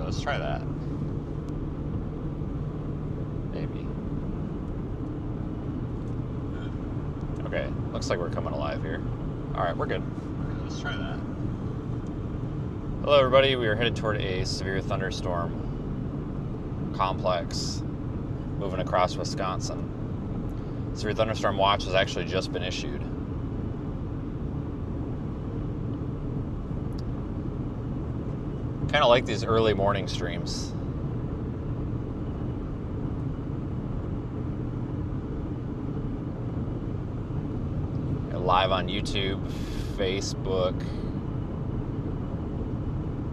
Let's try that. Maybe. Okay, looks like we're coming alive here. Alright, we're good. Let's try that. Hello everybody, we are headed toward a severe thunderstorm complex moving across Wisconsin. Severe thunderstorm watch has actually just been issued. Kind of like these early morning streams. Live on YouTube, Facebook,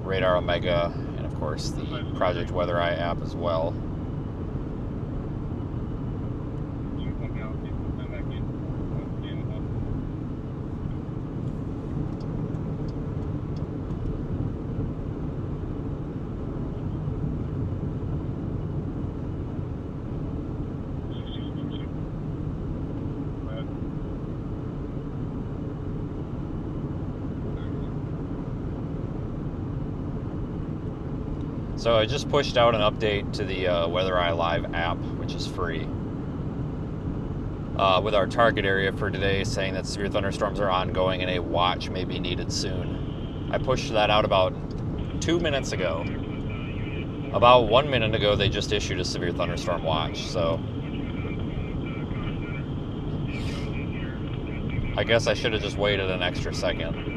Radar Omega, and of course the Project Weather Eye app as well. So I just pushed out an update to the Weather Eye Live app, which is free, with our target area for today, saying that severe thunderstorms are ongoing and a watch may be needed soon. I pushed that out about 2 minutes ago. About 1 minute ago, they just issued a severe thunderstorm watch, so I guess I should have just waited an extra second.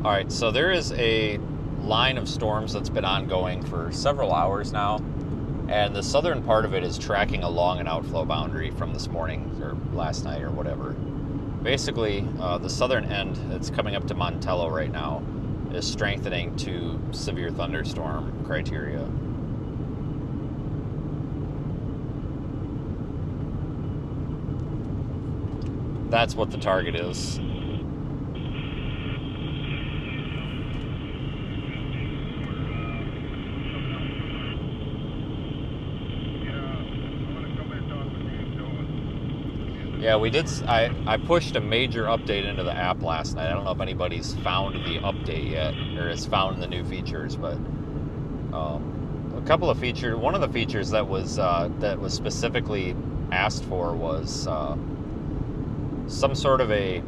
All right, so there is a line of storms that's been ongoing for several hours now, and the southern part of it is tracking along an outflow boundary from this morning or last night or whatever. Basically, the southern end that's coming up to Montello right now is strengthening to severe thunderstorm criteria. That's what the target is. Yeah, we did. I pushed a major update into the app last night. I don't know if anybody's found the update yet or has found the new features, but a couple of features. One of the features that was specifically asked for was some sort of a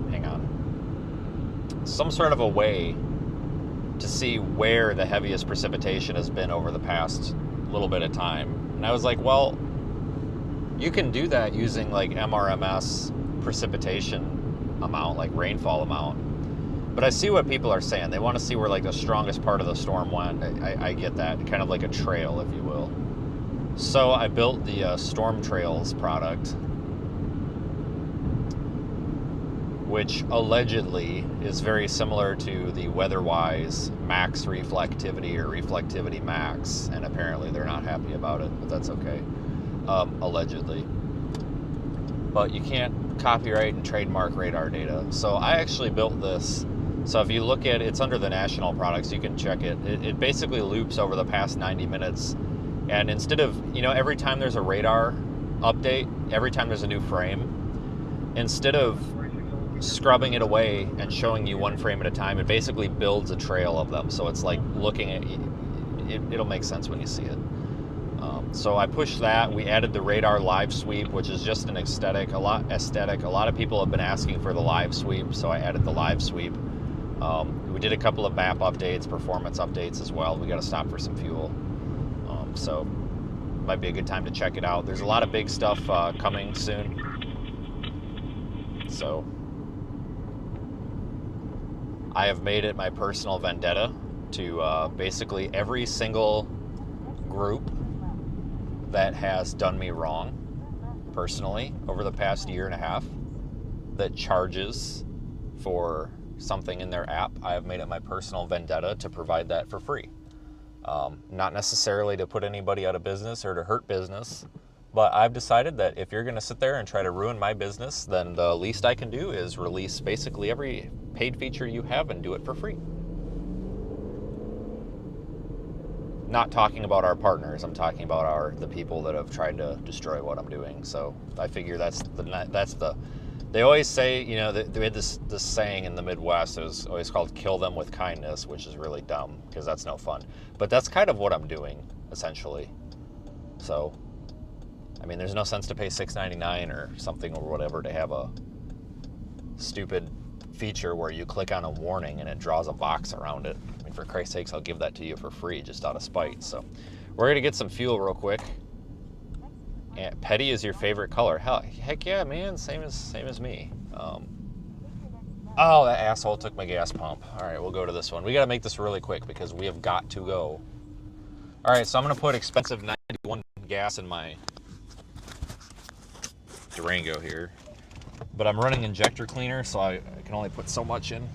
way to see where the heaviest precipitation has been over the past little bit of time. And I was like, well, you can do that using like MRMS precipitation amount, like rainfall amount. But I see what people are saying. They want to see where like the strongest part of the storm went. I get that, kind of like a trail, if you will. So I built the Storm Trails product, which allegedly is very similar to the WeatherWise Max Reflectivity or Reflectivity Max, and apparently they're not happy about it, but that's okay. Allegedly. But you can't copyright and trademark radar data. So I actually built this. So if you look at it, it's under the national products, you can check it. It basically loops over the past 90 minutes. And instead of, every time there's a radar update, every time there's a new frame, instead of scrubbing it away and showing you one frame at a time, it basically builds a trail of them. So it's like looking at it. It'll make sense when you see it. So I pushed that. We added the radar live sweep, which is just an aesthetic. A lot of people have been asking for the live sweep, so I added the live sweep. We did a couple of map updates, performance updates as well. We got to stop for some fuel. So might be a good time to check it out. There's a lot of big stuff coming soon. So I have made it my personal vendetta to basically every single group that has done me wrong personally over the past year and a half that charges for something in their app. I have made it my personal vendetta to provide that for free. Not necessarily to put anybody out of business or to hurt business, but I've decided that if you're going to sit there and try to ruin my business, then the least I can do is release basically every paid feature you have and do it for free. Not talking about our partners, I'm talking about the people that have tried to destroy what I'm doing. So I figure that's the they always say, you know, they had this saying in the Midwest. It was always called "kill them with kindness," which is really dumb because that's no fun. But that's kind of what I'm doing essentially. So, I mean, there's no sense to pay $6.99 or something or whatever to have a stupid feature where you click on a warning and it draws a box around it. I mean, for Christ's sakes, I'll give that to you for free just out of spite. So, we're gonna get some fuel real quick. And petty is your favorite color? Heck yeah, man. Same as me. Oh, that asshole took my gas pump. All right, we'll go to this one. We got to make this really quick because we have got to go. All right, so I'm going to put expensive 91 gas in my Durango here. But I'm running injector cleaner, so I can only put so much in.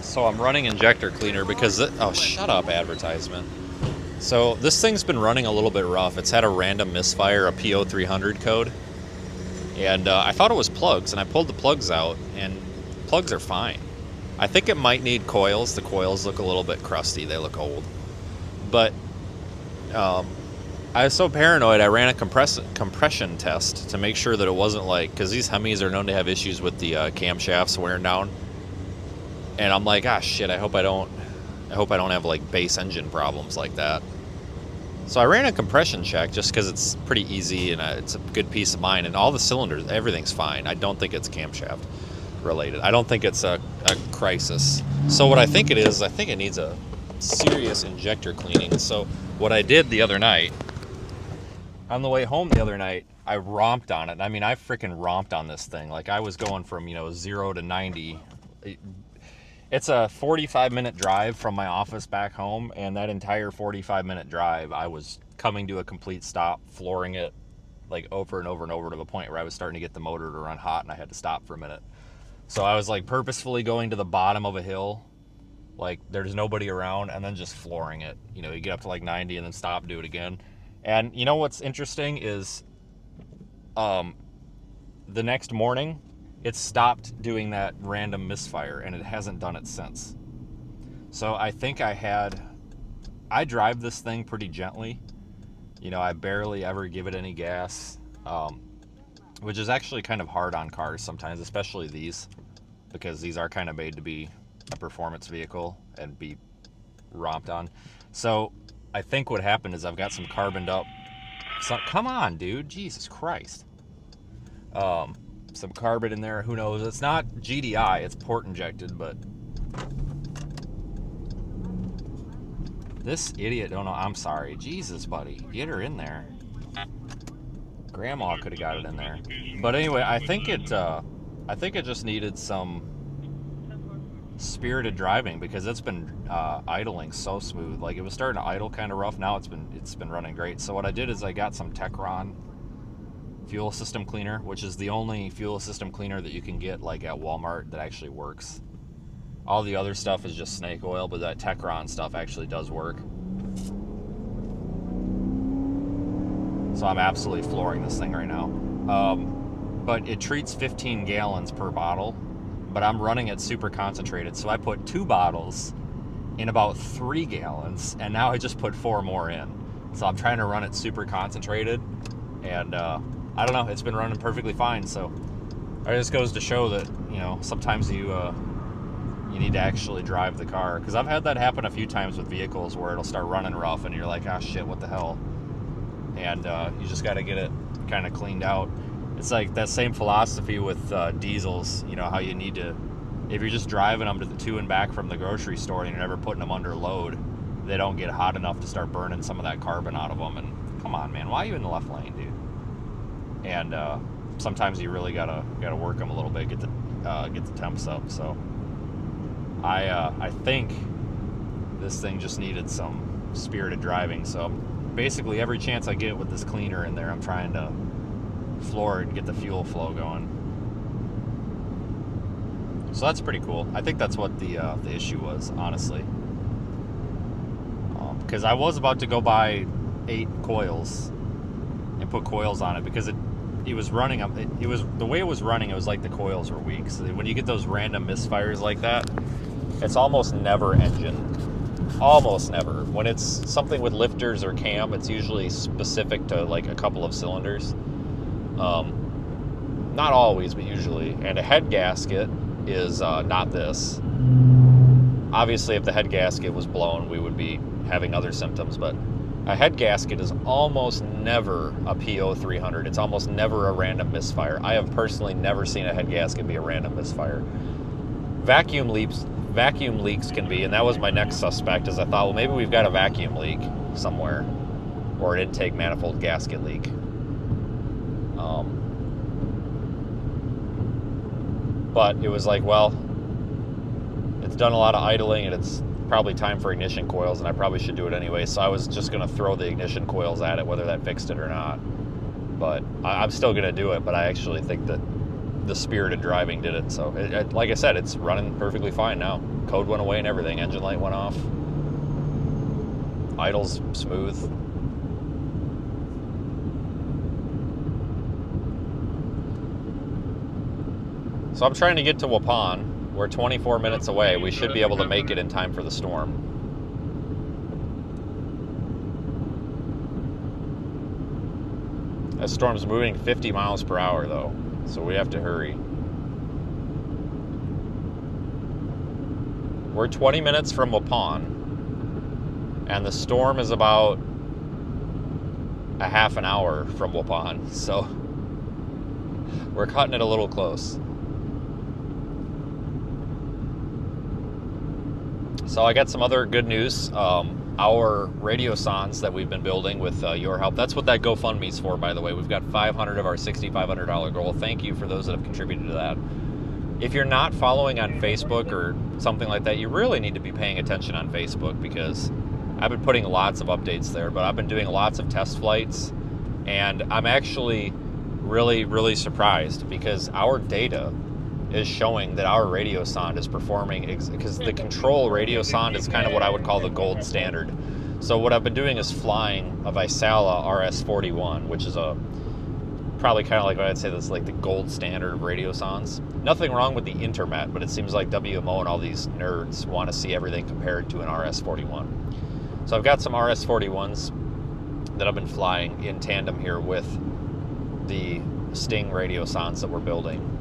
So I'm running injector cleaner because oh, shut up, advertisement. So this thing's been running a little bit rough. It's had a random misfire, a PO300 code. And I thought it was plugs, and I pulled the plugs out, and plugs are fine. I think it might need coils. The coils look a little bit crusty. They look old. But I was so paranoid, I ran a compression test to make sure that it wasn't like, because these Hemis are known to have issues with the camshafts wearing down. And I'm like, ah, shit, I hope I don't have like base engine problems like that. So I ran a compression check just because it's pretty easy and it's a good peace of mind. And all the cylinders, everything's fine. I don't think it's camshaft related. I don't think it's a crisis. So what I think it is, I think it needs a serious injector cleaning. So what I did the other night, on the way home the other night, I romped on it. I mean, I freaking romped on this thing. Like I was going from, 0 to 90. It's a 45-minute drive from my office back home, and that entire 45-minute drive, I was coming to a complete stop, flooring it like over and over and over to the point where I was starting to get the motor to run hot, and I had to stop for a minute. So I was like purposefully going to the bottom of a hill, like there's nobody around, and then just flooring it. You get up to like 90 and then stop, do it again. And you know what's interesting is the next morning, it stopped doing that random misfire, and it hasn't done it since. So I think I drive this thing pretty gently. I barely ever give it any gas, which is actually kind of hard on cars sometimes, especially these, because these are kind of made to be a performance vehicle and be romped on. So I think what happened is I've got some carboned up. Come on, dude. Jesus Christ. Some carbon in there, who knows? It's not GDI, it's port injected, but this idiot don't know. I'm sorry. Jesus, buddy, get her in there. Grandma could have got it in there. But anyway, I think it just needed some spirited driving because it's been idling so smooth. Like it was starting to idle kind of rough. Now it's been running great. So what I did is I got some Techron fuel system cleaner, which is the only fuel system cleaner that you can get like at Walmart that actually works. All the other stuff is just snake oil, but that Techron stuff actually does work. So I'm absolutely flooring this thing right now. But it treats 15 gallons per bottle, but I'm running it super concentrated. So I put 2 bottles in about 3 gallons, and now I just put 4 more in. So I'm trying to run it super concentrated, and I don't know, it's been running perfectly fine. So it just goes to show that, sometimes you need to actually drive the car. Because I've had that happen a few times with vehicles where it'll start running rough and you're like, ah, shit, what the hell? And you just got to get it kind of cleaned out. It's like that same philosophy with diesels, how you need to if you're just driving them to and back from the grocery store and you're never putting them under load, they don't get hot enough to start burning some of that carbon out of them. And come on, man, why are you in the left lane, dude? And sometimes you really gotta work them a little bit, get the temps up. So I think this thing just needed some spirited driving. So basically every chance I get with this cleaner in there, I'm trying to floor it and get the fuel flow going. So that's pretty cool. I think that's what the issue was, honestly. Because I was about to go buy 8 coils and put coils on it because it was running. It was the way it was running. It was like the coils were weak. So when you get those random misfires like that, it's almost never engine. Almost never. When it's something with lifters or cam, it's usually specific to like a couple of cylinders. Not always, but usually. And a head gasket is not this. Obviously, if the head gasket was blown, we would be having other symptoms, but a head gasket is almost never a PO300. It's almost never a random misfire. I have personally never seen a head gasket be a random misfire. Vacuum leaks can be, and that was my next suspect, is I thought, well, maybe we've got a vacuum leak somewhere, or an intake manifold gasket leak. But it was like, well, it's done a lot of idling, and it's probably time for ignition coils, and I probably should do it anyway, so I was just going to throw the ignition coils at it, whether that fixed it or not. But I'm still going to do it, but I actually think that the spirited driving did it. So, like I said, it's running perfectly fine now. Code went away and everything. Engine light went off. Idle's smooth. So I'm trying to get to Waupun. We're 24 minutes away. We should be able to make it in time for the storm. That storm's moving 50 miles per hour, though, so we have to hurry. We're 20 minutes from Waupun, and the storm is about a half an hour from Waupun, so we're cutting it a little close. So I got some other good news. Our radio sondes that we've been building with your help, that's what that GoFundMe's for, by the way. We've got 500 of our $6,500 goal. Thank you for those that have contributed to that. If you're not following on Facebook or something like that, you really need to be paying attention on Facebook, because I've been putting lots of updates there, but I've been doing lots of test flights, and I'm actually really, really surprised, because our data is showing that our radio sonde is performing, because the control radio sonde is kind of what I would call the gold standard. So what I've been doing is flying a Vaisala RS-41, which is probably kind of like what I'd say that's like the gold standard of radio sondes. Nothing wrong with the Intermet, but it seems like WMO and all these nerds want to see everything compared to an RS-41. So I've got some RS-41s that I've been flying in tandem here with the Sting radio sondes that we're building.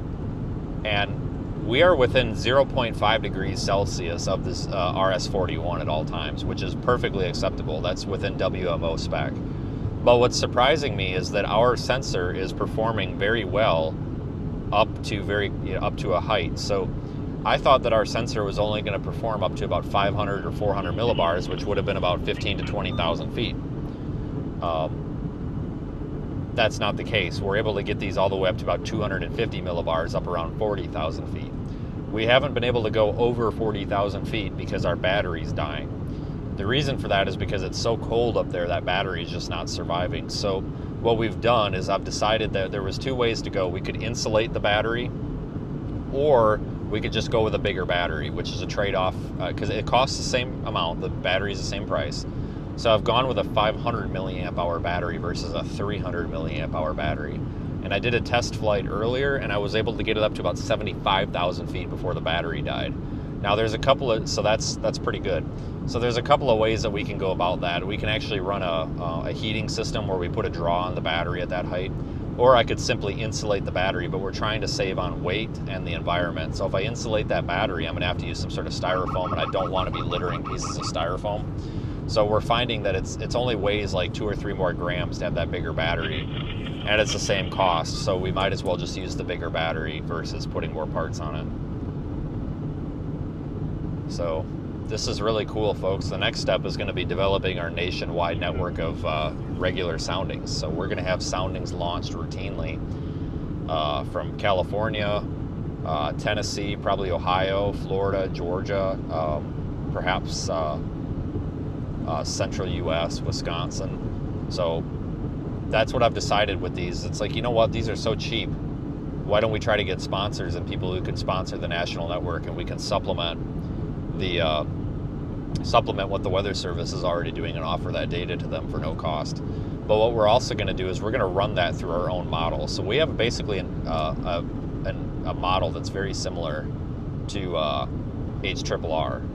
And we are within 0.5 degrees Celsius of this RS-41 at all times, which is perfectly acceptable. That's within WMO spec. But what's surprising me is that our sensor is performing very well up to a height. So I thought that our sensor was only going to perform up to about 500 or 400 millibars, which would have been about 15 to 20,000 feet. That's not the case. We're able to get these all the way up to about 250 millibars, up around 40,000 feet. We haven't been able to go over 40,000 feet because our battery's dying. The reason for that is because it's so cold up there, that battery is just not surviving. So what we've done is I've decided that there was 2 ways to go. We could insulate the battery, or we could just go with a bigger battery, which is a trade-off, because it costs the same amount, the battery's the same price. So I've gone with a 500 milliamp hour battery versus a 300 milliamp hour battery. And I did a test flight earlier, and I was able to get it up to about 75,000 feet before the battery died. Now there's a couple of, so that's pretty good. So there's a couple of ways that we can go about that. We can actually run a heating system where we put a draw on the battery at that height, or I could simply insulate the battery, but we're trying to save on weight and the environment. So if I insulate that battery, I'm gonna have to use some sort of styrofoam, and I don't want to be littering pieces of styrofoam. So we're finding that it's only weighs like 2 or 3 more grams to have that bigger battery, and it's the same cost. So we might as well just use the bigger battery versus putting more parts on it. So this is really cool, folks. The next step is going to be developing our nationwide network of regular soundings. So we're going to have soundings launched routinely from California, Tennessee, probably Ohio, Florida, Georgia, perhaps central U.S., Wisconsin. So that's what I've decided with these. It's like, you know what? These are so cheap. Why don't we try to get sponsors and people who can sponsor the national network, and we can supplement what the Weather Service is already doing and offer that data to them for no cost. But what we're also going to do is we're going to run that through our own model. So we have basically a model that's very similar to HRRR.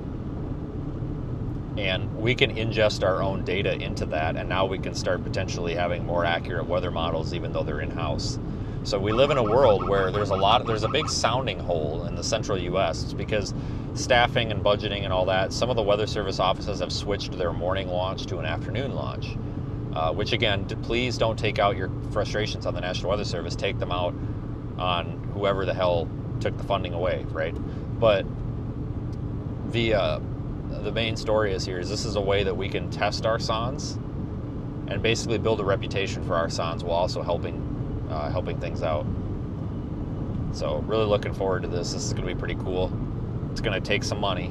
And we can ingest our own data into that, and now we can start potentially having more accurate weather models, even though they're in-house. So we live in a world where there's a big sounding hole in the central U.S. It's because staffing and budgeting and all that, some of the Weather Service offices have switched their morning launch to an afternoon launch, which again, please don't take out your frustrations on the National Weather Service. Take them out on whoever the hell took the funding away, right? But the main story is this is a way that we can test our SONs and basically build a reputation for our SONs while also helping things out. So really looking forward to this. This is going to be pretty cool. It's going to take some money.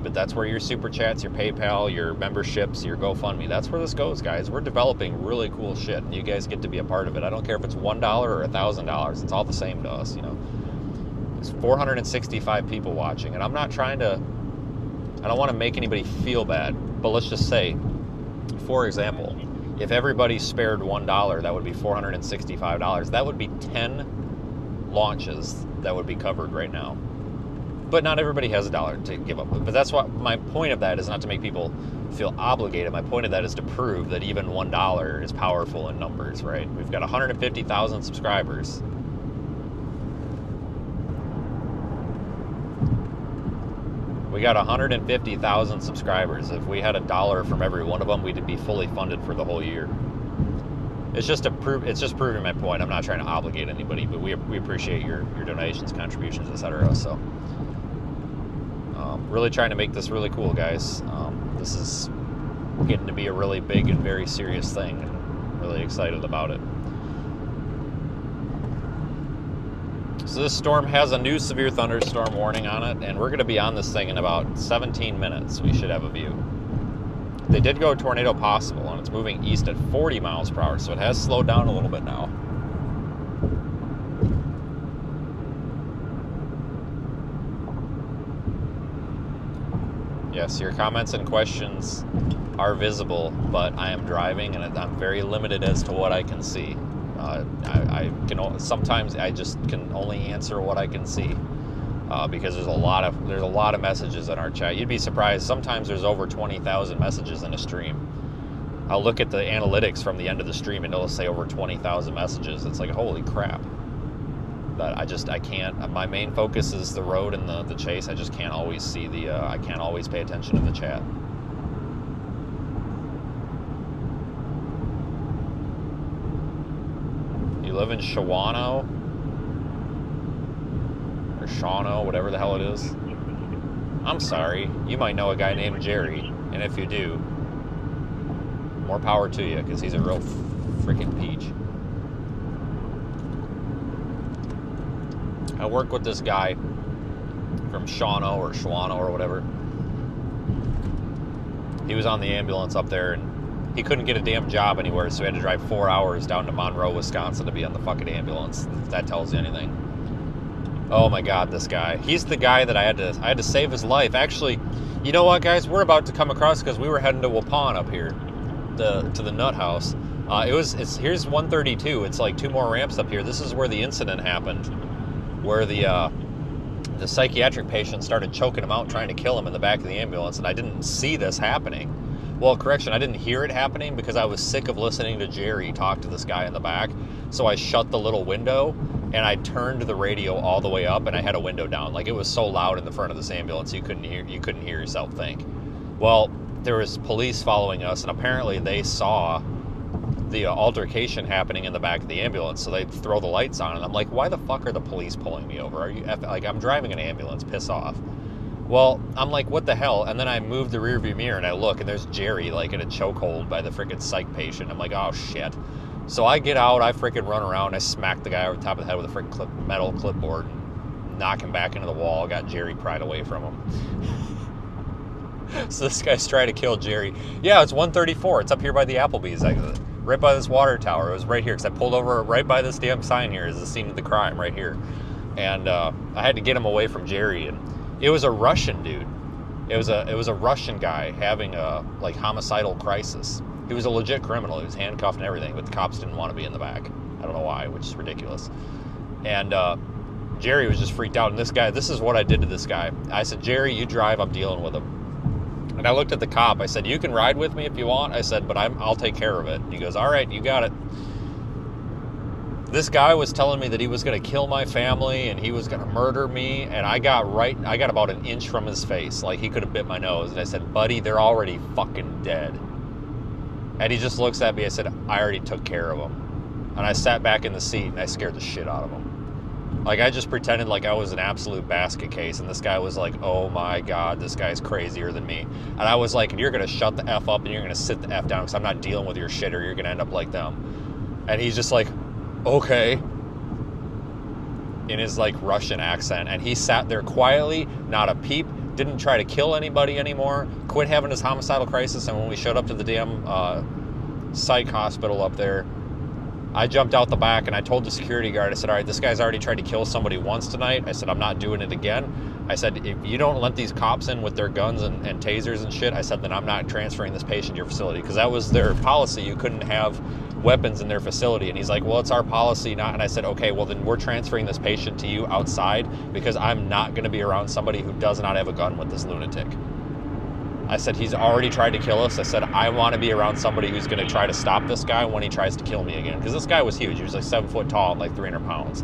But that's where your super chats, your PayPal, your memberships, your GoFundMe, that's where this goes, guys. We're developing really cool shit, and you guys get to be a part of it. I don't care if it's $1 or $1,000. It's all the same to us, you know. There's 465 people watching, and I don't want to make anybody feel bad, but let's just say, for example, if everybody spared $1, that would be $465. That would be 10 launches that would be covered right now. But not everybody has $1 to give up. But that's what my point of that is, not to make people feel obligated. My point of that is to prove that even $1 is powerful in numbers, right? We've got 150,000 subscribers. We got 150,000 subscribers. If we had $1 from every one of them, we'd be fully funded for the whole year. It's just proving my point. I'm not trying to obligate anybody, but we appreciate your donations, contributions, etc. So, really trying to make this really cool, guys. This is getting to be a really big and very serious thing, and I'm really excited about it. So this storm has a new severe thunderstorm warning on it, and we're going to be on this thing in about 17 minutes. We should have a view. They did go tornado possible, and it's moving east at 40 miles per hour, so it has slowed down a little bit now. Yes, your comments and questions are visible, but I am driving, and I'm very limited as to what I can see. Sometimes I just can only answer what I can see, because there's a lot of messages in our chat. You'd be surprised. Sometimes there's over 20,000 messages in a stream. I'll look at the analytics from the end of the stream, and it'll say over 20,000 messages. It's like, holy crap. But I can't. My main focus is the road and the chase. I just can't always see I can't always pay attention to the chat. You live in Shawano or Shawano, whatever the hell it is. I'm sorry. You might know a guy named Jerry, and if you do, more power to you, because he's a real freaking peach. I work with this guy from Shawano or whatever. He was on the ambulance up there, and he couldn't get a damn job anywhere, so he had to drive 4 hours down to Monroe, Wisconsin to be on the fucking ambulance. If that tells you anything. Oh my God, this guy. He's the guy that I had to save his life. Actually, you know what, guys? We're about to come across, because we were heading to Waupun up here, to the nut house. Here's 132. It's like 2 more ramps up here. This is where the incident happened, where the psychiatric patient started choking him out, trying to kill him in the back of the ambulance, and I didn't see this happening. Well, correction, I didn't hear it happening because I was sick of listening to Jerry talk to this guy in the back. So I shut the little window, and I turned the radio all the way up, and I had a window down. Like, it was so loud in the front of this ambulance, you couldn't hear yourself think. Well, there was police following us, and apparently they saw the altercation happening in the back of the ambulance, so they throw the lights on, and I'm like, why the fuck are the police pulling me over? Are you like, I'm driving an ambulance, piss off. Well, I'm like, what the hell? And then I move the rearview mirror and I look, and there's Jerry like in a chokehold by the freaking psych patient. I'm like, oh shit. So I get out, I freaking run around, I smack the guy over the top of the head with a freaking metal clipboard, and knock him back into the wall. Got Jerry pried away from him. So this guy's trying to kill Jerry. Yeah, it's 134. It's up here by the Applebee's. Right by this water tower. It was right here because I pulled over right by this damn sign here is the scene of the crime right here. And I had to get him away from Jerry. And it was a Russian dude. It was a Russian guy having a like homicidal crisis. He was a legit criminal. He was handcuffed and everything, but the cops didn't want to be in the back. I don't know why, which is ridiculous. And Jerry was just freaked out. And this is what I did to this guy. I said, Jerry, you drive. I'm dealing with him. And I looked at the cop. I said, you can ride with me if you want. I said, but I'll take care of it. And he goes, all right, you got it. This guy was telling me that he was going to kill my family and he was going to murder me. And I got about an inch from his face. Like he could have bit my nose. And I said, buddy, they're already fucking dead. And he just looks at me. I said, I already took care of them. And I sat back in the seat and I scared the shit out of him. Like, I just pretended like I was an absolute basket case, and this guy was like, oh my God, this guy's crazier than me. And I was like, you're going to shut the F up and you're going to sit the F down because I'm not dealing with your shit or you're going to end up like them. And he's just like, okay, in his like Russian accent. And he sat there quietly, not a peep, didn't try to kill anybody anymore, quit having his homicidal crisis. And when we showed up to the damn psych hospital up there, I jumped out the back and I told the security guard, I said, all right, this guy's already tried to kill somebody once tonight. I said, I'm not doing it again. I said, if you don't let these cops in with their guns and tasers and shit, I said, then I'm not transferring this patient to your facility. Because that was their policy. You couldn't have weapons in their facility. And he's like, well, it's our policy not. And I said, okay, well, then we're transferring this patient to you outside because I'm not going to be around somebody who does not have a gun with this lunatic. I said, he's already tried to kill us. I said, I want to be around somebody who's going to try to stop this guy when he tries to kill me again. Because this guy was huge. He was like 7 foot tall and like 300 pounds.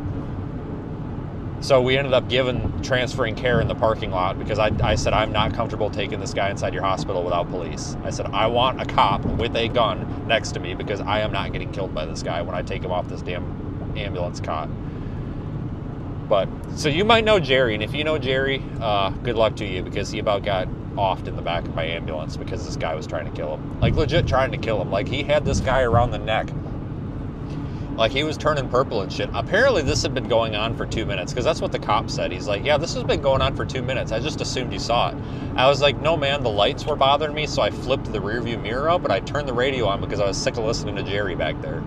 So we ended up transferring care in the parking lot because I said, I'm not comfortable taking this guy inside your hospital without police. I said, I want a cop with a gun next to me because I am not getting killed by this guy when I take him off this damn ambulance cot. But, so you might know Jerry. And if you know Jerry, good luck to you because he about got offed in the back of my ambulance because this guy was trying to kill him. Like, legit trying to kill him. Like, he had this guy around the neck. Like, he was turning purple and shit. Apparently, this had been going on for 2 minutes, because that's what the cop said. He's like, yeah, this has been going on for 2 minutes. I just assumed you saw it. I was like, no, man, the lights were bothering me, so I flipped the rearview mirror up, and I turned the radio on because I was sick of listening to Jerry back there.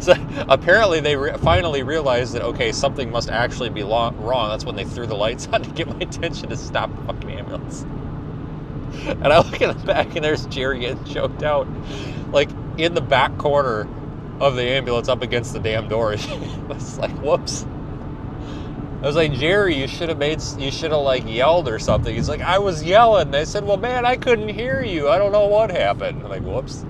So apparently, they finally realized that, okay, something must actually be wrong. That's when they threw the lights on to get my attention to stop the fucking ambulance. And I look in the back, and there's Jerry getting choked out. Like, in the back corner of the ambulance up against the damn door. It was like, whoops. I was like, Jerry, you should have like yelled or something. He's like, I was yelling. And I said, well, man, I couldn't hear you. I don't know what happened. I'm like, whoops.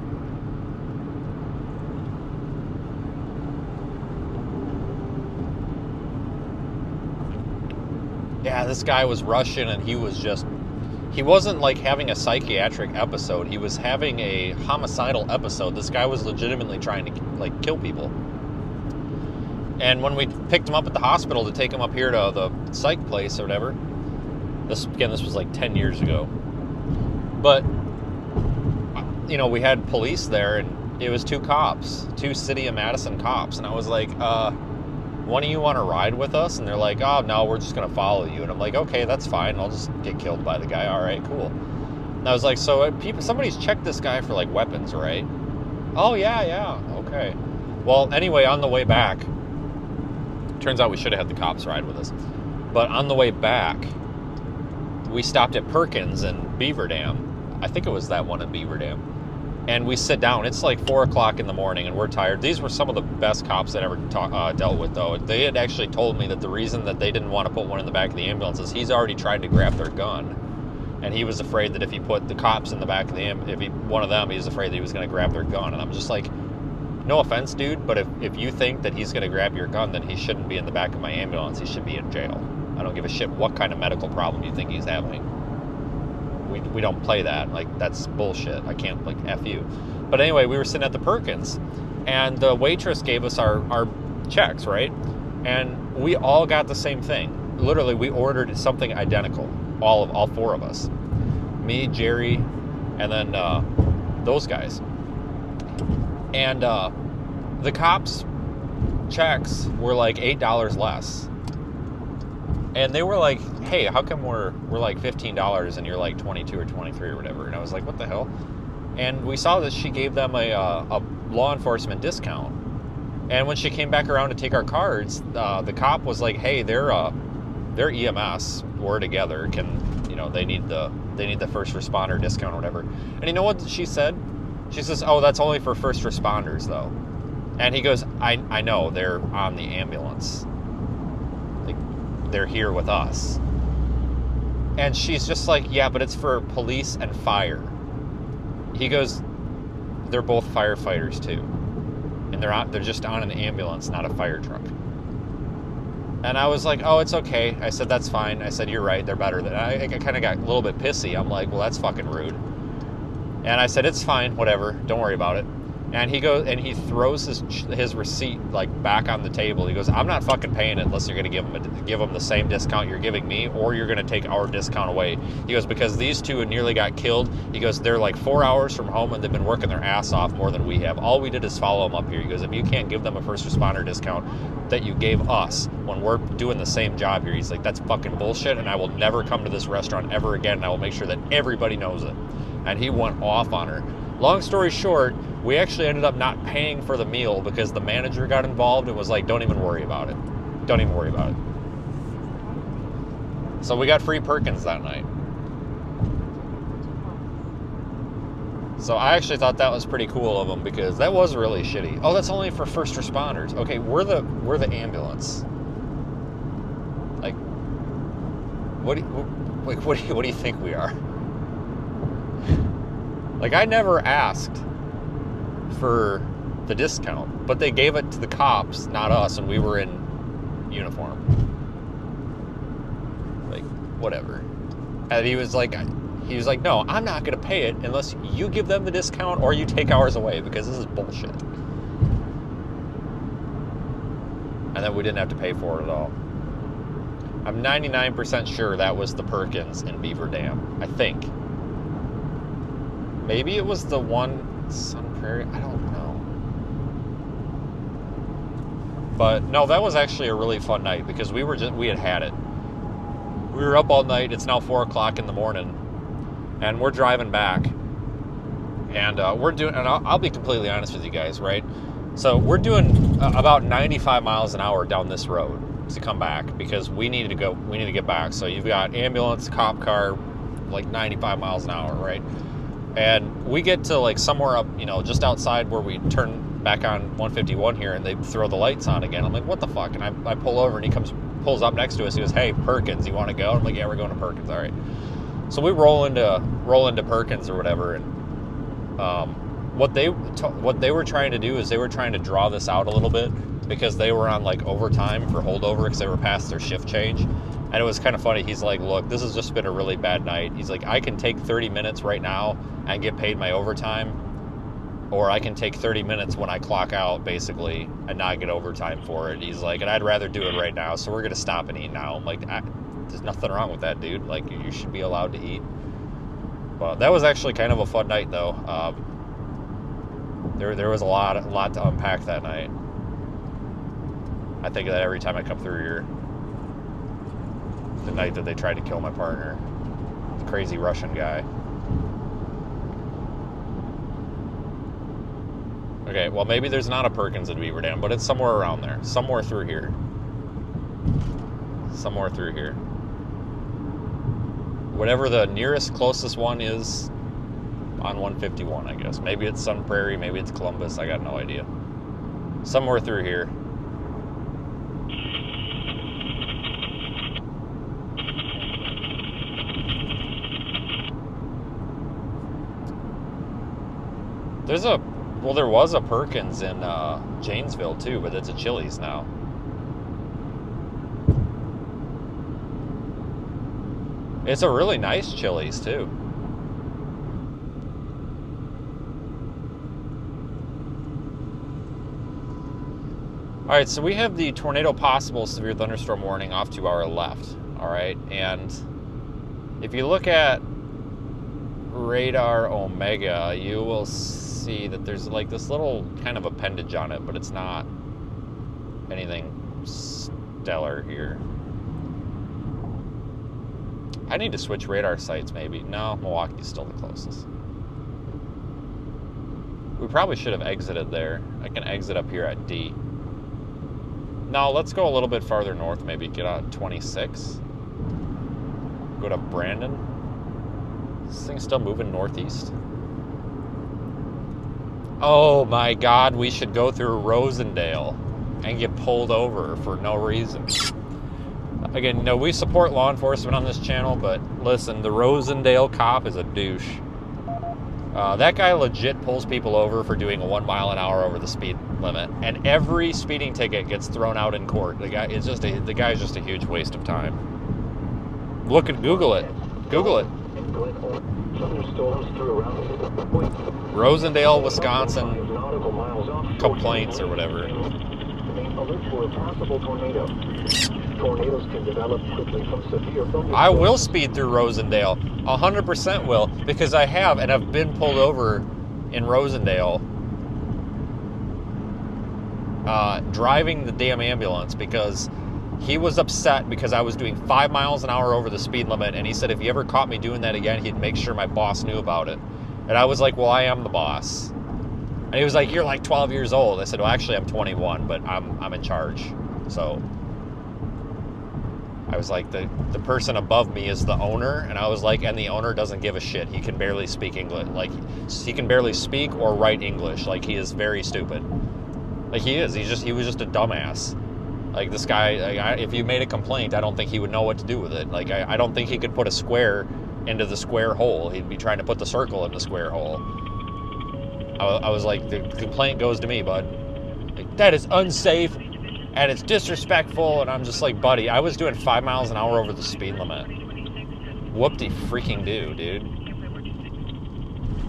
Yeah, this guy was Russian, and he wasn't like having a psychiatric episode. He was having a homicidal episode. This guy was legitimately trying to like kill people. And when we picked him up at the hospital to take him up here to the psych place or whatever, this was like 10 years ago. But, you know, we had police there, and it was two City of Madison cops. And I was like, one of you want to ride with us? And they're like, oh, no, we're just going to follow you. And I'm like, okay, that's fine. I'll just get killed by the guy. All right, cool. And I was like, so somebody's checked this guy for, like, weapons, right? Oh, yeah, okay. Well, anyway, on the way back, turns out we should have had the cops ride with us. But on the way back, we stopped at Perkins in Beaver Dam. I think it was that one in Beaver Dam. And we sit down. It's like 4 o'clock in the morning, and we're tired. These were some of the best cops I'd ever dealt with, though. They had actually told me that the reason that they didn't want to put one in the back of the ambulance is he's already tried to grab their gun. And he was afraid that if he put the cops in the back of the ambulance, one of them, he was afraid that he was going to grab their gun. And I'm just like, no offense, dude, but if you think that he's going to grab your gun, then he shouldn't be in the back of my ambulance. He should be in jail. I don't give a shit what kind of medical problem you think he's having. we don't play that. Like, that's bullshit. I can't, like, F you. But anyway, we were sitting at the Perkins, and the waitress gave us our checks, right? And we all got the same thing. Literally, we ordered something identical. All four of us. Me, Jerry, and then those guys. And the cops' checks were like $8 less. And they were like, hey, how come we're like $15 and you're like 22 or 23 or whatever? And I was like, what the hell? And we saw that she gave them a law enforcement discount. And when she came back around to take our cards, the cop was like, hey, their EMS, we're together, they need the first responder discount or whatever. And you know what she said? She says, oh, that's only for first responders though. And he goes, I know, they're on the ambulance. Like, they're here with us. And she's just like, yeah, but it's for police and fire. He goes, they're both firefighters too. And they're just on an ambulance, not a fire truck. And I was like, oh, it's okay. I said, that's fine. I said, you're right, they're better than... I kind of got a little bit pissy. I'm like, well, that's fucking rude. And I said, it's fine, whatever, don't worry about it. And he goes, and he throws his receipt, like, back on the table. He goes, I'm not fucking paying it unless you're going to give them the same discount you're giving me, or you're going to take our discount away. He goes, because these two nearly got killed. He goes, they're like 4 hours from home, and they've been working their ass off more than we have. All we did is follow them up here. He goes, if you can't give them a first responder discount that you gave us when we're doing the same job here, he's like, that's fucking bullshit, and I will never come to this restaurant ever again, and I will make sure that everybody knows it. And he went off on her. Long story short, we actually ended up not paying for the meal because the manager got involved and was like, don't even worry about it. Don't even worry about it. So we got free Perkins that night. So I actually thought that was pretty cool of them because that was really shitty. Oh, that's only for first responders. Okay, we're the ambulance. Like, what do you think we are? Like, I never asked for the discount, but they gave it to the cops, not us, and we were in uniform. Like, whatever. And he was like, no, I'm not going to pay it unless you give them the discount or you take ours away, because this is bullshit. And then we didn't have to pay for it at all. I'm 99% sure that was the Perkins in Beaver Dam, I think. Maybe it was the one Sun Prairie. I don't know. But no, that was actually a really fun night because we had it. We were up all night. It's now 4 o'clock in the morning, and we're driving back. And I'll be completely honest with you guys, right? So we're doing about 95 miles an hour down this road to come back because we need to get back. So you've got ambulance, cop car, like 95 miles an hour, right? And we get to like somewhere up, just outside where we turn back on 151 here, and they throw the lights on again. I'm like, what the fuck? And I pull over, and he pulls up next to us. He goes, hey, Perkins, you want to go? I'm like, yeah, we're going to Perkins. All right. So we roll into Perkins or whatever, and what they were trying to do is they were trying to draw this out a little bit because they were on like overtime for holdover because they were past their shift change. And it was kind of funny. He's like, look, this has just been a really bad night. He's like, I can take 30 minutes right now and get paid my overtime, or I can take 30 minutes when I clock out, basically, and not get overtime for it. He's like, and I'd rather do it right now, so we're going to stop and eat now. I'm like, there's nothing wrong with that, dude. Like, you should be allowed to eat. But that was actually kind of a fun night, though. There was a lot to unpack that night. I think of that every time I come through here. The night that they tried to kill my partner, the crazy Russian guy. Okay, well, maybe there's not a Perkins in Beaver Dam, but it's somewhere around there. Somewhere through here. Whatever the nearest, closest one is on 151, I guess. Maybe it's Sun Prairie, maybe it's Columbus, I got no idea. Somewhere through here. There was a Perkins in Janesville too, but it's a Chili's now. It's a really nice Chili's too. All right, so we have the tornado possible severe thunderstorm warning off to our left. All right, and if you look at radar Omega, you will see that there's like this little kind of appendage on it, but it's not anything stellar here. I need to switch radar sites maybe. No, Milwaukee's still the closest. We probably should have exited there. I can exit up here at D. No, let's go a little bit farther north, maybe get out 26. Go to Brandon. This thing's still moving northeast. Oh my God, we should go through Rosendale and get pulled over for no reason. Again, no, we support law enforcement on this channel, but listen, the Rosendale cop is a douche. That guy legit pulls people over for doing a 1 mile an hour over the speed limit, and every speeding ticket gets thrown out in court. The guy is just a huge waste of time. Look at Google it. Google it. Rosendale, Wisconsin complaints or whatever. Tornadoes can develop quickly from severe thunderstorms. I will speed through Rosendale. 100% will, because I have, and I've been pulled over in Rosendale driving the damn ambulance because he was upset because I was doing 5 miles an hour over the speed limit, and he said if he ever caught me doing that again, he'd make sure my boss knew about it. And I was like, well, I am the boss. And he was like, you're like 12 years old. I said, well, actually, I'm 21, but I'm in charge. So I was like, the person above me is the owner, and I was like, and the owner doesn't give a shit. He can barely speak English. Like, he can barely speak or write English. Like, he is very stupid. Like, he is. He was just a dumbass. Like, this guy, like, if you made a complaint, I don't think he would know what to do with it. Like, I don't think he could put a square into the square hole. He'd be trying to put the circle in the square hole. I was like, the complaint goes to me, bud. Like, that is unsafe. And it's disrespectful, and I'm just like, buddy, I was doing 5 miles an hour over the speed limit. Whoop-de-freaking-do, dude.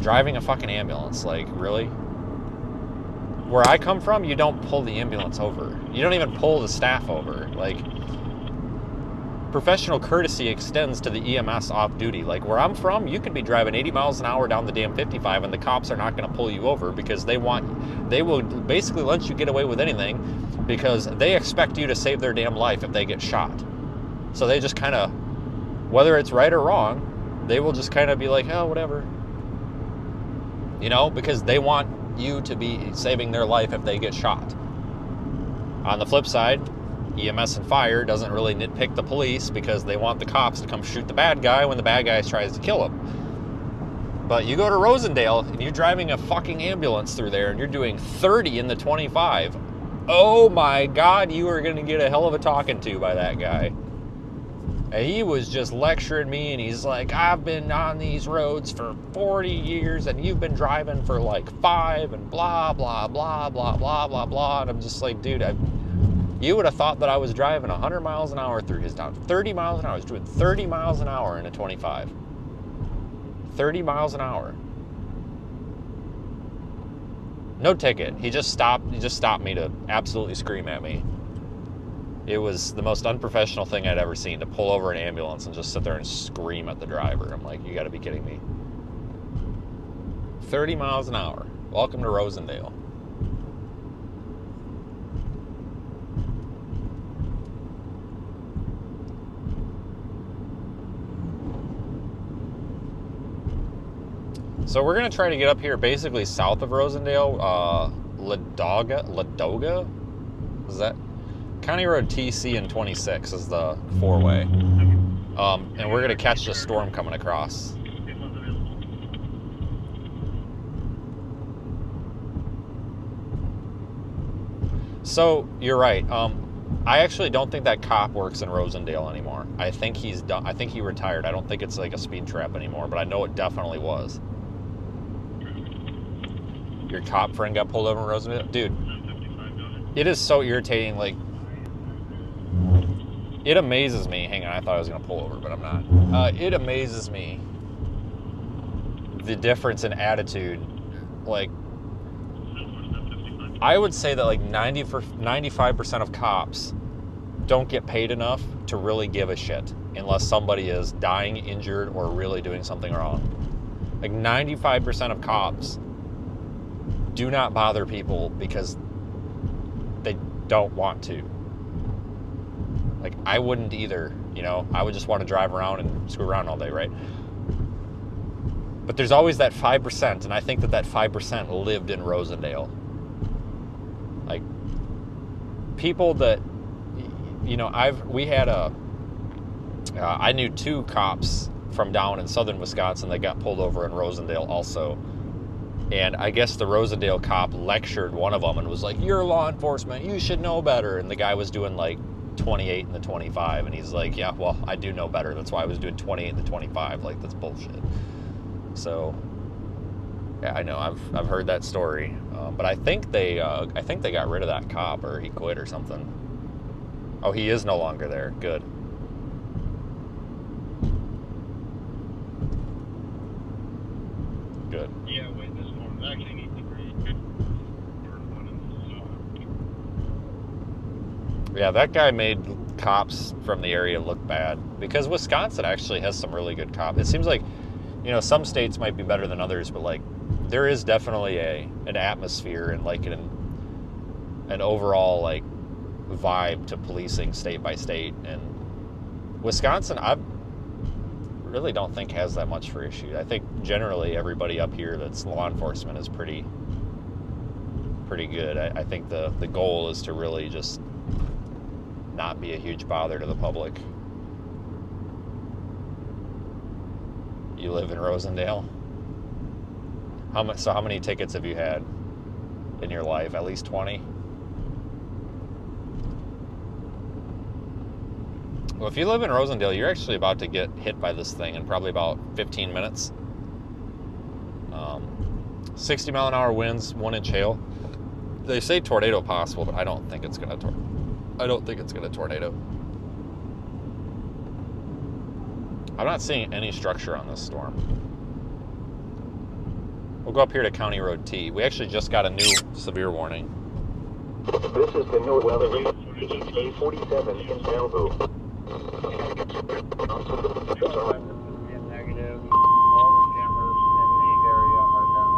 Driving a fucking ambulance, like, really? Where I come from, you don't pull the ambulance over. You don't even pull the staff over. Like, professional courtesy extends to the EMS off-duty. Like, where I'm from, you could be driving 80 miles an hour down the damn 55, and the cops are not going to pull you over because they will basically let you get away with anything because they expect you to save their damn life if they get shot. So they just kind of, whether it's right or wrong, they will just kind of be like, oh, whatever. You know, because they want you to be saving their life if they get shot. On the flip side, EMS and fire doesn't really nitpick the police because they want the cops to come shoot the bad guy when the bad guy tries to kill him. But you go to Rosendale and you're driving a fucking ambulance through there and you're doing 30 in the 25. Oh my God, you are going to get a hell of a talking to by that guy. And he was just lecturing me, and he's like, I've been on these roads for 40 years, and you've been driving for like 5, and blah, blah, blah, blah, blah, blah, blah. And I'm just like, dude, you would have thought that I was driving 100 miles an hour through his town. 30 miles an hour. I was doing 30 miles an hour in a 25. 30 miles an hour. No ticket. He just stopped me to absolutely scream at me. It was the most unprofessional thing I'd ever seen, to pull over an ambulance and just sit there and scream at the driver. I'm like, you gotta be kidding me. 30 miles an hour. Welcome to Rosendale. So we're going to try to get up here basically south of Rosendale, Ladoga? Is that? County Road TC and 26 is the 4-way. And we're going to catch the storm coming across. So, you're right. I actually don't think that cop works in Rosendale anymore. I think he's done. I think he retired. I don't think it's like a speed trap anymore, but I know it definitely was. Your cop friend got pulled over in Rosendale? Dude, it is so irritating. Like, it amazes me. Hang on, I thought I was going to pull over, but I'm not. It amazes me the difference in attitude. Like, I would say that like 95% of cops don't get paid enough to really give a shit unless somebody is dying, injured, or really doing something wrong. Like 95% of cops do not bother people because they don't want to. Like, I wouldn't either, you know? I would just want to drive around and screw around all day, right? But there's always that 5%, and I think that 5% lived in Rosendale. Like, people that, you know, I knew 2 cops from down in southern Wisconsin that got pulled over in Rosendale also. And I guess the Rosendale cop lectured one of them and was like, "You're law enforcement, you should know better." And the guy was doing like 28 and the 25. And he's like, "Yeah, well, I do know better. That's why I was doing 28 and the 25. Like, that's bullshit." So, yeah, I know. I've heard that story. But I think they got rid of that cop, or he quit or something. Oh, he is no longer there. Good. Good. Yeah, wait, this one actually needs to be. Yeah, that guy made cops from the area look bad, because Wisconsin actually has some really good cops. It seems like, you know, some states might be better than others, but like there is definitely an atmosphere and like an overall like vibe to policing state by state. And Wisconsin, I really don't think has that much for issue. I think generally everybody up here that's law enforcement is pretty good. I think the goal is to really just not be a huge bother to the public. You live in Rosendale? How many tickets have you had in your life? At least 20? Well, if you live in Rosendale, you're actually about to get hit by this thing in probably about 15 minutes. 60 mile an hour winds, 1 inch hail. They say tornado possible, but I don't think it's gonna tornado. I'm not seeing any structure on this storm. We'll go up here to County Road T. We actually just got a new severe warning. This is the NOAA weather A47 in Malibu. Negative. All the cameras in the area are down.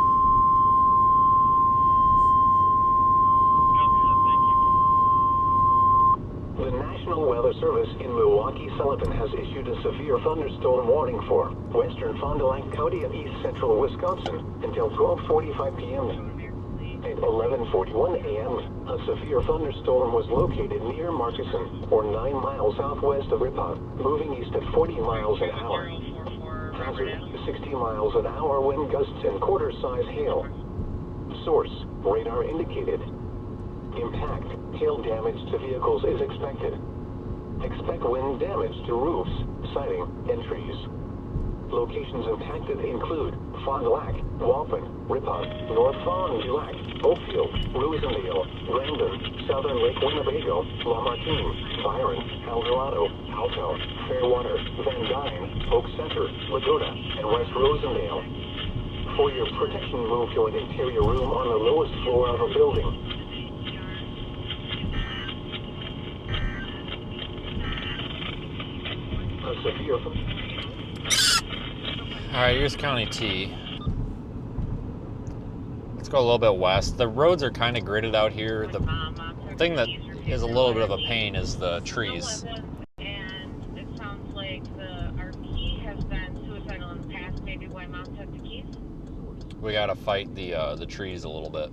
The National Weather Service in Milwaukee-Sullivan has issued a severe thunderstorm warning for western Fond du Lac County and east central Wisconsin until 12:45 p.m. At 11:41 a.m., a severe thunderstorm was located near Markeson, or 9 miles southwest of Ripon, moving east at 40 miles an hour. Hazard, 60 miles an hour wind gusts and quarter-size hail. Source, radar indicated. Impact, hail damage to vehicles is expected. Expect wind damage to roofs, siding, and trees. Locations impacted include Fond du Lac, Waupun, Ripon, North Fond du Lac, Oakfield, Rosendale, Brandon, Southern Lake Winnebago, Lamartine, Byron, Eldorado, Alto, Fairwater, Van Dyne, Oak Center, Laguna, and West Rosendale. For your protection, move to an interior room on the lowest floor of a building. A severe... Alright, here's County T. Let's go a little bit west. The roads are kind of gridded out here. The thing that is a little bit of a pain is the trees. And it sounds like the RP has been suicidal in the past. Maybe why mom took the keys. We gotta fight the trees a little bit.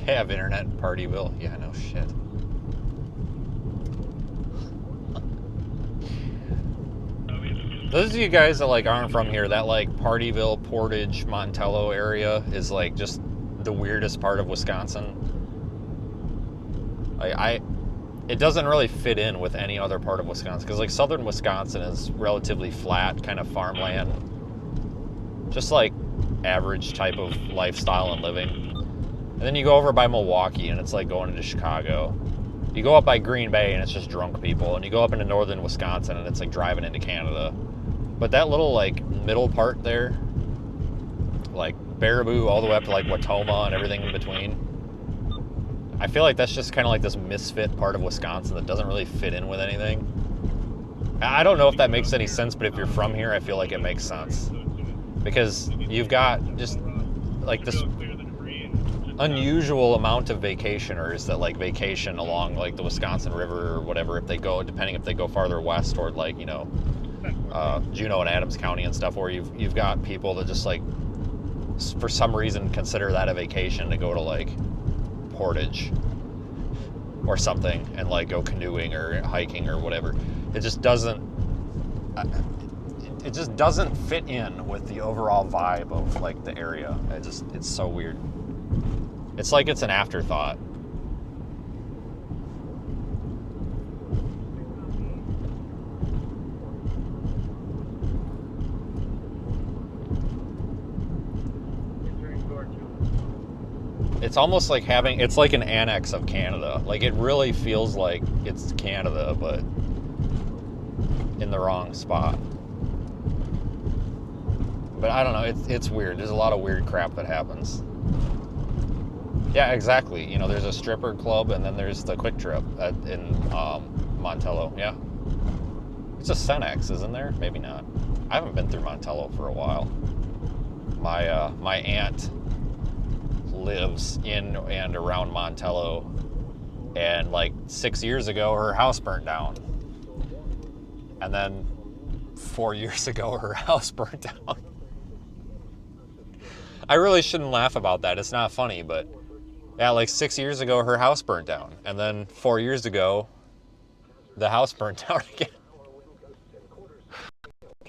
Have internet in Partyville? Yeah, no shit. Those of you guys that like aren't from here, that like Partyville, Portage, Montello area is like just the weirdest part of Wisconsin. It doesn't really fit in with any other part of Wisconsin, because like southern Wisconsin is relatively flat, kind of farmland. Just like average type of lifestyle and living. And then you go over by Milwaukee and it's like going into Chicago. You go up by Green Bay and it's just drunk people. And you go up into northern Wisconsin and it's like driving into Canada. But that little like middle part there, like Baraboo all the way up to like Watoma and everything in between, I feel like that's just kind of like this misfit part of Wisconsin that doesn't really fit in with anything. I don't know if that makes any sense, but if you're from here, I feel like it makes sense. Because you've got just like this unusual amount of vacationers that like vacation along like the Wisconsin River or whatever, if they go, depending if they go farther west toward like, you know, Juneau and Adams County and stuff, where you've got people that just like, for some reason, consider that a vacation to go to like Portage or something and like go canoeing or hiking or whatever. It just doesn't fit in with the overall vibe of like the area. It's so weird. It's like it's an afterthought. It's almost like it's like an annex of Canada. Like it really feels like it's Canada, but in the wrong spot. But I don't know, it's weird. There's a lot of weird crap that happens. Yeah, exactly. You know, there's a stripper club and then there's the Quick Trip in Montello. Yeah. It's a Cenex, isn't there? Maybe not. I haven't been through Montello for a while. My aunt lives in and around Montello, and like 6 years ago her house burnt down, and then 4 years ago her house burnt down. I really shouldn't laugh about that, it's not funny, but yeah, like 6 years ago her house burnt down, and then 4 years ago the house burnt down again.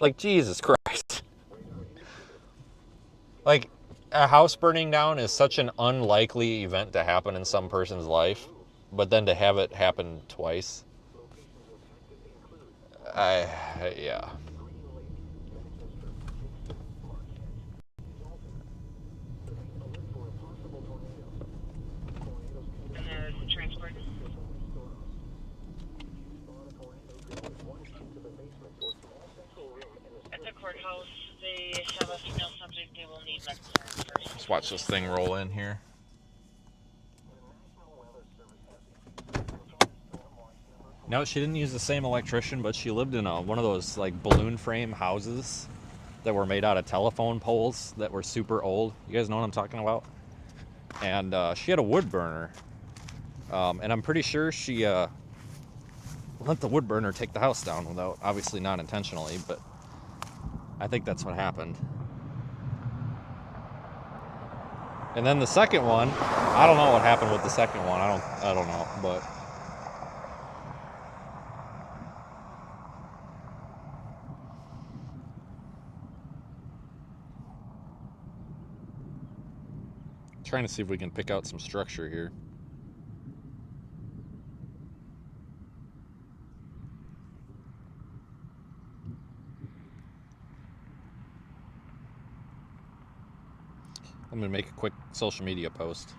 Like, Jesus Christ. Like, a house burning down is such an unlikely event to happen in some person's life, but then to have it happen twice, yeah. And the transport. At the courthouse, they have a female subject they will need medical clearance first. Let's watch this thing roll in here. No, she didn't use the same electrician, but she lived in one of those like balloon frame houses that were made out of telephone poles that were super old. You guys know what I'm talking about? And she had a wood burner. And I'm pretty sure she let the wood burner take the house down without, obviously not intentionally, but I think that's what happened. And then the second one, I don't know what happened with the second one. I don't know, but trying to see if we can pick out some structure here. I'm going to make a quick social media post.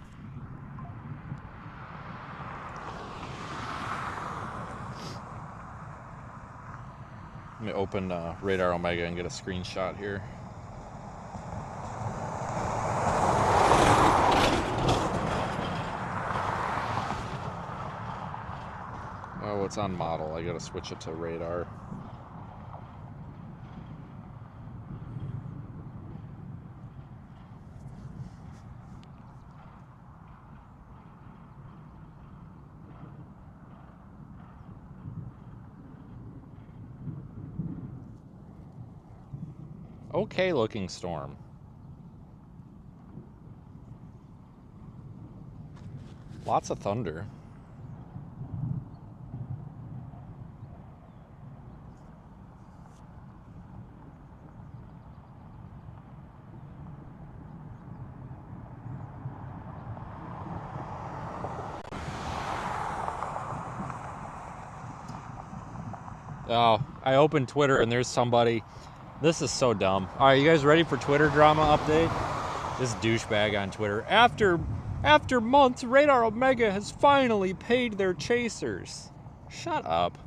Let me open Radar Omega and get a screenshot here. Oh, it's on model. I got to switch it to radar. Okay looking storm. Lots of thunder. Oh, I opened Twitter and there's somebody This is so dumb. All right, you guys ready for Twitter drama update? This douchebag on Twitter. After months, Radar Omega has finally paid their chasers. Shut up.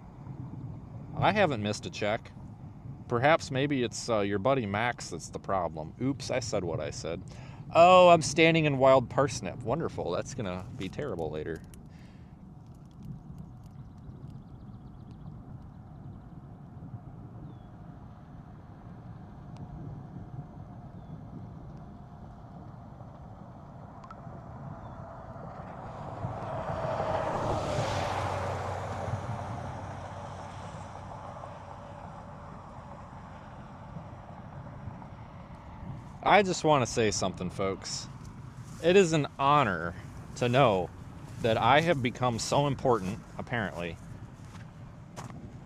I haven't missed a check. Perhaps maybe it's your buddy Max that's the problem. Oops, I said what I said. Oh, I'm standing in wild parsnip. Wonderful. That's going to be terrible later. I just want to say something, folks. It is an honor to know that I have become so important, apparently,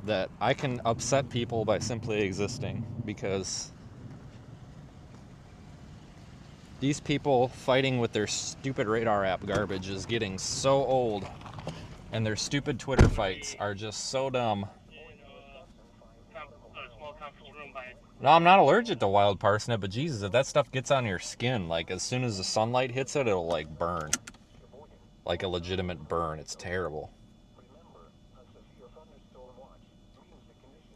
that I can upset people by simply existing, because these people fighting with their stupid radar app garbage is getting so old, and their stupid Twitter fights are just so dumb. No, I'm not allergic to wild parsnip, but Jesus, if that stuff gets on your skin, like as soon as the sunlight hits it, it'll like burn. Like a legitimate burn. It's terrible.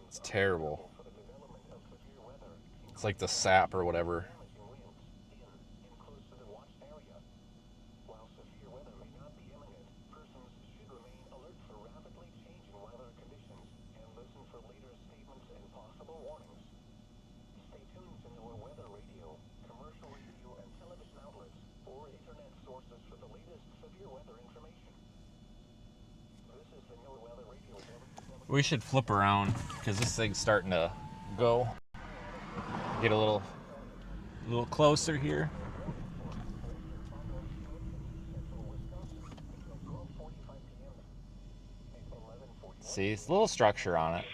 It's terrible. It's like the sap or whatever. We should flip around because this thing's starting to go. Get a little closer here. See, it's a little structure on it.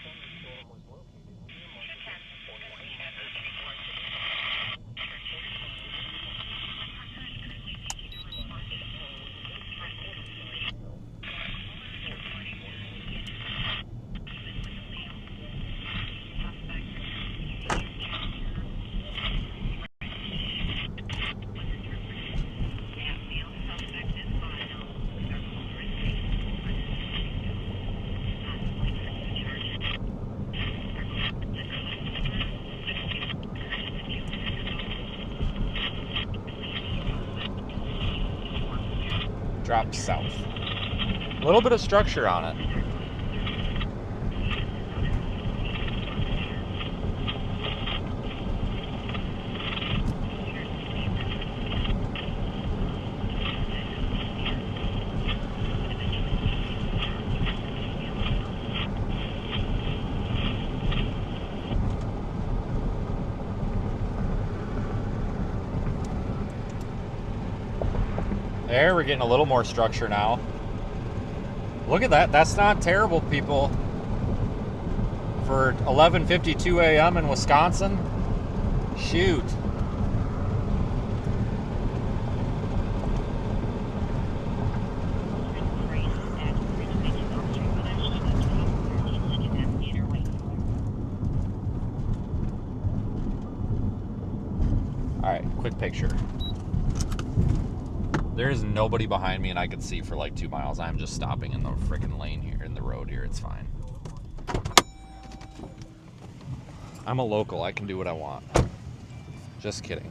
Drop south. A little bit of structure on it. There, we're getting a little more structure now. Look at that. That's not terrible, people. For 11:52 a.m. in Wisconsin. Shoot. All right, quick picture. There is nobody behind me, and I can see for like 2 miles. I'm just stopping in the freaking lane here, in the road here. It's fine. I'm a local. I can do what I want. Just kidding.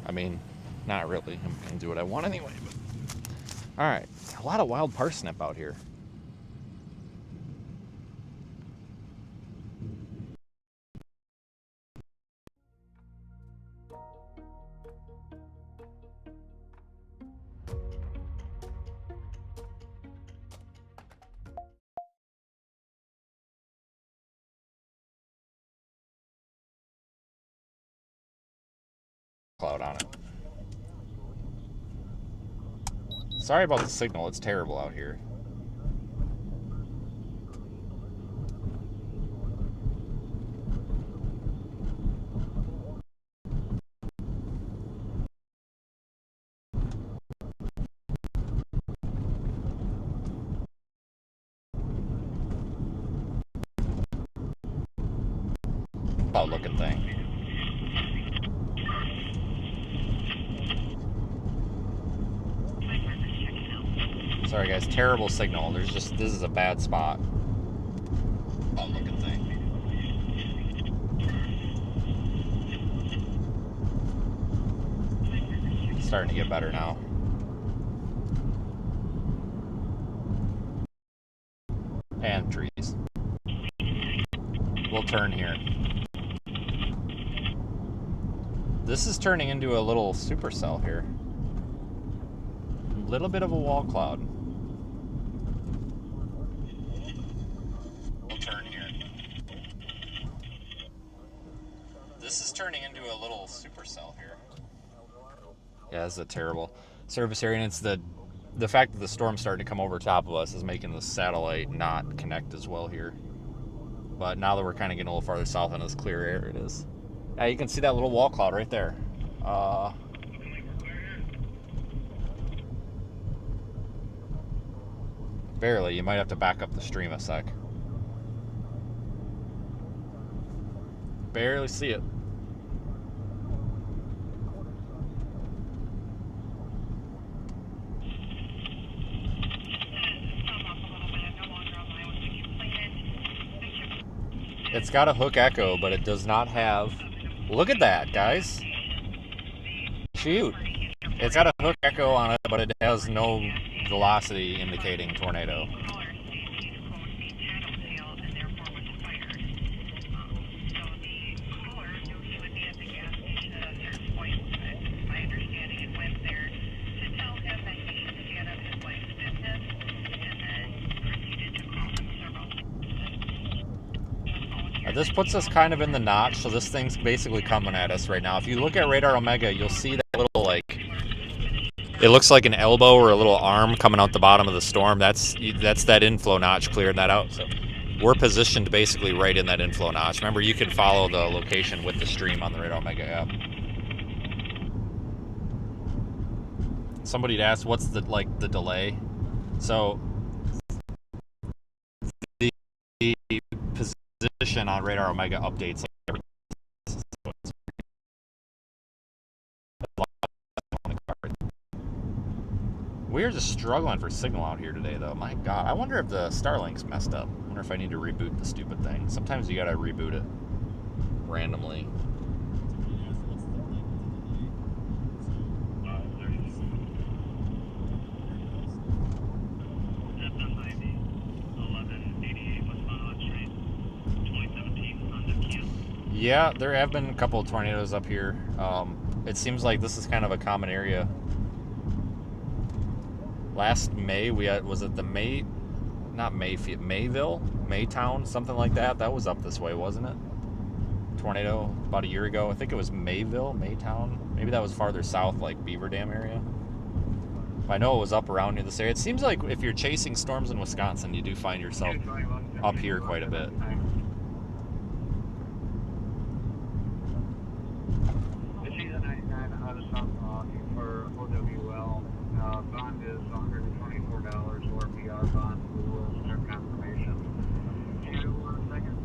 I mean, not really. I can do what I want anyway. But... All right. A lot of wild parsnip out here. Cloud on it. Sorry about the signal. It's terrible out here. Odd looking thing. Sorry guys, terrible signal. This is a bad spot. Odd looking thing. It's starting to get better now. And trees. We'll turn here. This is turning into a little supercell here. A little bit of a wall cloud. We'll turn here. This is turning into a little supercell here. Yeah, this is a terrible surface area, and it's the fact that the storm's starting to come over top of us is making the satellite not connect as well here. But now that we're kind of getting a little farther south in this clear air, it is. Yeah, you can see that little wall cloud right there. Barely. You might have to back up the stream a sec. Barely see it. It's got a hook echo, but it does not have... Look at that, guys. Shoot. It's got a hook echo on it, but it has no velocity indicating tornado. This puts us kind of in the notch, so this thing's basically coming at us right now. If you look at Radar Omega, you'll see that little, like, it looks like an elbow or a little arm coming out the bottom of the storm. That's that inflow notch clearing that out. So we're positioned basically right in that inflow notch. Remember, you can follow the location with the stream on the Radar Omega app. Somebody'd asked, what's the delay? So the position on Radar Omega updates every. We're just struggling for signal out here today, though. My God, I wonder if the Starlink's messed up. I wonder if I need to reboot the stupid thing. Sometimes you gotta reboot it randomly. Yeah, there have been a couple of tornadoes up here. It seems like this is kind of a common area. Last May, we had, was it the Mayville, Maytown, something like that? That was up this way, wasn't it? Tornado about a year ago. I think it was Maytown. Maybe that was farther south, like Beaver Dam area. I know it was up around near this area. It seems like if you're chasing storms in Wisconsin, you do find yourself up here quite a bit. Bond is $124 or PR bond. We will start confirmation. Do you want a second?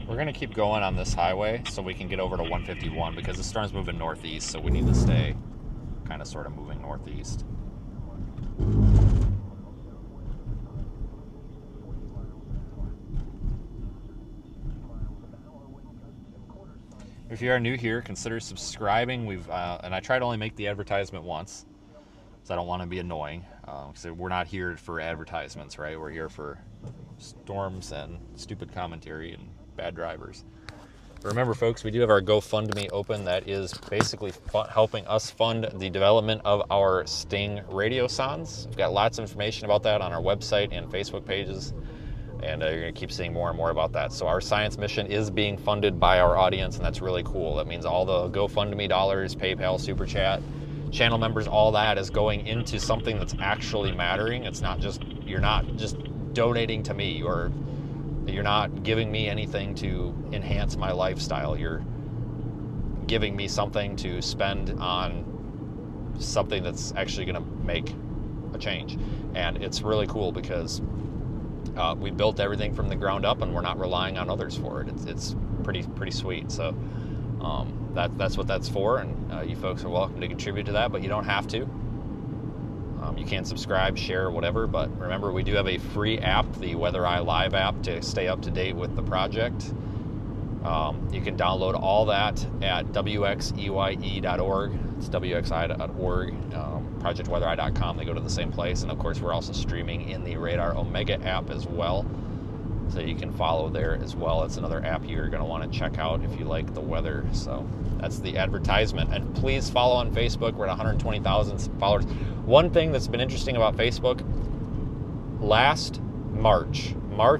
We're going to keep going on this highway so we can get over to 151 because the storm's moving northeast, so we need to stay kind of sort of moving northeast. If you are new here, consider subscribing. And I try to only make the advertisement once, so I don't want to be annoying. Because we're not here for advertisements, right? We're here for storms and stupid commentary and bad drivers. But remember, folks, we do have our GoFundMe open that is basically helping us fund the development of our Sting radio songs. We've got lots of information about that on our website and Facebook pages, and you're going to keep seeing more and more about that. So our science mission is being funded by our audience, and that's really cool. That means all the GoFundMe dollars, PayPal, Super Chat, channel members, all that is going into something that's actually mattering. It's not just, you're not just donating to me or You're not giving me anything to enhance my lifestyle. You're giving me something to spend on something that's actually going to make a change. And it's really cool because we built everything from the ground up, and we're not relying on others for it. It's pretty sweet. So that's what that's for, and you folks are welcome to contribute to that, but you don't have to. You can subscribe, share, whatever, but remember, we do have a free app, the Weather Eye Live app, to stay up to date with the project. You can download all that at wxeye.org. It's wxi.org. ProjectWeatherEye.com. They go to the same place. And of course, we're also streaming in the Radar Omega app as well. So you can follow there as well. It's another app you're going to want to check out if you like the weather. So that's the advertisement. And please follow on Facebook. We're at 120,000 followers. One thing that's been interesting about Facebook, last March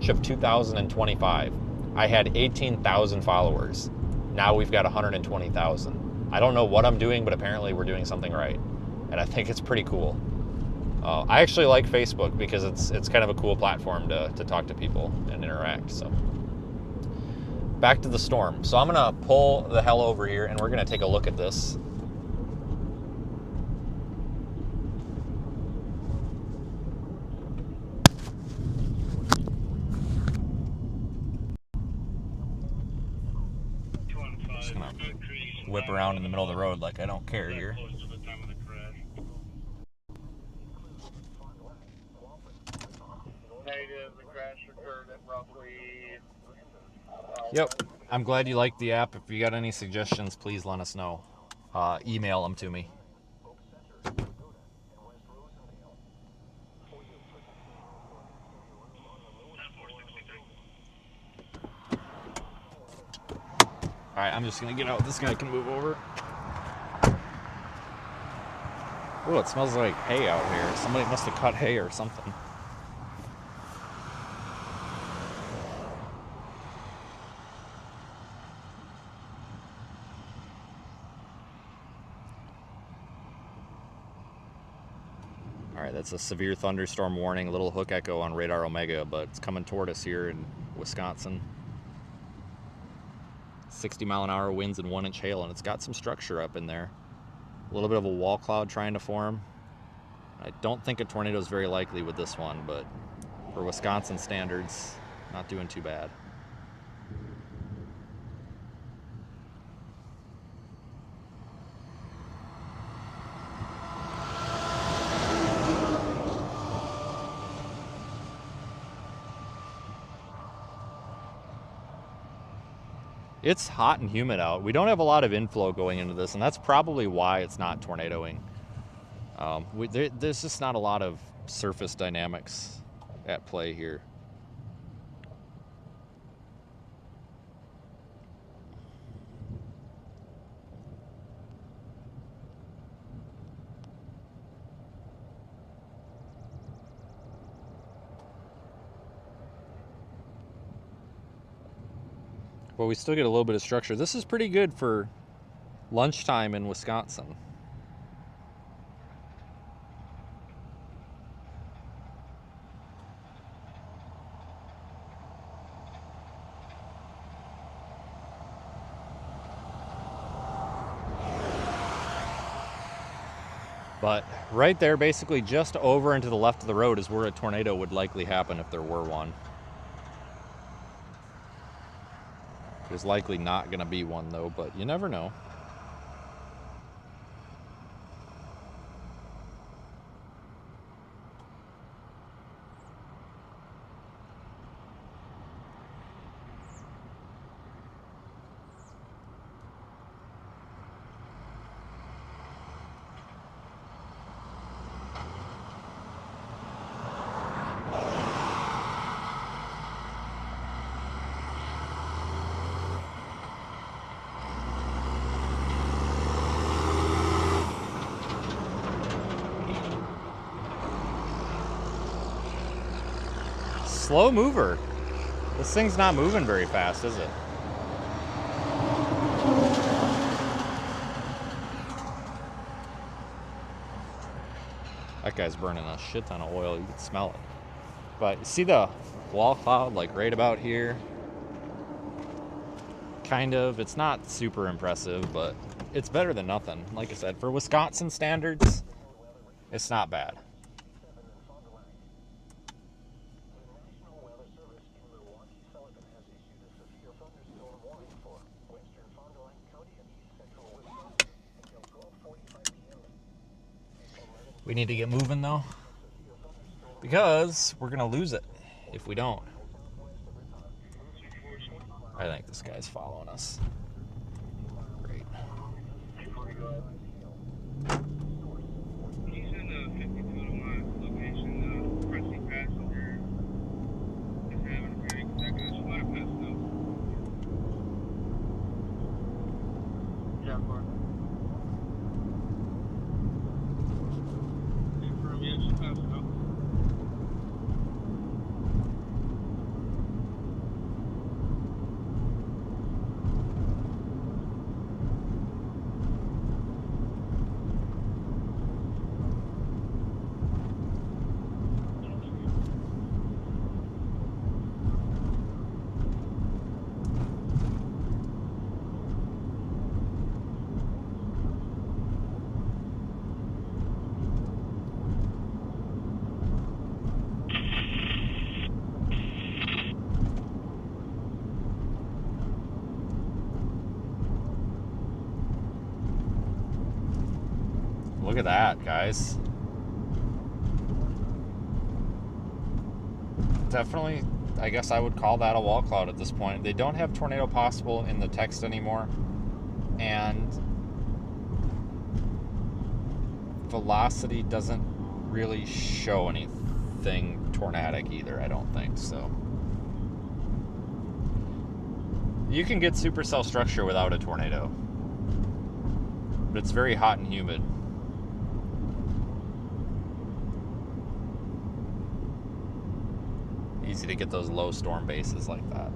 of 2025, I had 18,000 followers. Now we've got 120,000. I don't know what I'm doing, but apparently we're doing something right. And I think it's pretty cool. I actually like Facebook because it's kind of a cool platform to talk to people and interact. So back to the storm. So I'm gonna pull the hell over here and we're gonna take a look at this. Just gonna whip around in the middle of the road like I don't care here. Yep. I'm glad you liked the app. If you got any suggestions, please let us know. Email them to me. Alright, I'm just going to get out. This guy can move over. Oh, it smells like hay out here. Somebody must have cut hay or something. Alright, that's a severe thunderstorm warning, little hook echo on Radar Omega, but it's coming toward us here in Wisconsin. 60-mile-an-hour winds and 1-inch hail, and it's got some structure up in there. A little bit of a wall cloud trying to form. I don't think a tornado is very likely with this one, but for Wisconsin standards, not doing too bad. It's hot and humid out. We don't have a lot of inflow going into this, and that's probably why it's not tornadoing. There's just not a lot of surface dynamics at play here. But we still get a little bit of structure. This is pretty good for lunchtime in Wisconsin. But right there, basically just over and to the left of the road is where a tornado would likely happen if there were one. There's likely not going to be one though, but you never know. Slow mover. This thing's not moving very fast, is it? That guy's burning a shit ton of oil. You can smell it. But you see the wall cloud, like right about here. Kind of. It's not super impressive, but it's better than nothing. Like I said, for Wisconsin standards, it's not bad. We need to get moving though, because we're gonna lose it if we don't. I think this guy's following us. Great. He's in the 52 to 1 location. The pressing passenger is having a panic attack. I just want to pass them. Yeah, of course. Confirm, yeah, she passed out. Look at that, guys. Definitely, I guess I would call that a wall cloud at this point. They don't have tornado possible in the text anymore. And velocity doesn't really show anything tornadic either, I don't think. So you can get supercell structure without a tornado, but it's very hot and humid. Easy to get those low storm bases like that.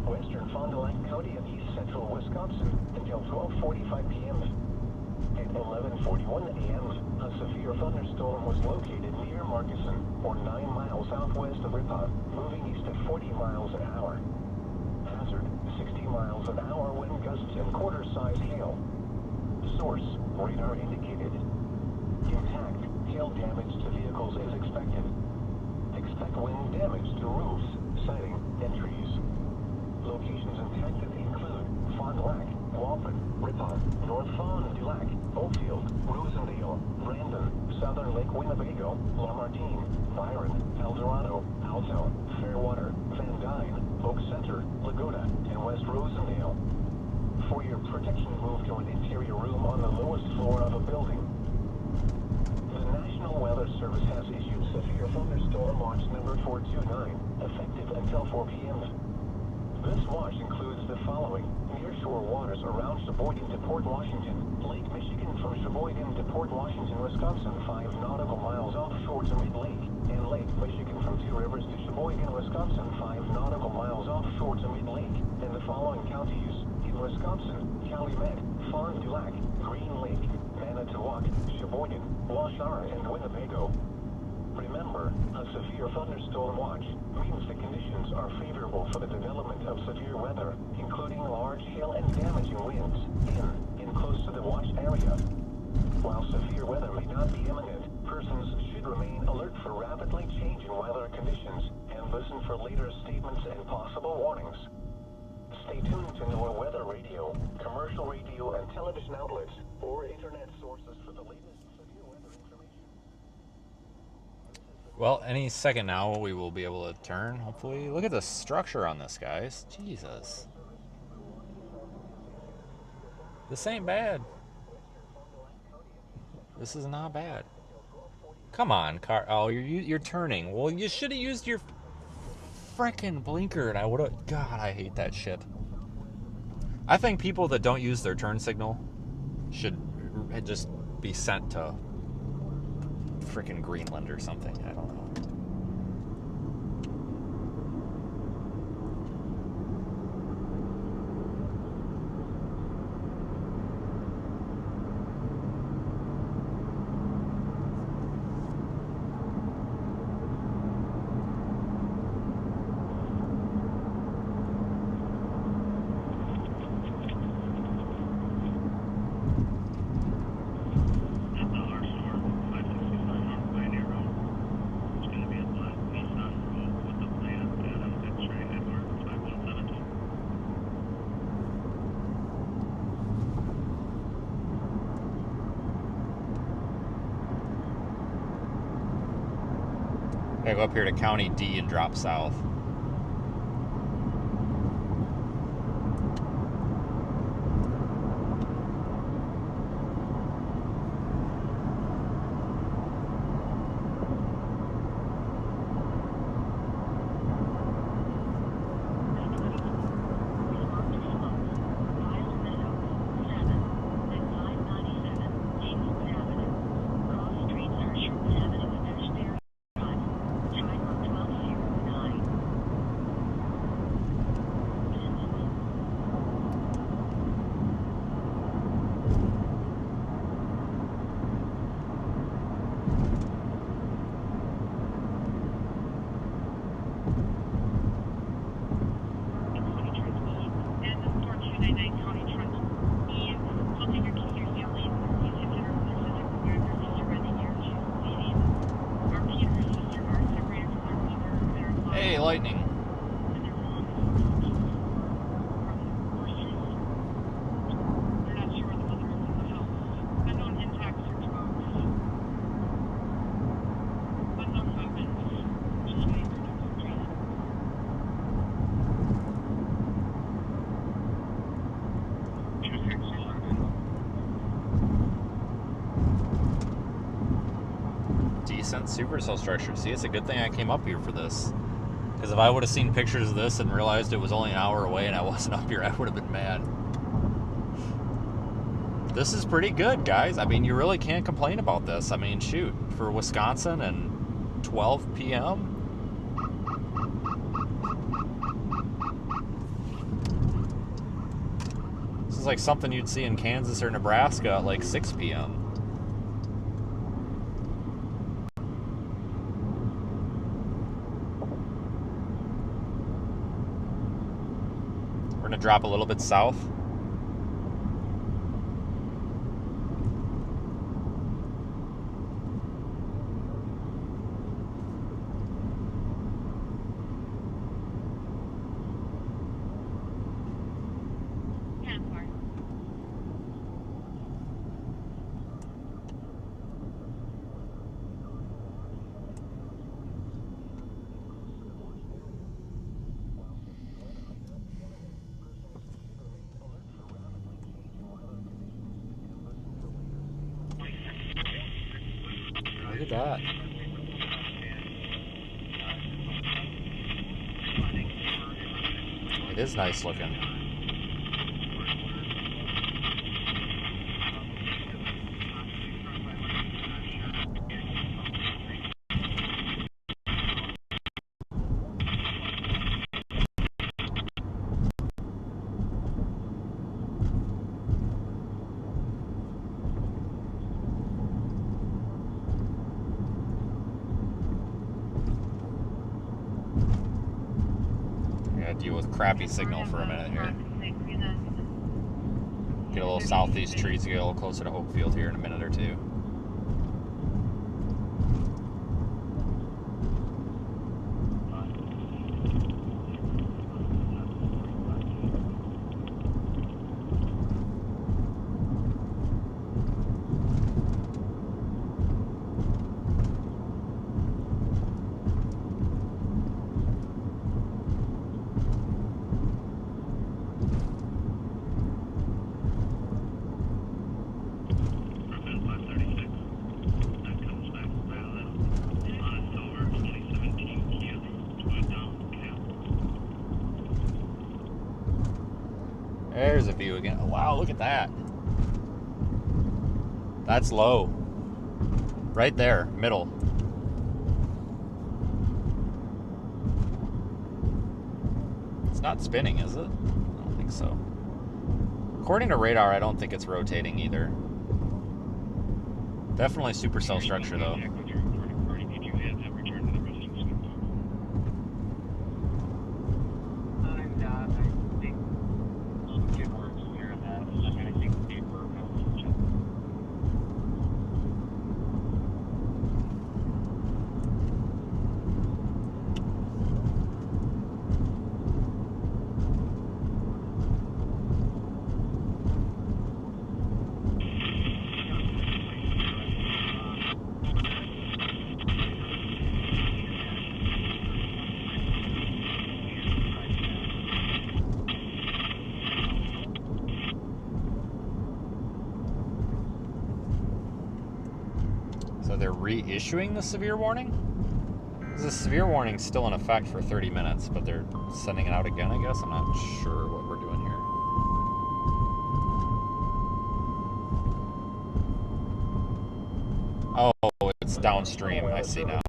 Western Fond du Lac County of east central Wisconsin until 12:45 p.m. At 11:41 a.m., a severe thunderstorm was located near Markison, or 9 miles southwest of Ripon, moving east at 40 miles an hour. Hazard, 60 miles an hour wind gusts and quarter-size hail. Source, radar indicated. Intact, hail damage to vehicles is expected. Expect wind damage to roofs, siding, and trees. Locations impacted include Fond du Lac, Walton, Ripon, North Fond du Lac, Oakfield, Rosendale, Brandon, Southern Lake Winnebago, Lamartine, Byron, El Dorado, Alto, Fairwater, Van Dyne, Oak Center, Laguna, and West Rosendale. For your protection, move to an interior room on the lowest floor of a building. The National Weather Service has issued severe thunderstorm watch number 429, effective until 4 p.m. This watch includes the following: nearshore waters around Sheboygan to Port Washington, Lake Michigan from Sheboygan to Port Washington, Wisconsin, 5 nautical miles offshore to Mid-Lake, and Lake Michigan from Two Rivers to Sheboygan, Wisconsin, 5 nautical miles offshore to Mid-Lake, and the following counties in Wisconsin: Calumet, Fond du Lac, Green Lake, Manitowoc, Sheboygan, Washara, and Winnebago. Remember, a severe thunderstorm watch means the conditions are favorable for the development of severe weather, including large hail and damaging winds in and close to the watch area. While severe weather may not be imminent, persons should remain alert for rapidly changing weather conditions and listen for later statements and possible warnings. Stay tuned to NOAA Weather Radio, commercial radio and television outlets, or internet sources for the latest severe weather information. Well, any second now we will be able to turn, hopefully. Look at the structure on this, guys. Jesus. This ain't bad. This is not bad. Come on, car. Oh, you're turning. Well, you should have used your frickin' blinker, and I would have. God, I hate that shit. I think people that don't use their turn signal should just be sent to frickin' Greenland or something. I don't know. Gotta go up here to County D and drop south. Hey, lightning. Decent supercell structure. See, it's a good thing I came up here for this. Because if I would have seen pictures of this and realized it was only an hour away and I wasn't up here, I would have been mad. This is pretty good, guys. I mean, you really can't complain about this. I mean, shoot, for Wisconsin and 12 p.m. This is like something you'd see in Kansas or Nebraska at like 6 p.m. We're going to drop a little bit south. Look at that. It is nice looking. Deal with crappy signal for a minute here. Get a little southeast trees, get a little closer to Hopefield here in a minute or two. There's a view again. Oh, wow, look at that. That's low. Right there, middle. It's not spinning, is it? I don't think so. According to radar, I don't think it's rotating either. Definitely supercell structure, though. they're reissuing the severe warning? The severe warning's still in effect for 30 minutes, but they're sending it out again, I guess. I'm not sure what we're doing here. Oh, it's downstream. I see now.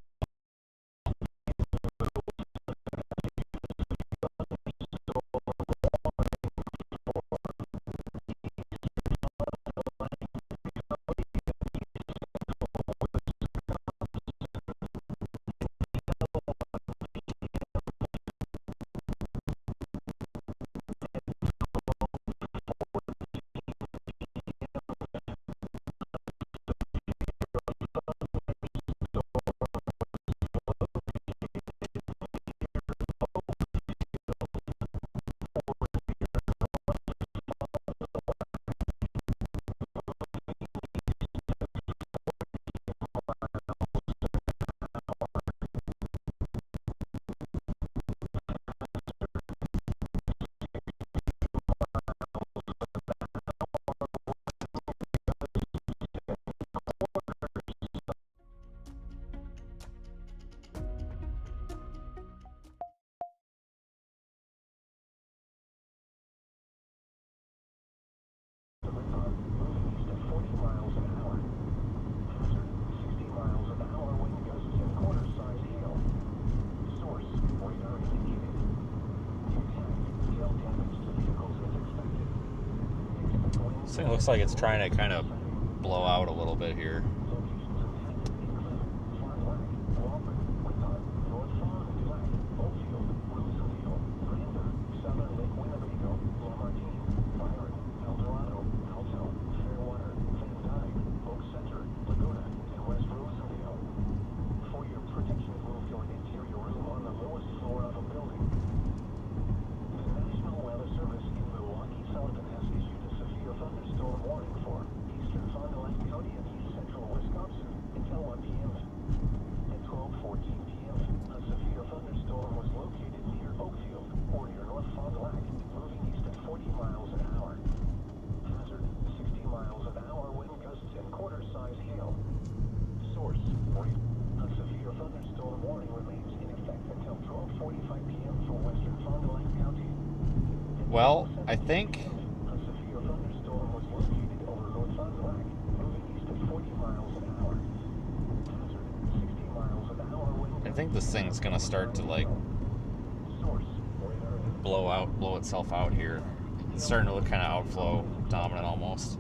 This thing looks like it's trying to kind of blow out a little bit here. Thunderstorm warning for eastern Fond du Lac County and east central Wisconsin until 1 p.m. At 12:14 p.m., a severe thunderstorm was located near Oakfield or near North Fond du Lac, moving east at 40 miles an hour. Hazard: 60 miles an hour wind gusts and quarter-size hail. Source: a severe thunderstorm warning remains in effect until 12:45 p.m. for western Fond du Lac County. Well, I think this thing's gonna start to like blow itself out here. It's starting to look kind of outflow dominant almost.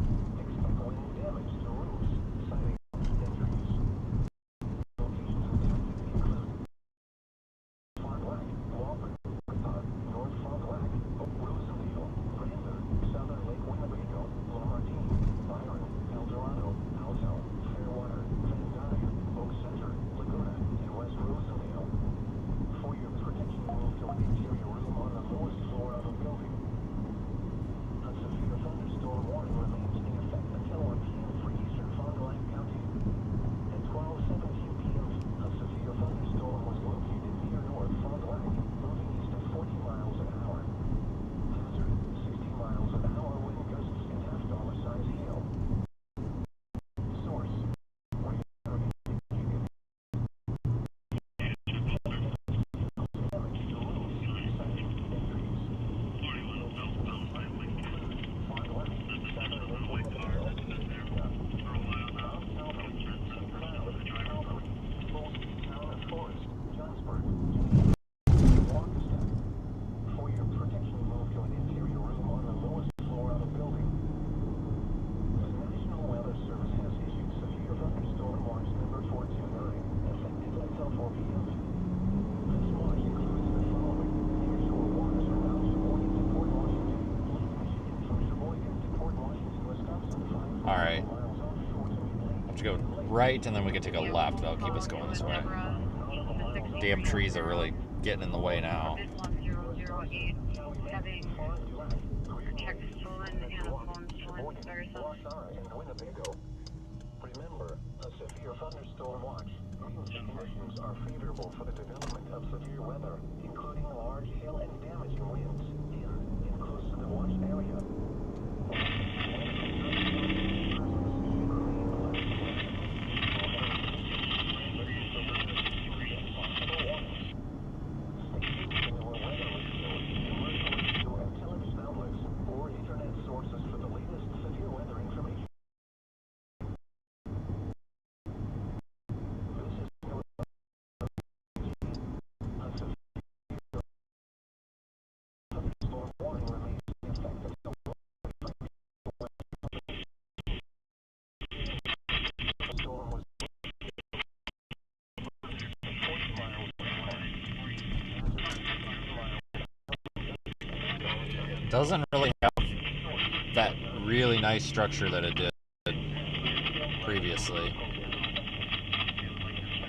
Alright. Have to go right and then we can take a left. That'll keep us going this way. Damn trees are really getting in the way now. Remember, a severe thunderstorm watch means conditions are favorable for the development of severe weather, including large hail and damaging winds in close to the watch area. Doesn't really have that really nice structure that it did previously,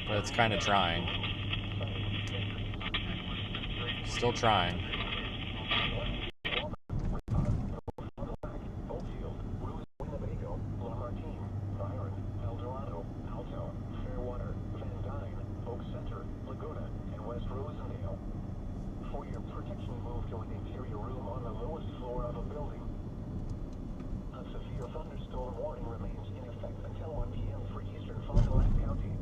but it's kind of trying. Still trying. For your protection, move to an interior room on the lowest floor of a building. A severe thunderstorm warning remains in effect until 1 p.m. for eastern Fond du Lac County.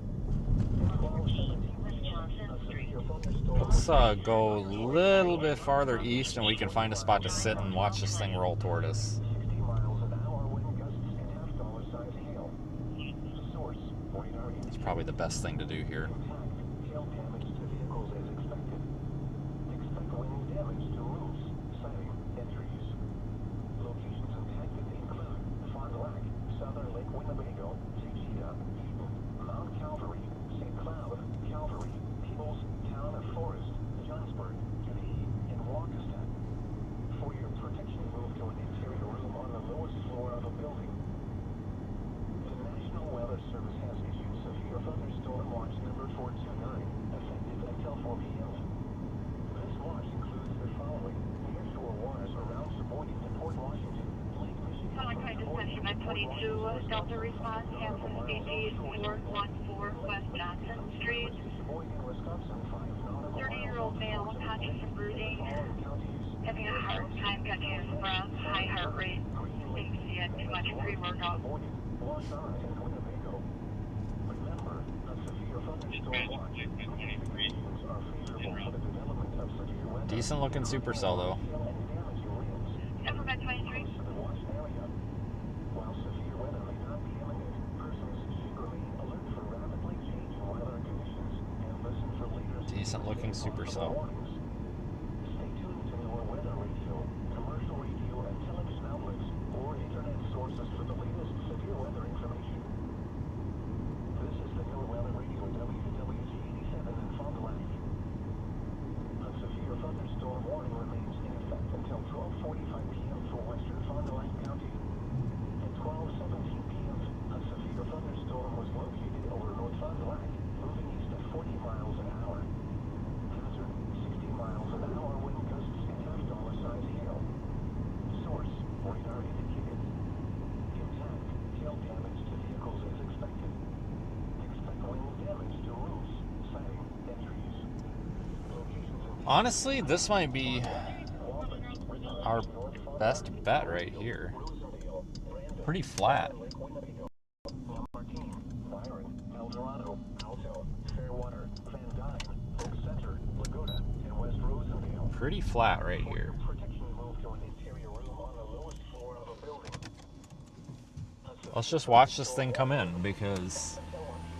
Let's go a little bit farther east and we can find a spot to sit and watch this thing roll toward us. 60 miles an hour, wind gusts, and half-dollar size hail. Source, radar It's probably the best thing to do here. hail damage to vehicles as expected. Expect wind damage to roofs, siding, and trees. Locations impacted include Fond du Lac, Southern Lake Winnebago, Tejeda, Eden, Mount Calvary, St. Cloud, Calvary, Peebles, Town of Forest, Johnsburg, Gavee, and Waukesha. For your protection, move to an interior room on the lowest floor of a building. The National Weather Service has issued severe thunderstorm watch number 429, effective until 4 p.m. This watch includes the following: nearshore waters around Sheboygan and Port Washington, Lake Michigan. Telekind Dispatcher 922, Delta response, Kansas CG 414 West Johnson Street. Sheboygan, Wisconsin, 5 nautical 30-year-old male, conscious and brooding, having a hard time catching his breath, high heart rate, seems he had too much pre-workout. Remember, a severe thunderstorm watch. Conditions are favorable for the development of severe weather. Decent looking supercell though. Alphabet 23. While severe weather may not be imminent, persons should remain alert for rapidly changing weather conditions and listen for later Decent looking supercell. warnings. Stay tuned to our weather radio, commercial radio and television outlets, or internet sources for the latest severe weather information. This is the NOAA Weather Radio WWG 87 in Fond du Lac. A severe thunderstorm warning remains in effect until 12:45 p.m. for western Fond du Lac County. At 12:17 p.m., a severe thunderstorm was located over North Fond du Lac, moving east at 40 miles an hour. Hazard, 60 miles an hour, wind gusts, and half-dollar size hail. Source, radar indicated. Intact, hail damage to vehicles as expected. Expect wind damage to roofs, siding, and trees. Locations in Honestly, this might be our best bet right here. Pretty flat. Lake Winnebago, Martin, Byron, El Dorado, Alto, Fairwater, Van Dyne, Oak Center, Laguna, and West Rosendale. Pretty flat right here. Protection move to an interior room on the lowest floor of a building. Let's just watch this thing come in because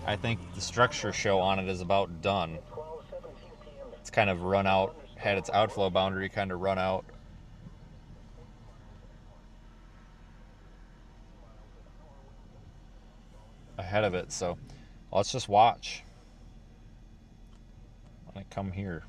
I think the structure show on it is about done. 12:17 p.m. It's kind of run out, had its outflow boundary kind of run out. Ahead of it, so let's just watch. Let it come here.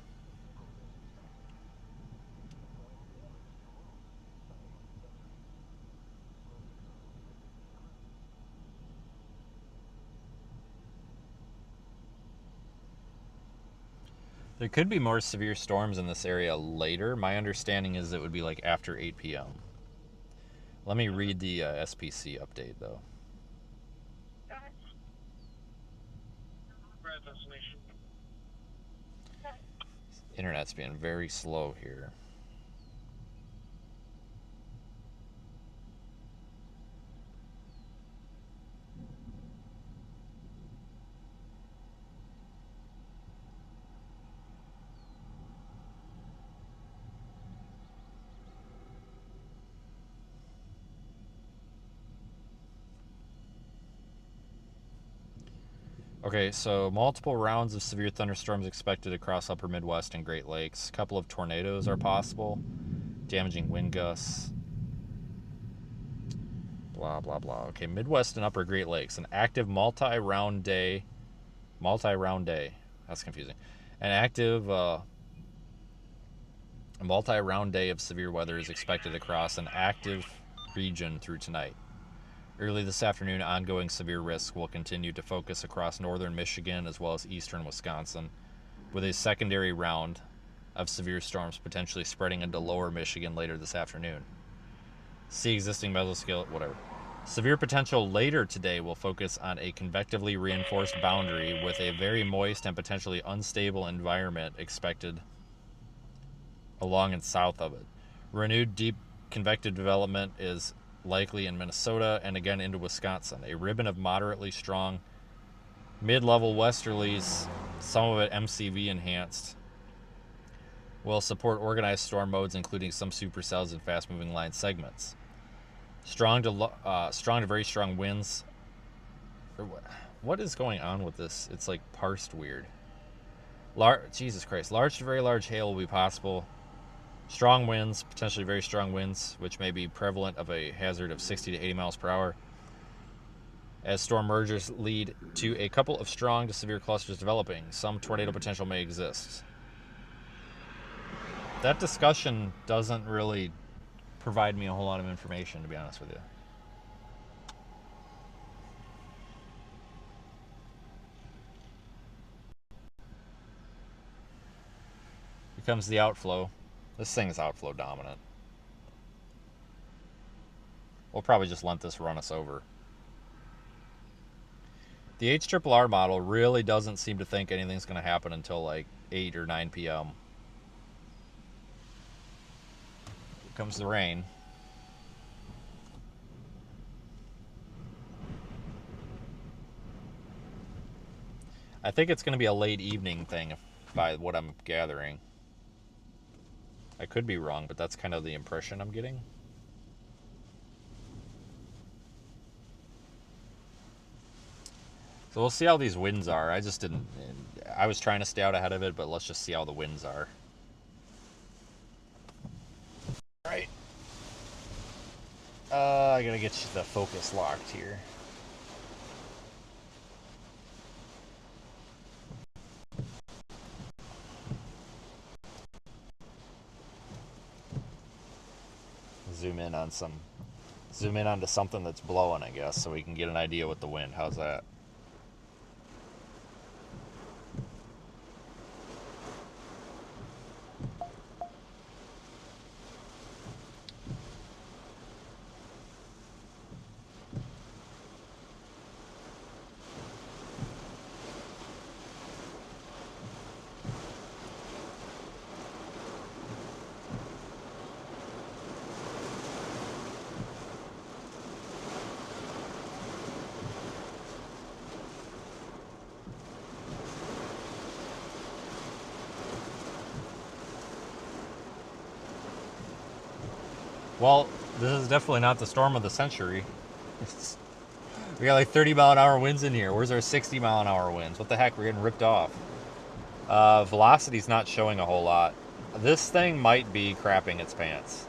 There could be more severe storms in this area later. My understanding is it would be like after 8 p.m. Let me read the SPC update though. Internet's being very slow here. Okay, so multiple rounds of severe thunderstorms expected across upper Midwest and Great Lakes. A couple of tornadoes are possible, damaging wind gusts. Blah, blah, blah. Okay, Midwest and upper Great Lakes. An active multi-round day. That's confusing. An active A multi-round day of severe weather is expected across an active region through tonight. Early this afternoon, ongoing severe risks will continue to focus across northern Michigan as well as eastern Wisconsin, with a secondary round of severe storms potentially spreading into lower Michigan later this afternoon. See existing mesoscale, whatever. Severe potential later today will focus on a convectively reinforced boundary with a very moist and potentially unstable environment expected along and south of it. Renewed deep convective development is likely in Minnesota and again into Wisconsin. A ribbon of moderately strong mid-level westerlies, some of it MCV enhanced, will support organized storm modes, including some supercells and fast-moving line segments. Strong to very strong winds. What is going on with this? It's like parsed weird. Jesus Christ. Large to very large hail will be possible. Strong winds, potentially very strong winds, which may be prevalent of a hazard of 60 to 80 miles per hour. As storm mergers lead to a couple of strong to severe clusters developing, some tornado potential may exist. That discussion doesn't really provide me a whole lot of information, to be honest with you. Here comes the outflow. This thing is outflow dominant. We'll probably just let this run us over. The HRRR model really doesn't seem to think anything's going to happen until like 8 or 9 p.m. Here comes the rain. I think it's going to be a late evening thing by what I'm gathering. I could be wrong, but that's kind of the impression I'm getting. So we'll see how these winds are. I was trying to stay out ahead of it, but let's just see how the winds are. Right. I gotta get the focus locked here. Zoom in onto something that's blowing, I guess, so we can get an idea with the wind. How's that? Well, this is definitely not the storm of the century. We got like 30 mile an hour winds in here. Where's our 60 mile an hour winds? What the heck? We're getting ripped off. Velocity's not showing a whole lot. This thing might be crapping its pants.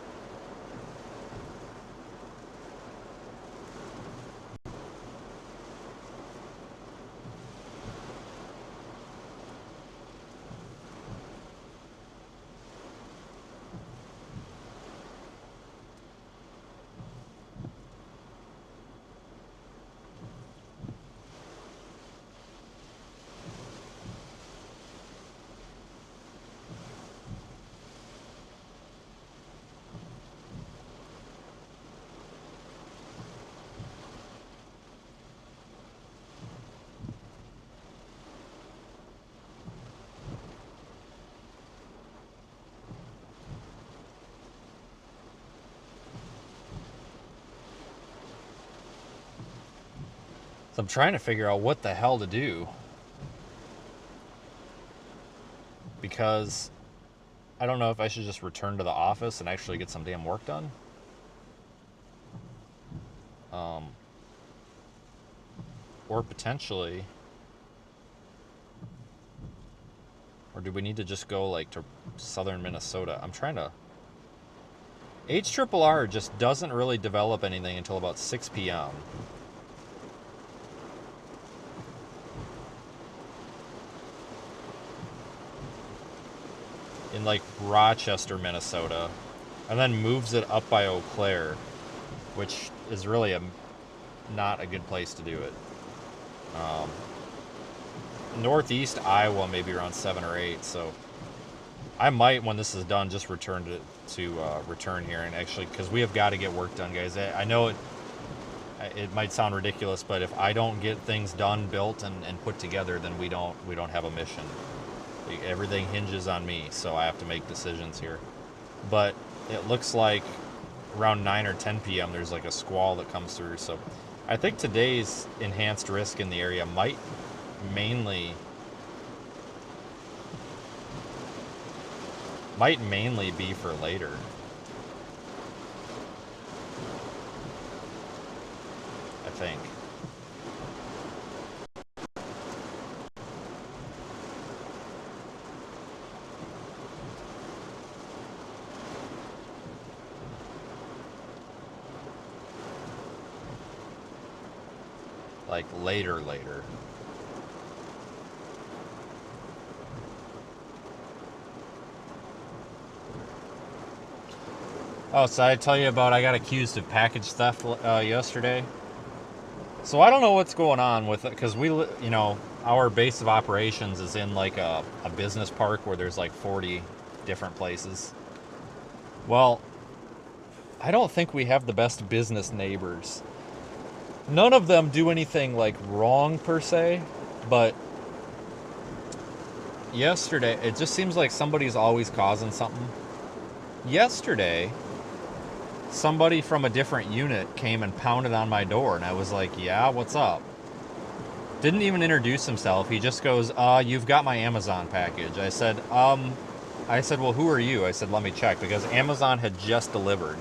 So I'm trying to figure out what the hell to do. Because I don't know if I should just return to the office and actually get some damn work done. Or potentially... Or do we need to just go like to southern Minnesota? I'm trying to... HRRR just doesn't really develop anything until about 6 p.m. in like Rochester, Minnesota, and then moves it up by Eau Claire, which is really not a good place to do it. Northeast Iowa, maybe around 7 or 8. So I might, when this is done, just return return here and actually, because we have got to get work done, guys. I know it might sound ridiculous, but if I don't get things done, built, and put together, then we don't have a mission. Everything hinges on me, so I have to make decisions here. But it looks like around 9 or 10 p.m. there's like a squall that comes through. So I think today's enhanced risk in the area might mainly be for later. I think. Like later. Oh, so I tell you about, I got accused of package theft yesterday. So I don't know what's going on with it, because our base of operations is in like a business park where there's like 40 different places. Well, I don't think we have the best business neighbors. None of them do anything like wrong per se, but yesterday, it just seems like somebody's always causing something. Yesterday, somebody from a different unit came and pounded on my door, and I was like, yeah, what's up? Didn't even introduce himself. He just goes, you've got my Amazon package. I said, well, who are you? I said, let me check, because Amazon had just delivered.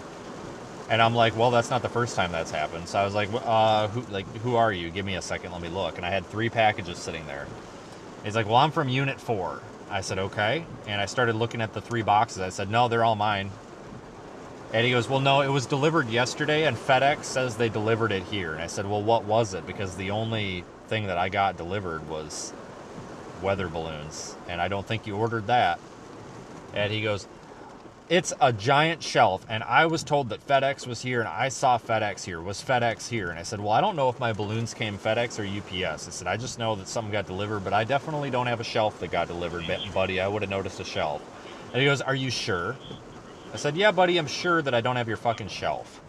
And I'm like, well, that's not the first time that's happened. So I was like, who are you? Give me a second, let me look. And I had 3 packages sitting there. He's like, well, I'm from Unit 4. I said, okay. And I started looking at the 3 boxes. I said, no, they're all mine. And he goes, well, no, it was delivered yesterday, and FedEx says they delivered it here. And I said, well, what was it? Because the only thing that I got delivered was weather balloons, and I don't think you ordered that. And he goes, it's a giant shelf, and I was told that FedEx was here, and I saw FedEx here. Was FedEx here? And I said, well, I don't know if my balloons came FedEx or UPS. I said, I just know that something got delivered, but I definitely don't have a shelf that got delivered, buddy. I would have noticed a shelf. And he goes, are you sure? I said, yeah, buddy, I'm sure that I don't have your fucking shelf.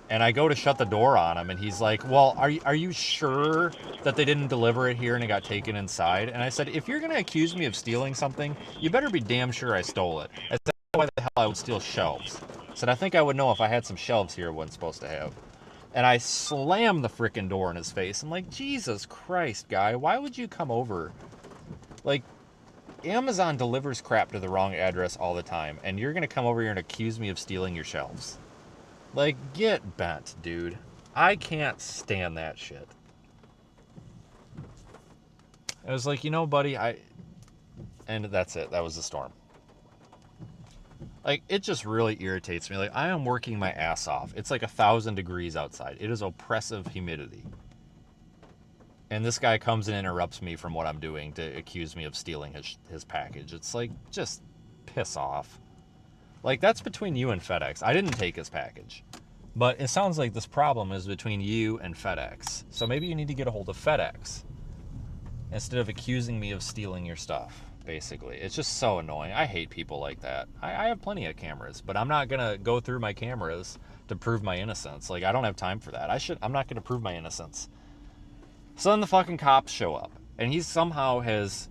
And I go to shut the door on him, and he's like, well, are you sure that they didn't deliver it here and it got taken inside? And I said, if you're going to accuse me of stealing something, you better be damn sure I stole it. I said, why the hell I would steal shelves? I said, I think I would know if I had some shelves here I wasn't supposed to have. And I slammed the freaking door in his face. I'm like, Jesus Christ, guy, why would you come over? Like, Amazon delivers crap to the wrong address all the time, and you're going to come over here and accuse me of stealing your shelves. Like, get bent, dude. I can't stand that shit. I was like, buddy, and that's it. That was the storm. Like, it just really irritates me. Like, I am working my ass off. It's like 1,000 degrees outside. It is oppressive humidity. And this guy comes and interrupts me from what I'm doing to accuse me of stealing his package. It's like, just piss off. Like, that's between you and FedEx. I didn't take his package. But it sounds like this problem is between you and FedEx. So maybe you need to get a hold of FedEx instead of accusing me of stealing your stuff, basically. It's just so annoying. I hate people like that. I have plenty of cameras, but I'm not going to go through my cameras to prove my innocence. Like, I don't have time for that. I'm not going to prove my innocence. So then the fucking cops show up, and he somehow has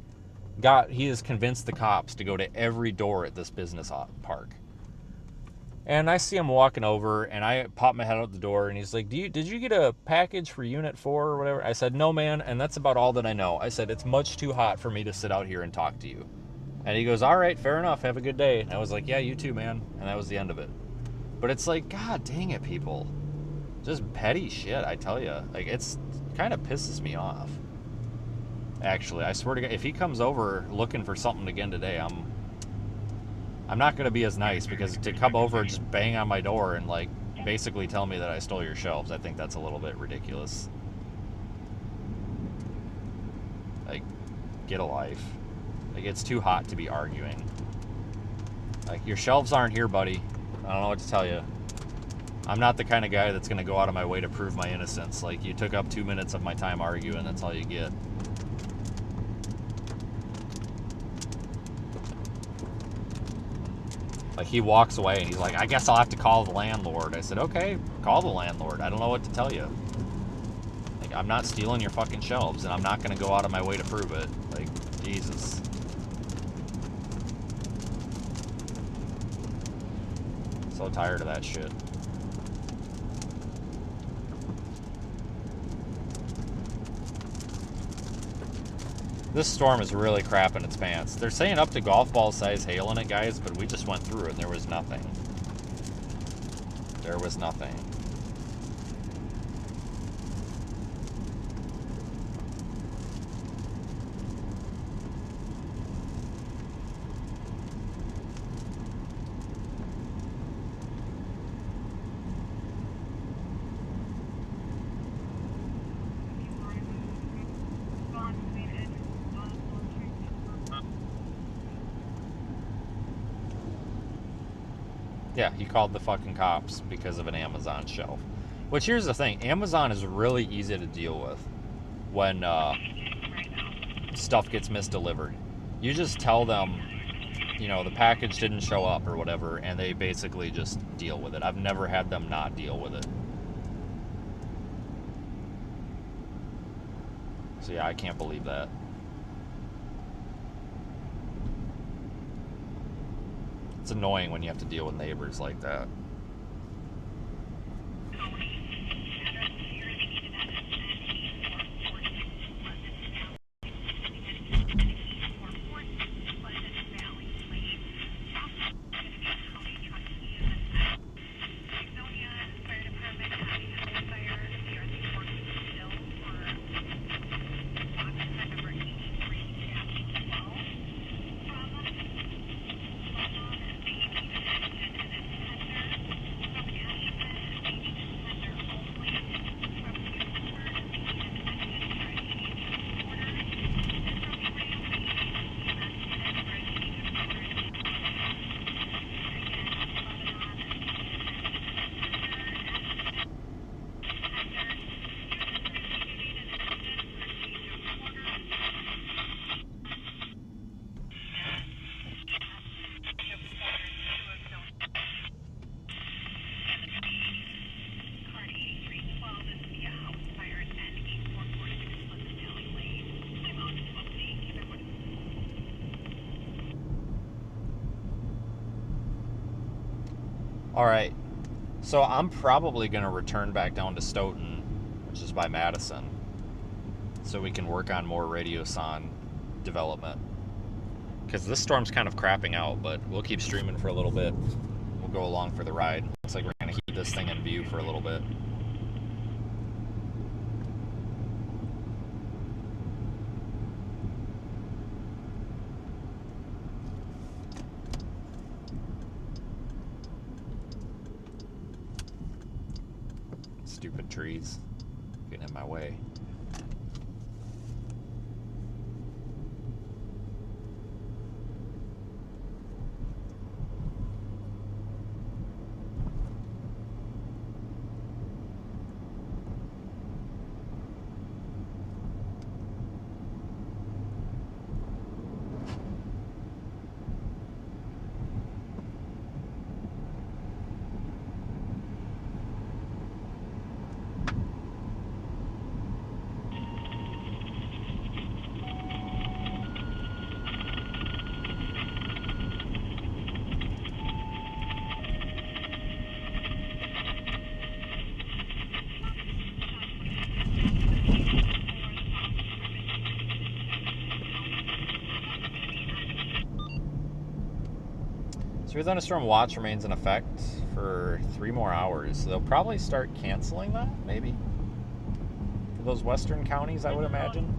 convinced the cops to go to every door at this business park. And I see him walking over, and I pop my head out the door, and he's like, did you get a package for Unit 4 or whatever? I said, no, man, and that's about all that I know. I said, it's much too hot for me to sit out here and talk to you. And he goes, all right, fair enough, have a good day. And I was like, yeah, you too, man. And that was the end of it. But it's like, God dang it, people. Just petty shit, I tell you. Like, it's kind of pisses me off. Actually, I swear to God, if he comes over looking for something again today, I'm not going to be as nice, because to come over and just bang on my door and, like, basically tell me that I stole your shelves, I think that's a little bit ridiculous. Like, get a life. Like, it's too hot to be arguing. Like, your shelves aren't here, buddy. I don't know what to tell you. I'm not the kind of guy that's going to go out of my way to prove my innocence. Like, you took up 2 minutes of my time arguing, that's all you get. Like, he walks away and he's like, I guess I'll have to call the landlord. I said, okay, call the landlord. I don't know what to tell you. Like, I'm not stealing your fucking shelves, and I'm not going to go out of my way to prove it. Like, Jesus. So tired of that shit. This storm is really crapping its pants. They're saying up to golf ball size hail in it, guys, but we just went through it and there was nothing. There was nothing. Yeah, he called the fucking cops because of an Amazon shelf. Which, here's the thing, Amazon is really easy to deal with when stuff gets misdelivered. You just tell them, you know, the package didn't show up or whatever, and they basically just deal with it. I've never had them not deal with it. So yeah, I can't believe that. It's annoying when you have to deal with neighbors like that. Alright, so I'm probably going to return back down to Stoughton, which is by Madison, so we can work on more Radioson development. Because this storm's kind of crapping out, but we'll keep streaming for a little bit. We'll go along for the ride. Looks like we're going to keep this thing in view for a little bit. Stupid trees getting in my way. Severe thunderstorm watch remains in effect for 3 more hours. They'll probably start canceling that, maybe? For those western counties, I would imagine.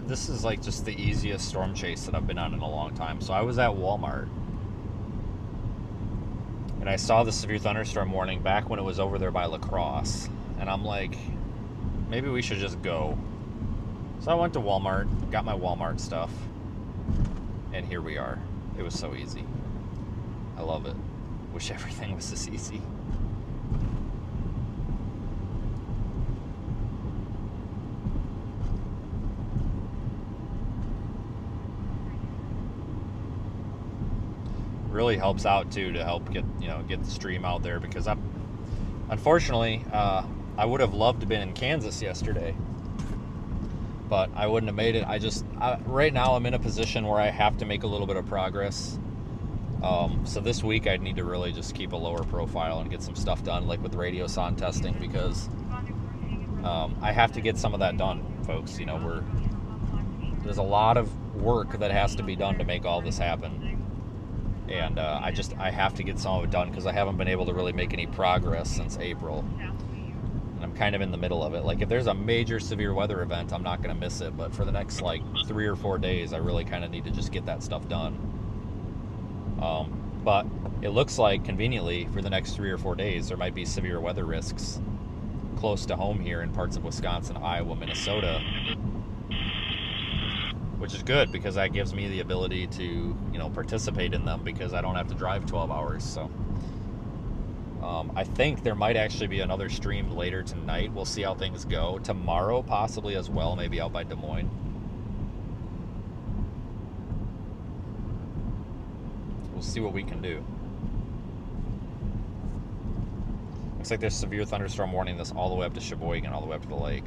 This is like just the easiest storm chase that I've been on in a long time. So I was at Walmart, and I saw the severe thunderstorm warning back when it was over there by La Crosse, and I'm like, maybe we should just go. So I went to Walmart, got my Walmart stuff, and here we are. It was so easy. I love it. Wish everything was this easy. Really helps out too to help get the stream out there, because unfortunately I would have loved to have been in Kansas yesterday, but I wouldn't have made it. Right now I'm in a position where I have to make a little bit of progress. So this week I'd need to really just keep a lower profile and get some stuff done, like with radio sound testing, because I have to get some of that done, folks. There's a lot of work that has to be done to make all this happen. And I have to get some of it done, because I haven't been able to really make any progress since April. And I'm kind of in the middle of it. Like, if there's a major severe weather event, I'm not going to miss it. But for the next, 3 or 4 days, I really kind of need to just get that stuff done. But it looks like, conveniently, for the next 3 or 4 days, there might be severe weather risks close to home here in parts of Wisconsin, Iowa, Minnesota. Which is good, because that gives me the ability to, participate in them, because I don't have to drive 12 hours. So I think there might actually be another stream later tonight. We'll see how things go. Tomorrow, possibly as well, maybe out by Des Moines. We'll see what we can do. Looks like there's severe thunderstorm warning this all the way up to Sheboygan, all the way up to the lake.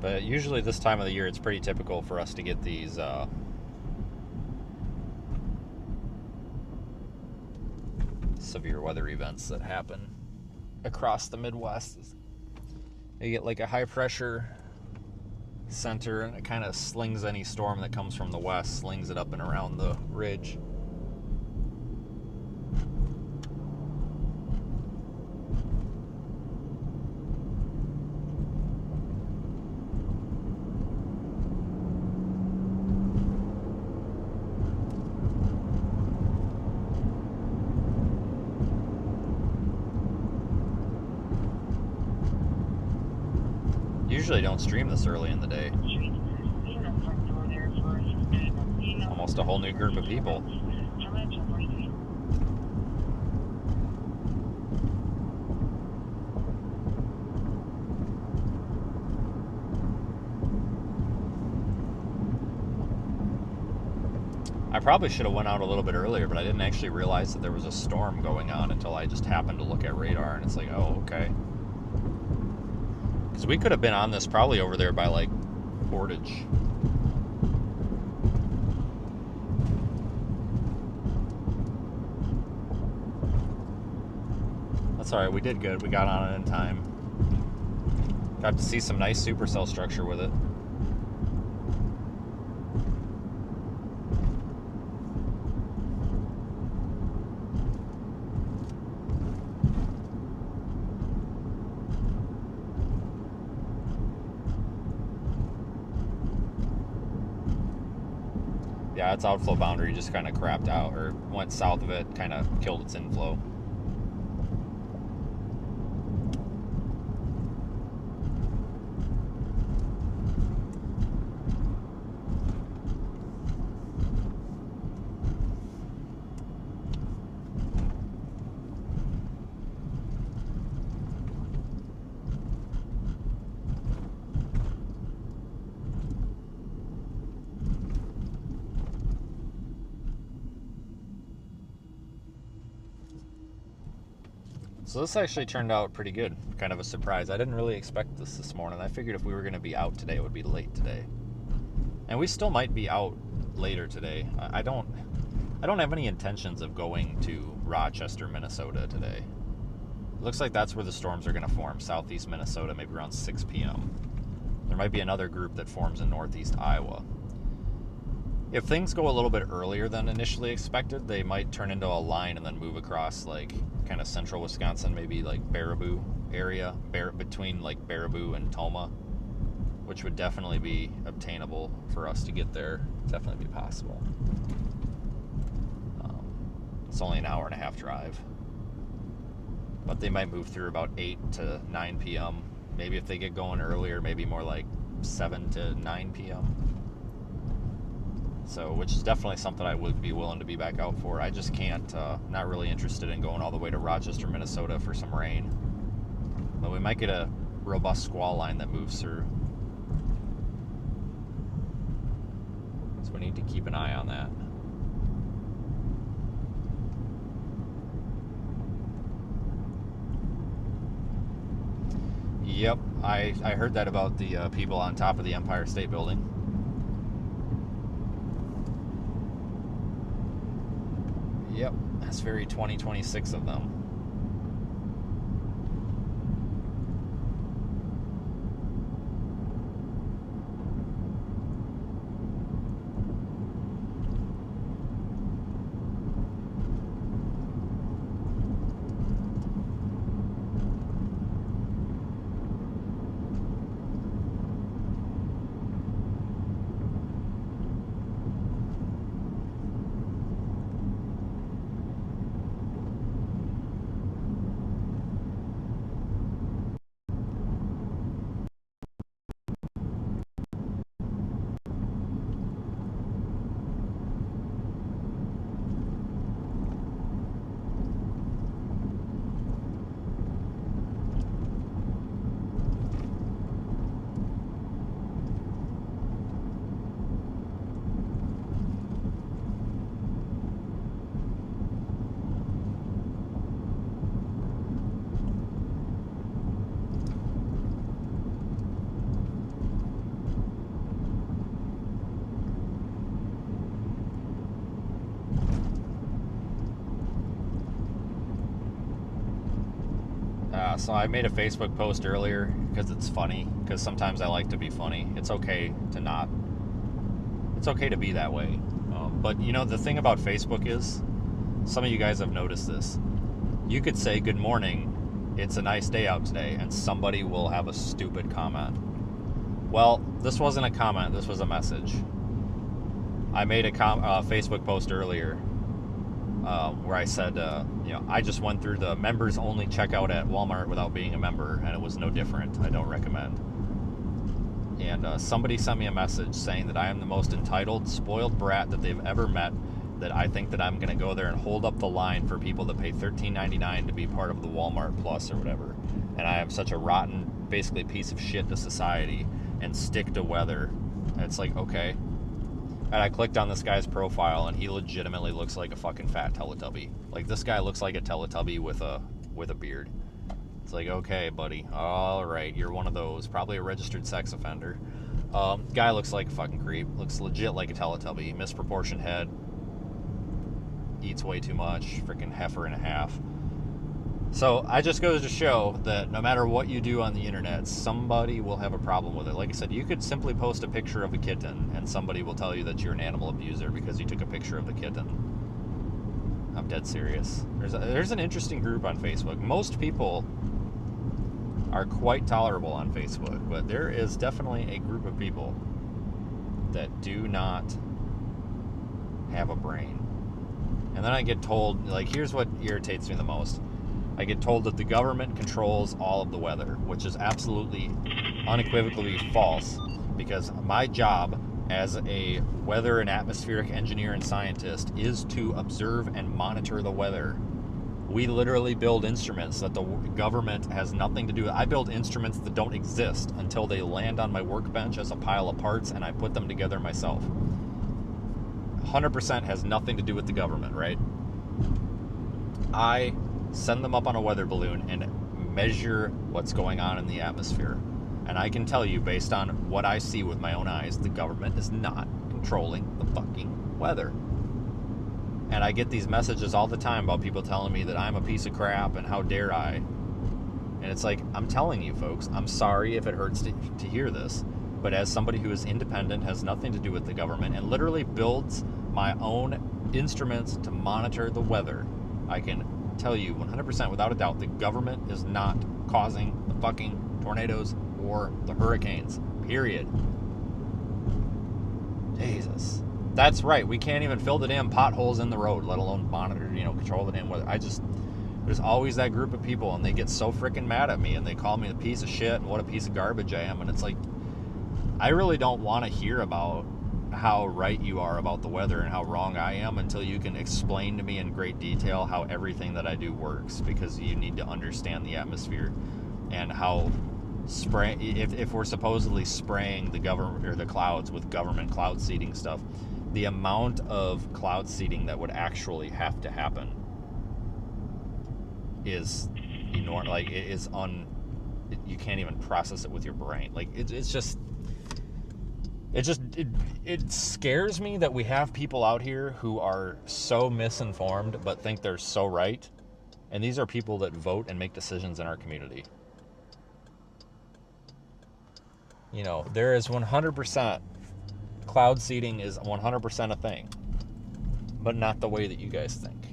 But usually this time of the year, it's pretty typical for us to get these severe weather events that happen across the Midwest. You get like a high pressure center, and it kind of slings any storm that comes from the west, slings it up and around the ridge. Usually don't stream this early in the day. Almost a whole new group of people. I probably should have went out a little bit earlier, but I didn't actually realize that there was a storm going on until I just happened to look at radar, and it's like, oh, okay. Because we could have been on this probably over there by, like, Portage. That's alright, we did good. We got on it in time. Got to see some nice supercell structure with it. Yeah, its outflow boundary just kind of crapped out, or went south of it, kind of killed its inflow. So this actually turned out pretty good. Kind of a surprise. I didn't really expect this morning. I figured if we were going to be out today, it would be late today. And we still might be out later today. I don't have any intentions of going to Rochester, Minnesota today. looks like that's where the storms are going to form, southeast Minnesota, maybe around 6 p.m. There might be another group that forms in northeast Iowa. If things go a little bit earlier than initially expected, they might turn into a line and then move across like kind of central Wisconsin, maybe like Baraboo area, between like Baraboo and Toma, which would definitely be obtainable for us to get there. Definitely be possible. It's only an hour and a half drive. But they might move through about 8 to 9 p.m. Maybe if they get going earlier, maybe more like 7 to 9 p.m. So, which is definitely something I would be willing to be back out for. I just can't, not really interested in going all the way to Rochester, Minnesota for some rain. But we might get a robust squall line that moves through. So we need to keep an eye on that. Yep, I heard that about the people on top of the Empire State Building. Yep, that's very 2026 of them. So I made a Facebook post earlier because it's funny, because sometimes I like to be funny. It's okay to not. It's okay to be that way. But you know, the thing about Facebook is, some of you guys have noticed this. You could say, good morning, it's a nice day out today, and somebody will have a stupid comment. Well, this wasn't a comment, this was a message. I made a Facebook post earlier where I said, you know, I just went through the members only checkout at Walmart without being a member, and it was no different. I don't recommend. And somebody sent me a message saying that I am the most entitled, spoiled brat that they've ever met, that I think that I'm going to go there and hold up the line for people that pay $13.99 to be part of the Walmart Plus or whatever. And I am such a rotten, basically piece of shit to society and stick to weather. And it's like, okay. And I clicked on this guy's profile, and he legitimately looks like a fucking fat Teletubby. Like, this guy looks like a Teletubby with a beard. It's like, okay, buddy. All right, you're one of those. Probably a registered sex offender. Guy looks like a fucking creep. Looks legit like a Teletubby. Misproportioned head. Eats way too much. Freaking heifer and a half. So, I just goes to show that no matter what you do on the internet, somebody will have a problem with it. Like I said, you could simply post a picture of a kitten, and somebody will tell you that you're an animal abuser because you took a picture of the kitten. I'm dead serious. There's an interesting group on Facebook. Most people are quite tolerable on Facebook, but there is definitely a group of people that do not have a brain. And then I get told, like, here's what irritates me the most. I get told that the government controls all of the weather, which is absolutely, unequivocally false, because my job as a weather and atmospheric engineer and scientist is to observe and monitor the weather. We literally build instruments that the government has nothing to do with. I build instruments that don't exist until they land on my workbench as a pile of parts, and I put them together myself. 100% has nothing to do with the government, right? I send them up on a weather balloon and measure what's going on in the atmosphere. And I can tell you, based on what I see with my own eyes, the government is not controlling the fucking weather. And I get these messages all the time about people telling me that I'm a piece of crap and how dare I. And it's like, I'm telling you folks, I'm sorry if it hurts to hear this, but as somebody who is independent, has nothing to do with the government, and literally builds my own instruments to monitor the weather, I can tell you 100% without a doubt, the government is not causing the fucking tornadoes or the hurricanes, period. Jesus. That's right, we can't even fill the damn potholes in the road, let alone monitor, control the damn weather. There's always that group of people, and they get so freaking mad at me, and they call me a piece of shit, and what a piece of garbage I am, and it's like, I really don't want to hear about how right you are about the weather and how wrong I am until you can explain to me in great detail how everything that I do works, because you need to understand the atmosphere and how if we're supposedly spraying the government or the clouds with government cloud seeding stuff, the amount of cloud seeding that would actually have to happen is enormous. Like, it is you can't even process it with your brain. Like, it scares me that we have people out here who are so misinformed but think they're so right, and these are people that vote and make decisions in our community. There is 100%, cloud seeding is 100% a thing, but not the way that you guys think.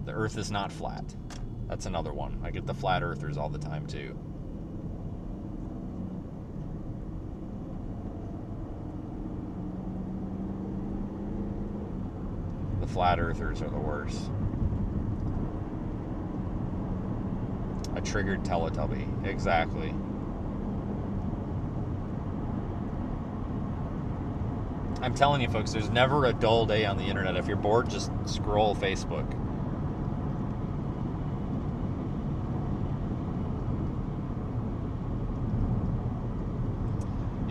The earth is not flat. That's another one. I get the flat earthers all the time too. The flat earthers are the worst. A triggered Teletubby. Exactly. I'm telling you folks, there's never a dull day on the internet. If you're bored, just scroll Facebook.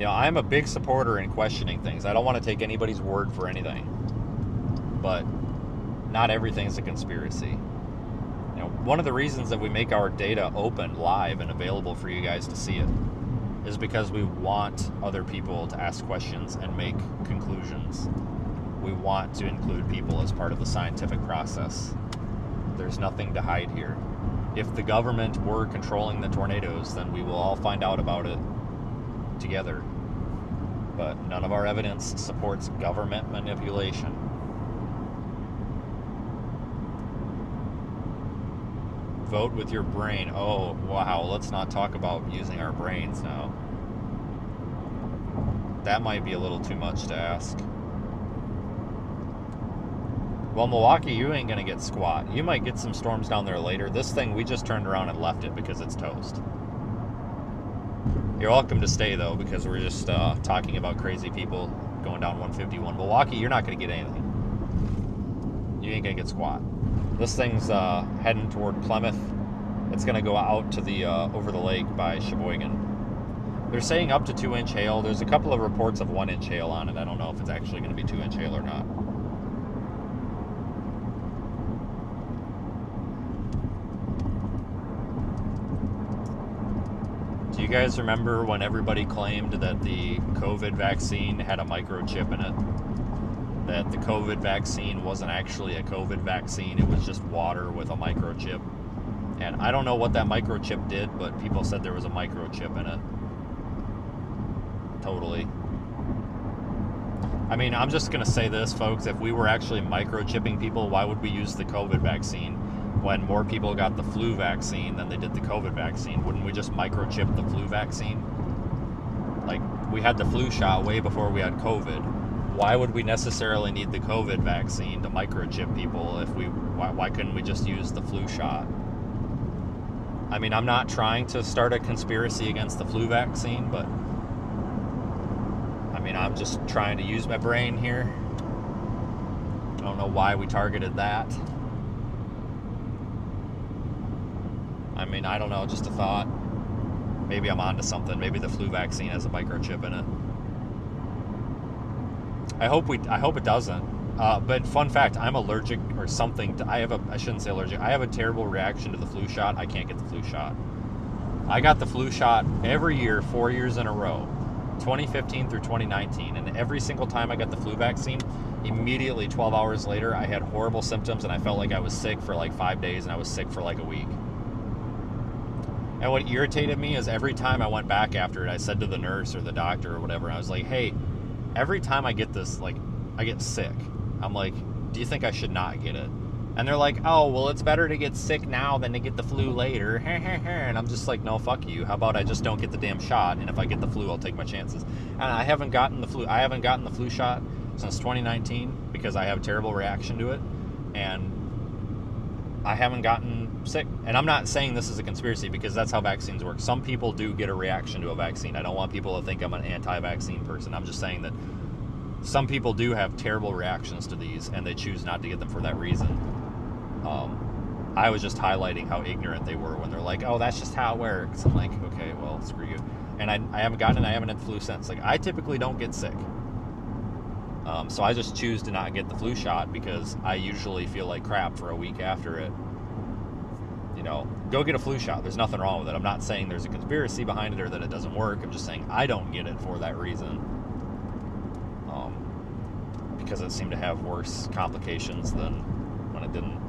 I'm a big supporter in questioning things. I don't want to take anybody's word for anything. But not everything's a conspiracy. One of the reasons that we make our data open, live, and available for you guys to see it is because we want other people to ask questions and make conclusions. We want to include people as part of the scientific process. There's nothing to hide here. If the government were controlling the tornadoes, then we will all find out about it together. But none of our evidence supports government manipulation. Vote with your brain. Oh, wow, let's not talk about using our brains now. That might be a little too much to ask. Well, Milwaukee, you ain't gonna get squat. You might get some storms down there later. This thing, we just turned around and left it because it's toast. You're welcome to stay, though, because we're just talking about crazy people going down 151. Milwaukee, you're not gonna get anything. You ain't gonna get squat. This thing's heading toward Plymouth. It's going to go out to the over the lake by Sheboygan. They're saying up to 2-inch hail. There's a couple of reports of 1-inch hail on it. I don't know if it's actually going to be 2-inch hail or not. Do you guys remember when everybody claimed that the COVID vaccine had a microchip in it? That the COVID vaccine wasn't actually a COVID vaccine, it was just water with a microchip. And I don't know what that microchip did, but people said there was a microchip in it. Totally. I mean, I'm just going to say this, folks. If we were actually microchipping people, why would we use the COVID vaccine when more people got the flu vaccine than they did the COVID vaccine? Wouldn't we just microchip the flu vaccine? Like, we had the flu shot way before we had COVID. Why would we necessarily need the COVID vaccine to microchip people if why couldn't we just use the flu shot? I mean, I'm not trying to start a conspiracy against the flu vaccine, but I mean, I'm just trying to use my brain here. I don't know why we targeted that. I mean, I don't know, just a thought. Maybe I'm onto something. Maybe the flu vaccine has a microchip in it. I hope it doesn't. But fun fact, I'm allergic or something. I shouldn't say allergic. I have a terrible reaction to the flu shot. I can't get the flu shot. I got the flu shot every year, 4 years in a row, 2015 through 2019. And every single time I got the flu vaccine, immediately 12 hours later, I had horrible symptoms and I felt like I was sick for like 5 days and I was sick for like a week. And what irritated me is every time I went back after it, I said to the nurse or the doctor or whatever, I was like, hey, every time I get this, like, I get sick. I'm like, do you think I should not get it? And they're like, oh, well, it's better to get sick now than to get the flu later. And I'm just like, no, fuck you. How about I just don't get the damn shot? And if I get the flu, I'll take my chances. And I haven't gotten the flu. I haven't gotten the flu shot since 2019 because I have a terrible reaction to it. And I haven't gotten sick. And I'm not saying this is a conspiracy because that's how vaccines work. Some people do get a reaction to a vaccine. I don't want people to think I'm an anti-vaccine person. I'm just saying that some people do have terrible reactions to these and they choose not to get them for that reason. I was just highlighting how ignorant they were when they're like, oh, that's just how it works. I'm like, okay, well, screw you. And I haven't gotten it. I haven't had the flu since. Like, I typically don't get sick. So I just choose to not get the flu shot because I usually feel like crap for a week after it. You know, go get a flu shot. There's nothing wrong with it. I'm not saying there's a conspiracy behind it or that it doesn't work. I'm just saying I don't get it for that reason. Because it seemed to have worse complications than when it didn't.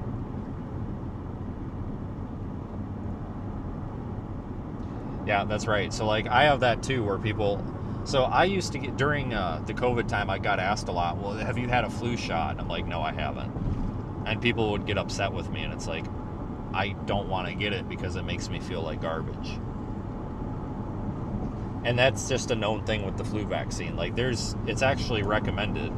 Yeah, that's right. So, like, I have that too where people... So I used to get... During the COVID time, I got asked a lot, well, have you had a flu shot? And I'm like, no, I haven't. And people would get upset with me, and it's like, I don't want to get it because it makes me feel like garbage. And that's just a known thing with the flu vaccine. Like, it's actually recommended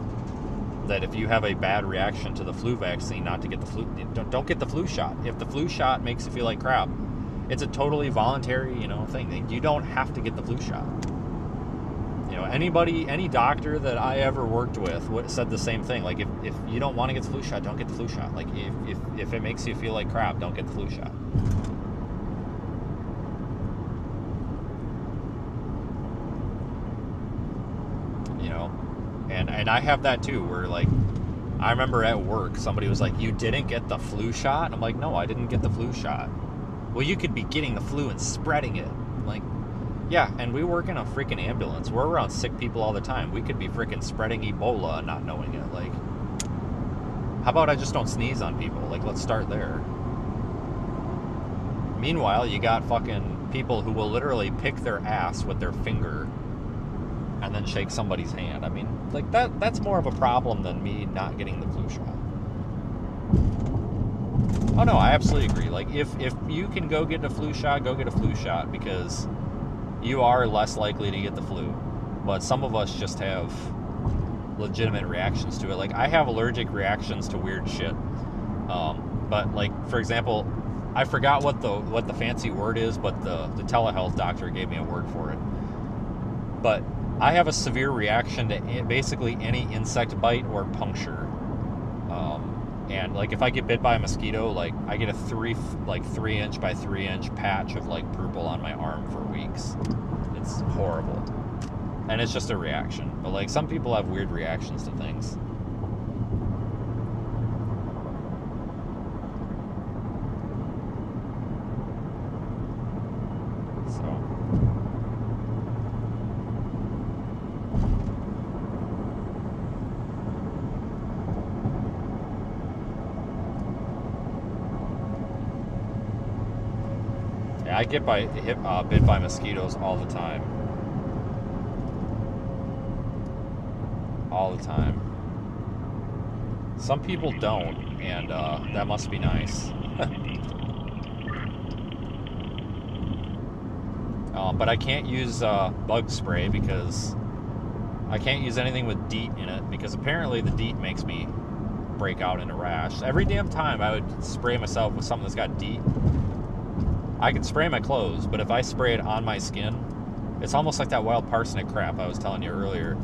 that if you have a bad reaction to the flu vaccine, not to get the flu... Don't get the flu shot. If the flu shot makes you feel like crap, it's a totally voluntary, thing. You don't have to get the flu shot. Any doctor that I ever worked with said the same thing. Like, if you don't want to get the flu shot, don't get the flu shot. Like, if it makes you feel like crap, don't get the flu shot. And I have that too, where, like, I remember at work, somebody was like, you didn't get the flu shot? And I'm like, no, I didn't get the flu shot. Well, you could be getting the flu and spreading it. Like, yeah, and we work in a freaking ambulance. We're around sick people all the time. We could be freaking spreading Ebola and not knowing it. Like, how about I just don't sneeze on people? Like, let's start there. Meanwhile, you got fucking people who will literally pick their ass with their finger and then shake somebody's hand. I mean, like, that's more of a problem than me not getting the flu shot. Oh no, I absolutely agree. Like, if you can go get a flu shot, go get a flu shot, because you are less likely to get the flu. But some of us just have legitimate reactions to it. Like, I have allergic reactions to weird shit. But, like, for example, I forgot what the fancy word is, but the telehealth doctor gave me a word for it. But I have a severe reaction to basically any insect bite or puncture. And, like, if I get bit by a mosquito, like, I get a 3 inch by 3 inch patch of, like, purple on my arm for weeks. It's horrible. And it's just a reaction. But, like, some people have weird reactions to things. So... I get bit by mosquitoes all the time. All the time. Some people don't, and that must be nice. But I can't use bug spray because I can't use anything with DEET in it, because apparently the DEET makes me break out in a rash. Every damn time I would spray myself with something that's got DEET. I can spray my clothes, but if I spray it on my skin, it's almost like that wild parsnip crap I was telling you earlier.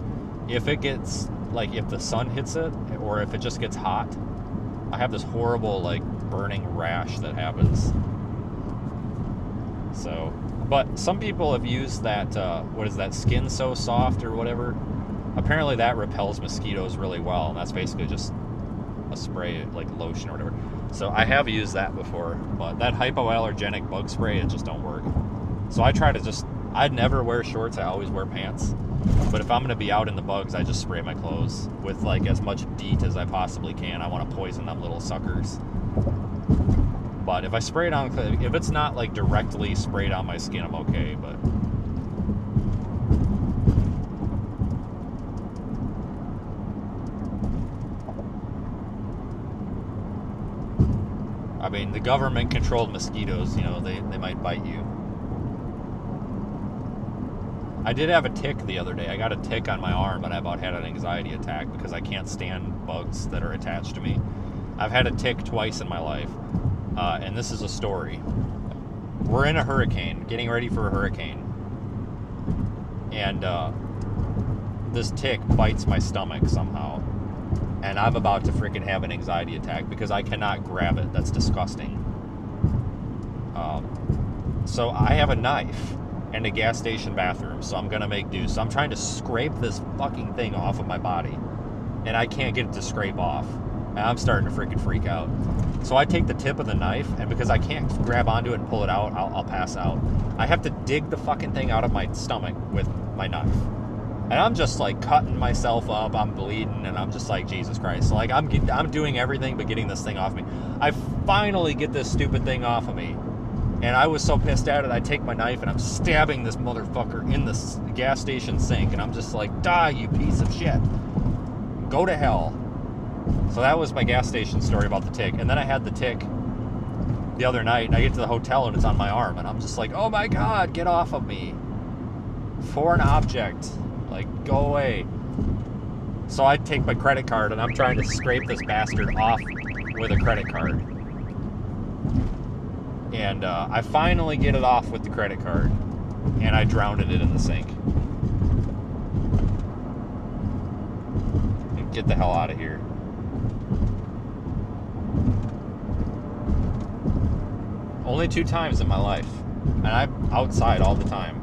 If it gets, like, if the sun hits it, or if it just gets hot, I have this horrible, like, burning rash that happens. So, but some people have used that, what is that, Skin So Soft or whatever. Apparently that repels mosquitoes really well, and that's basically just a spray, like lotion or whatever. So I have used that before, but that hypoallergenic bug spray, it just don't work. So I try to I'd never wear shorts, I always wear pants. But if I'm going to be out in the bugs, I just spray my clothes with, like, as much DEET as I possibly can. I want to poison them little suckers. But if I spray it on, if it's not like directly sprayed on my skin, I'm okay. But I mean, the government-controlled mosquitoes, you know, they might bite you. I did have a tick the other day. I got a tick on my arm, and I about had an anxiety attack because I can't stand bugs that are attached to me. I've had a tick twice in my life, and this is a story. We're in a hurricane, getting ready for a hurricane, and this tick bites my stomach somehow, and I'm about to freaking have an anxiety attack because I cannot grab it. That's disgusting. So I have a knife and a gas station bathroom, so I'm gonna make do. So I'm trying to scrape this fucking thing off of my body, and I can't get it to scrape off. And I'm starting to freaking freak out. So I take the tip of the knife, and because I can't grab onto it and pull it out, I'll pass out. I have to dig the fucking thing out of my stomach with my knife. And I'm just like cutting myself up, I'm bleeding, and I'm just like, Jesus Christ. So, like, I'm doing everything but getting this thing off me. I finally get this stupid thing off of me. And I was so pissed at it, I take my knife and I'm stabbing this motherfucker in the gas station sink. And I'm just like, die, you piece of shit. Go to hell. So that was my gas station story about the tick. And then I had the tick the other night, and I get to the hotel and it's on my arm. And I'm just like, oh my God, get off of me. Foreign object. Like, go away. So I take my credit card and I'm trying to scrape this bastard off with a credit card. And I finally get it off with the credit card, and I drowned it in the sink. Get the hell out of here. Only 2 times in my life, and I'm outside all the time.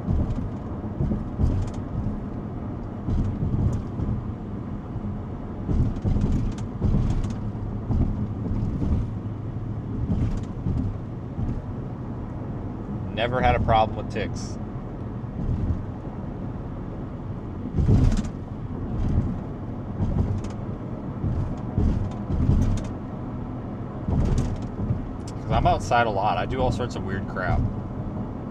Never had a problem with ticks. Because I'm outside a lot. I do all sorts of weird crap.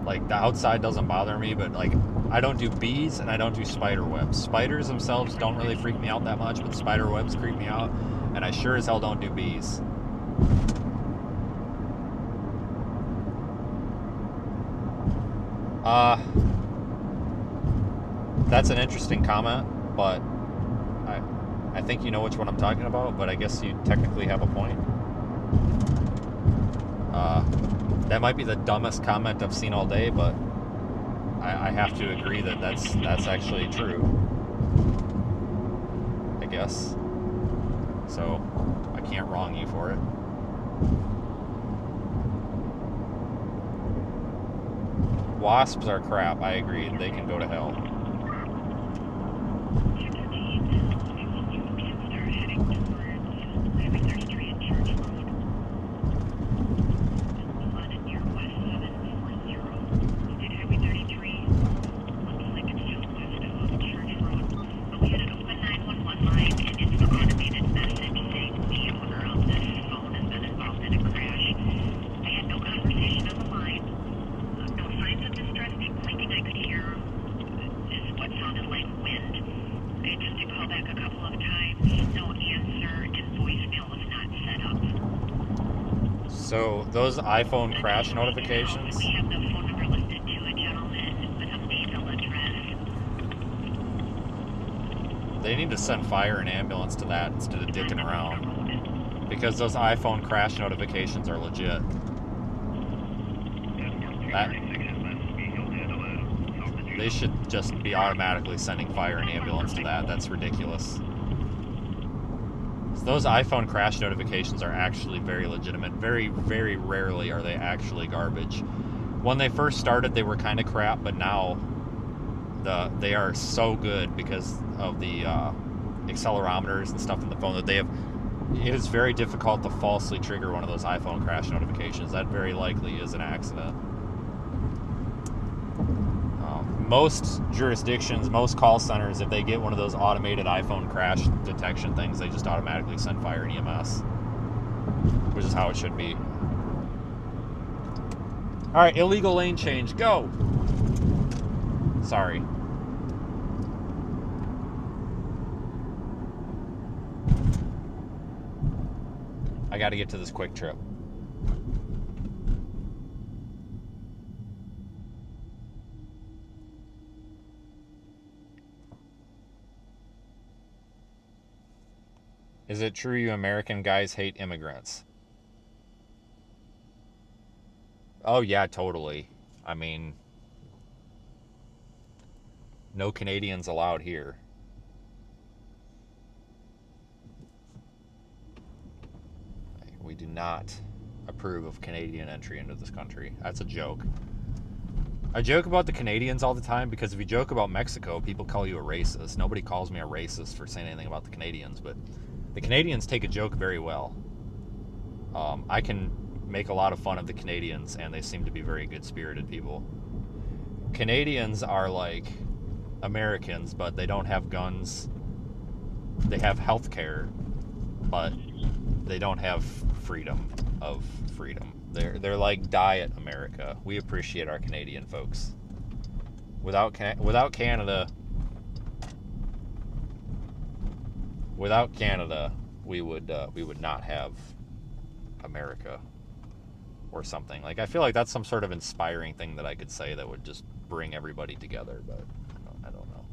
Like, the outside doesn't bother me, but like, I don't do bees and I don't do spider webs. Spiders themselves don't really freak me out that much, but spider webs creep me out. And I sure as hell don't do bees. That's an interesting comment, but I think you know which one I'm talking about, but I guess you technically have a point. That might be the dumbest comment I've seen all day, but I have to agree that that's actually true, I guess. So I can't wrong you for it. Wasps are crap, I agree. They can go to hell. So those iPhone crash notifications, We have the phone number listed to a gentleman with a email address. they need to send fire and ambulance to that instead of dicking around. Because those iPhone crash notifications are legit. They should just be automatically sending fire and ambulance to that. That's ridiculous. So those iPhone crash notifications are actually very legitimate. Very, very rarely are they actually garbage. When they first started, they were kind of crap, but now they are so good because of the accelerometers and stuff in the phone that they have. It is very difficult to falsely trigger one of those iPhone crash notifications. That very likely is an accident. Most jurisdictions, most call centers, if they get one of those automated iPhone crash detection things, they just automatically send fire and EMS, which is how it should be. All right, illegal lane change. Go. Sorry. I got to get to this quick trip. Is it true you American guys hate immigrants? Oh, yeah, totally. I mean, no Canadians allowed here. We do not approve of Canadian entry into this country. That's a joke. I joke about the Canadians all the time because if you joke about Mexico, people call you a racist. Nobody calls me a racist for saying anything about the Canadians, but the Canadians take a joke very well. I can make a lot of fun of the Canadians, and they seem to be very good-spirited people. Canadians are like Americans, but they don't have guns. They have health care, but they don't have freedom of freedom. They're like Diet America. We appreciate our Canadian folks. Without Canada, we would not have America or something. Like, I feel like that's some sort of inspiring thing that I could say that would just bring everybody together, but I don't know.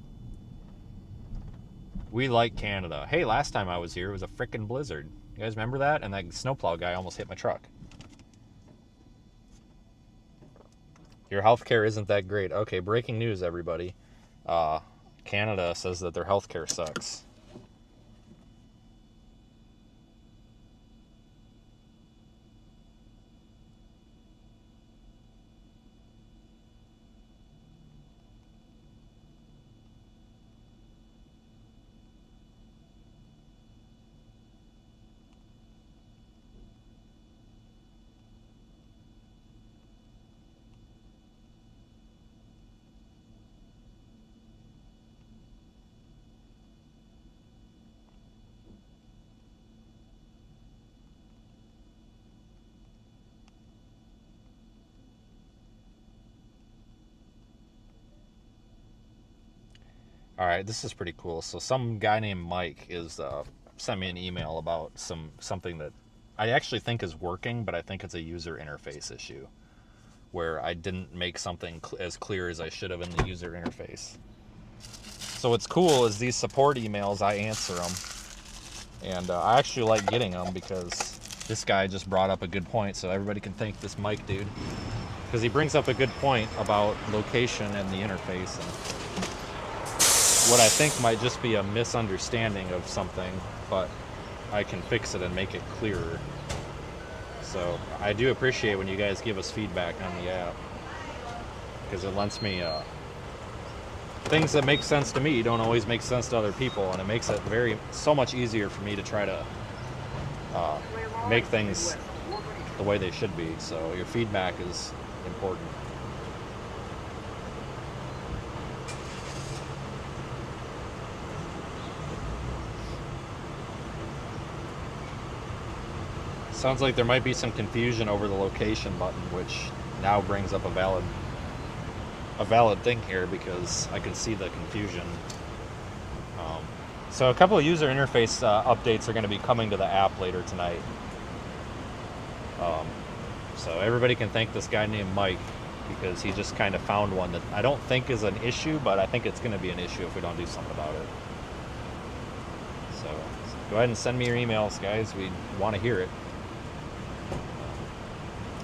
We like Canada. Hey, last time I was here, it was a frickin' blizzard. You guys remember that? And that snowplow guy almost hit my truck. Your healthcare isn't that great. Okay, breaking news, everybody. Canada says that their healthcare sucks. All right, this is pretty cool. So some guy named Mike is sent me an email about something that I actually think is working, but I think it's a user interface issue where I didn't make something as clear as I should have in the user interface. So what's cool is these support emails, I answer them, and I actually like getting them because this guy just brought up a good point, so everybody can thank this Mike dude because he brings up a good point about location and the interface and what I think might just be a misunderstanding of something, but I can fix it and make it clearer. So I do appreciate when you guys give us feedback on the app because it lets me things that make sense to me don't always make sense to other people, and it makes it so much easier for me to try to make things the way they should be. So your feedback is important. Sounds like there might be some confusion over the location button, which now brings up a valid thing here because I can see the confusion. So a couple of user interface updates are going to be coming to the app later tonight. So everybody can thank this guy named Mike because he just kind of found one that I don't think is an issue, but I think it's going to be an issue if we don't do something about it. So go ahead and send me your emails, guys. We want to hear it.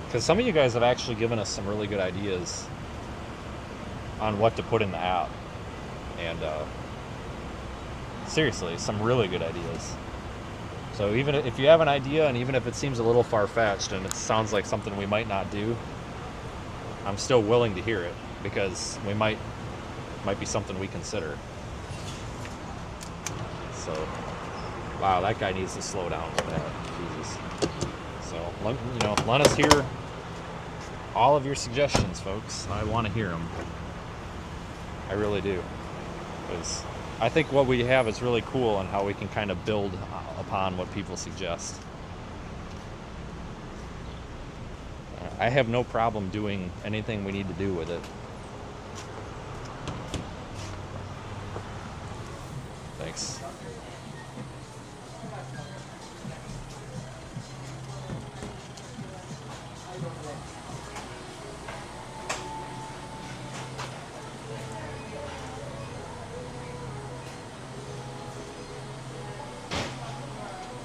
Because some of you guys have actually given us some really good ideas on what to put in the app. And seriously, some really good ideas. So even if you have an idea, and even if it seems a little far-fetched and it sounds like something we might not do, I'm still willing to hear it because we might be something we consider. So, wow, that guy needs to slow down with that. Jesus. So, let us hear all of your suggestions, folks. I want to hear them. I really do. Because I think what we have is really cool and how we can kind of build upon what people suggest. I have no problem doing anything we need to do with it. Thanks.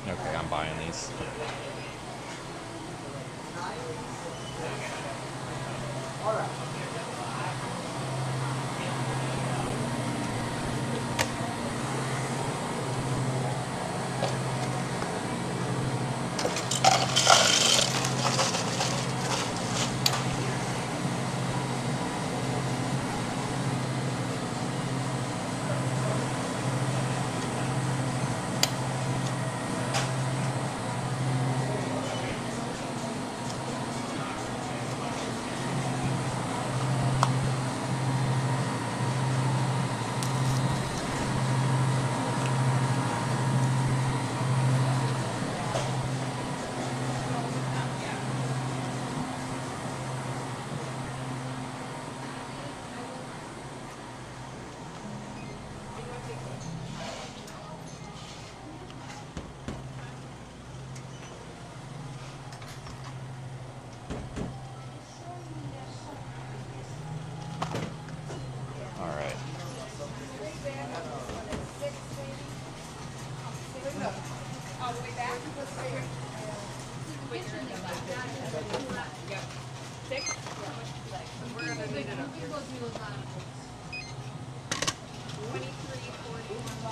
Okay, I'm buying these.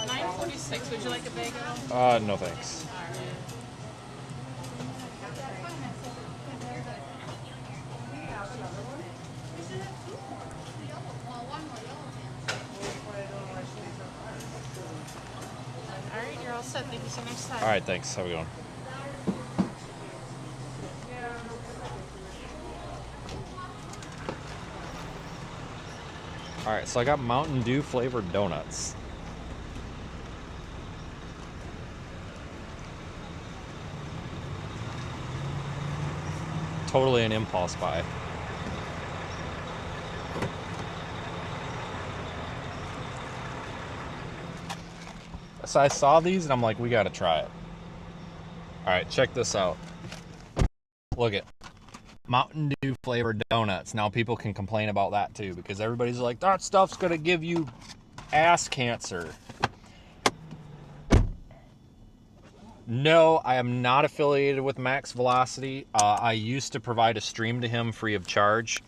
$9.46. Would you like a bagel? No thanks. All right, you're all set. Thank you so much, time. All right, thanks. Have a good one. All right, so I got Mountain Dew flavored donuts. Totally an impulse buy. So I saw these and I'm like, we gotta try it. All right, check this out. Look at Mountain Dew flavored donuts. Now people can complain about that too because everybody's like, that stuff's gonna give you ass cancer. No, I am not affiliated with Max Velocity. I used to provide a stream to him free of charge.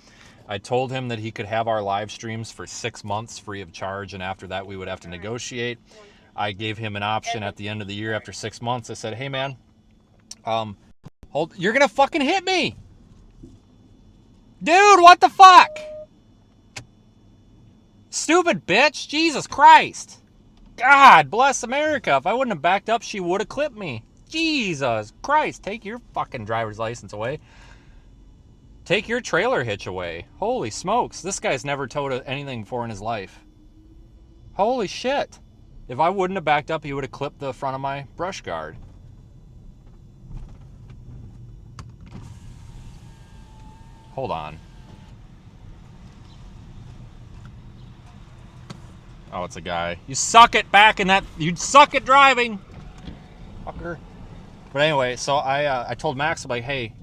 I told him that he could have our live streams for 6 months free of charge, and after that we would have to negotiate. I gave him an option at the end of the year after 6 months. I said, hey man, you're gonna fucking hit me. Dude, what the fuck? Stupid bitch, Jesus Christ. God bless America. If I wouldn't have backed up, she would have clipped me. Jesus Christ, take your fucking driver's license away. Take your trailer hitch away. Holy smokes, this guy's never towed anything before in his life. Holy shit. If I wouldn't have backed up, he would have clipped the front of my brush guard. Hold on. Oh, it's a guy. You suck at back in that. You suck at driving, fucker. But anyway, so I told Max, I'm like, hey,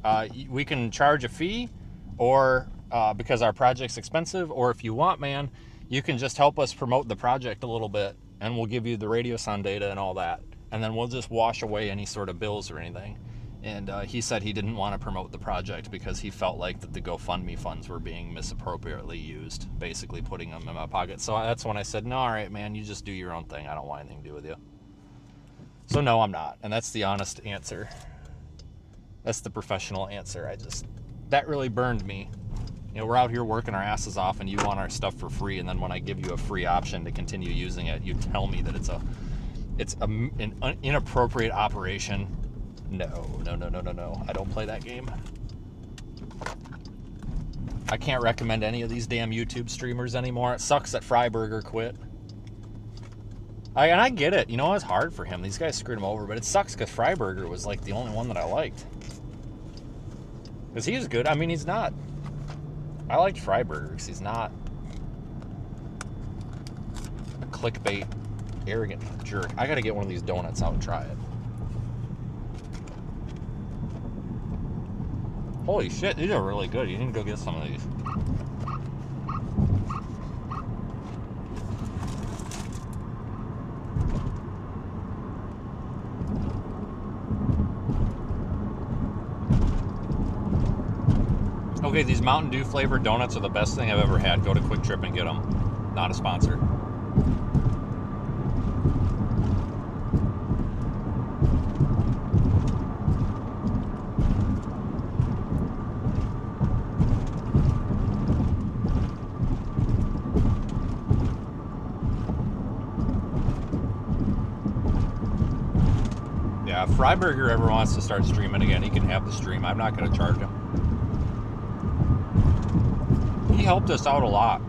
we can charge a fee, or because our project's expensive, or if you want, man, you can just help us promote the project a little bit, and we'll give you the radio sound data and all that, and then we'll just wash away any sort of bills or anything. And he said he didn't want to promote the project because he felt like that the GoFundMe funds were being misappropriately used, basically putting them in my pocket. So that's when I said, no, all right, man, you just do your own thing. I don't want anything to do with you. So no, I'm not. And that's the honest answer. That's the professional answer. That really burned me. You know, we're out here working our asses off and you want our stuff for free. And then when I give you a free option to continue using it, you tell me that it's an inappropriate operation. No. I don't play that game. I can't recommend any of these damn YouTube streamers anymore. It sucks that Freiburger quit. And I get it. You know, it was hard for him. These guys screwed him over, but it sucks because Freiburger was like the only one that I liked. Because he is good. I mean, he's not... I liked Freiberger because he's not a clickbait, arrogant jerk. I got to get one of these donuts out and try it. Holy shit, these are really good. You need to go get some of these. Okay, these Mountain Dew flavored donuts are the best thing I've ever had. Go to Quick Trip and get them. Not a sponsor. Yeah, if Freiberger ever wants to start streaming again, he can have the stream. I'm not going to charge him. He helped us out a lot.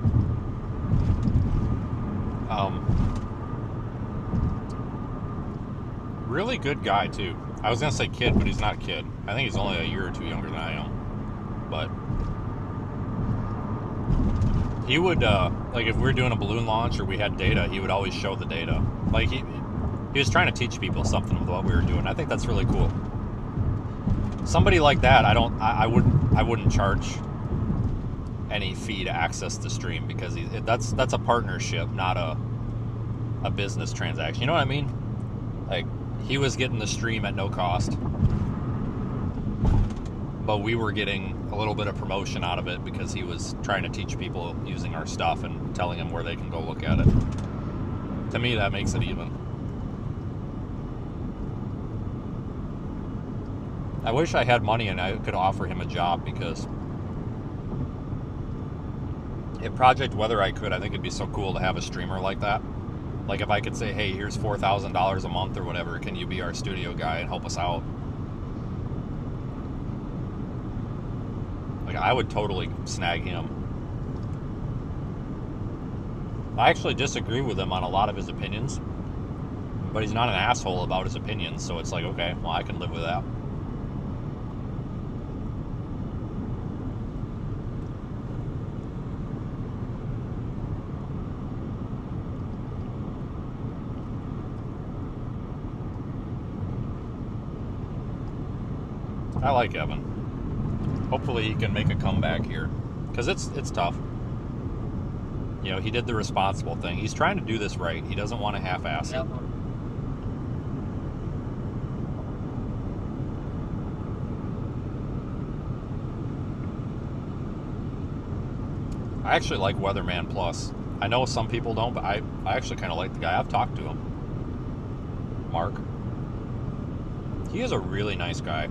Really good guy too. I was gonna say kid, but he's not a kid. I think he's only a year or two younger than I am. But he would, like if we were doing a balloon launch or we had data, he would always show the data. Like he was trying to teach people something with what we were doing. I think that's really cool. Somebody like that, I wouldn't charge any fee to access the stream because that's a partnership, not a business transaction. You know what I mean? Like he was getting the stream at no cost, but we were getting a little bit of promotion out of it because he was trying to teach people using our stuff and telling them where they can go look at it. To me, that makes it even. I wish I had money and I could offer him a job because at Project Weather I think it'd be so cool to have a streamer like that. Like if I could say, hey, here's $4,000 a month or whatever, can you be our studio guy and help us out? Like I would totally snag him. I actually disagree with him on a lot of his opinions, but he's not an asshole about his opinions, so it's like, okay, well I can live with that. I like Evan. Hopefully he can make a comeback here, because it's tough. You know, he did the responsible thing. He's trying to do this right. He doesn't want to half-ass it. I actually like Weatherman Plus. I know some people don't, but I actually kind of like the guy. I've talked to him. Mark. He is a really nice guy.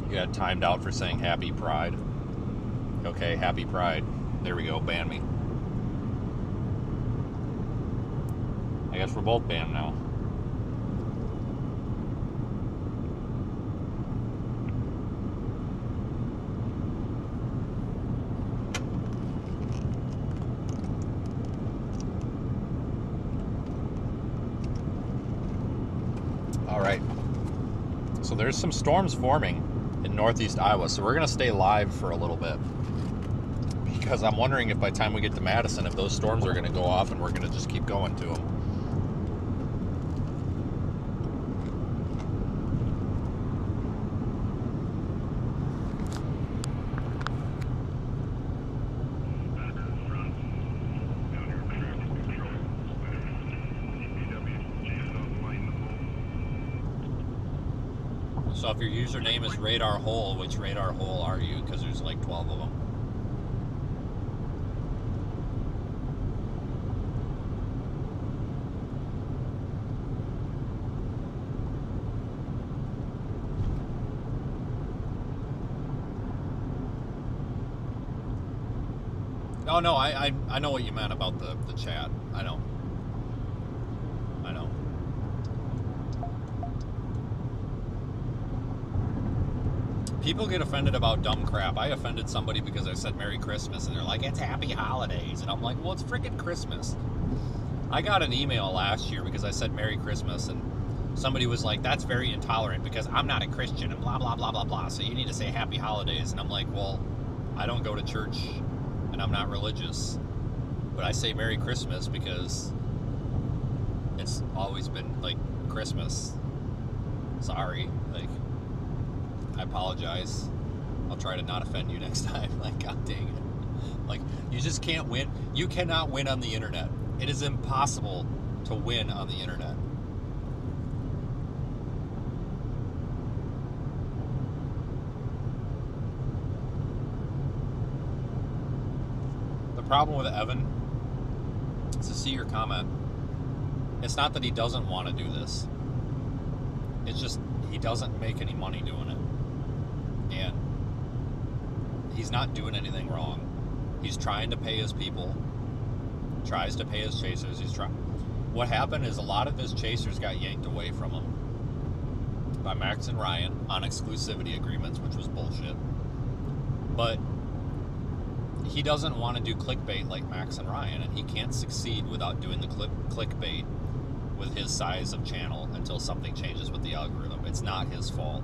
You got timed out for saying Happy Pride. Okay, Happy Pride. There we go, ban me. I guess we're both banned now. All right. So there's some storms forming in northeast Iowa, so we're going to stay live for a little bit because I'm wondering if by the time we get to Madison, if those storms are going to go off and we're going to just keep going to them. So if your username is Radar Hole, which Radar Hole are you? Because there's like 12 of them. Oh no, I know what you meant about the chat. I know. People get offended about dumb crap. I offended somebody because I said Merry Christmas, and they're like, it's Happy Holidays. And I'm like, well, it's freaking Christmas. I got an email last year because I said Merry Christmas, and somebody was like, that's very intolerant because I'm not a Christian and blah, blah, blah, blah, blah. So you need to say Happy Holidays. And I'm like, well, I don't go to church and I'm not religious. But I say Merry Christmas because it's always been like Christmas. Sorry. Like, I apologize. I'll try to not offend you next time. Like, god dang it. Like, you just can't win. You cannot win on the internet. It is impossible to win on the internet. The problem with Evan is to see your comment. It's not that he doesn't want to do this. It's just he doesn't make any money doing it. And he's not doing anything wrong. He's trying to pay his people. Tries to pay his chasers. What happened is a lot of his chasers got yanked away from him by Max and Ryan on exclusivity agreements, which was bullshit. But he doesn't want to do clickbait like Max and Ryan, and he can't succeed without doing the clickbait with his size of channel until something changes with the algorithm. It's not his fault.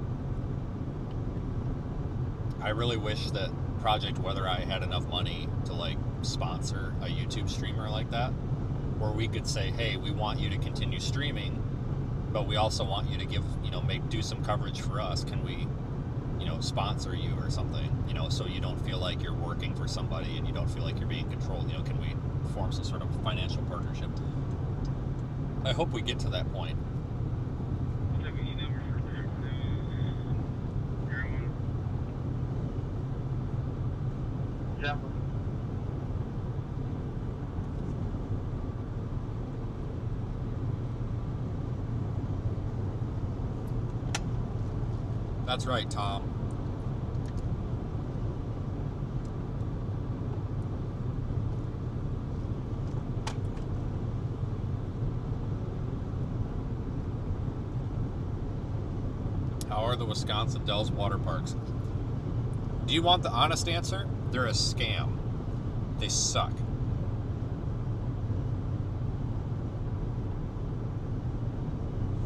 I really wish that Project Weather Eye had enough money to like sponsor a YouTube streamer like that, where we could say, hey, we want you to continue streaming, but we also want you to give, do some coverage for us. Can we, sponsor you or something, so you don't feel like you're working for somebody and you don't feel like you're being controlled. Can we form some sort of financial partnership? I hope we get to that point. Yeah. That's right, Tom. How are the Wisconsin Dells water parks? Do you want the honest answer? They're a scam. They suck.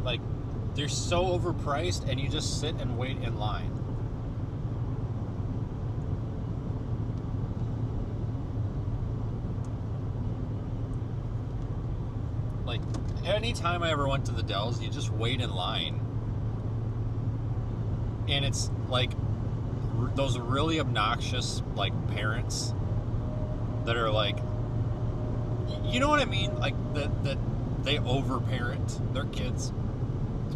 Like, they're so overpriced and you just sit and wait in line. Like, anytime I ever went to the Dells, you just wait in line. And it's like those really obnoxious like parents that are like, you know what I mean, like that they overparent their kids,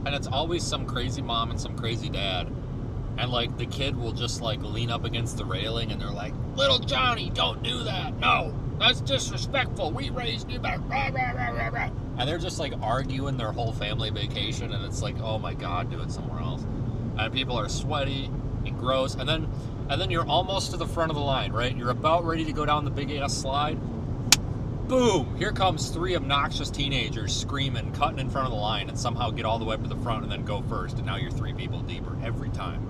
and it's always some crazy mom and some crazy dad, and like the kid will just like lean up against the railing and they're like, little Johnny, don't do that, no, that's disrespectful, we raised you better, rah, rah, rah, rah, rah. And they're just like arguing their whole family vacation, and it's like, oh my god, do it somewhere else. And people are sweaty and gross, and then you're almost to the front of the line, right? You're about ready to go down the big ass slide. Boom! Here comes 3 obnoxious teenagers screaming, cutting in front of the line, and somehow get all the way up to the front and then go first, and now you're 3 people deeper every time.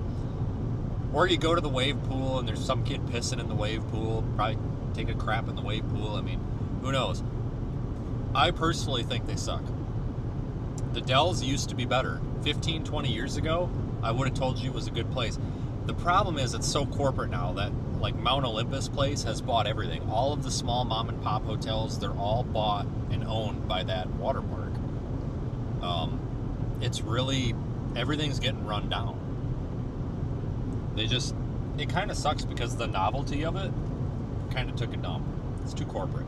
Or you go to the wave pool and there's some kid pissing in the wave pool, probably take a crap in the wave pool. I mean, who knows? I personally think they suck. The Dells used to be better. 15, 20 years ago, I would have told you it was a good place. The problem is it's so corporate now that like Mount Olympus Place has bought everything. All of the small mom and pop hotels, they're all bought and owned by that water park. It's really, everything's getting run down. It kind of sucks because the novelty of it kind of took a dump. It's too corporate.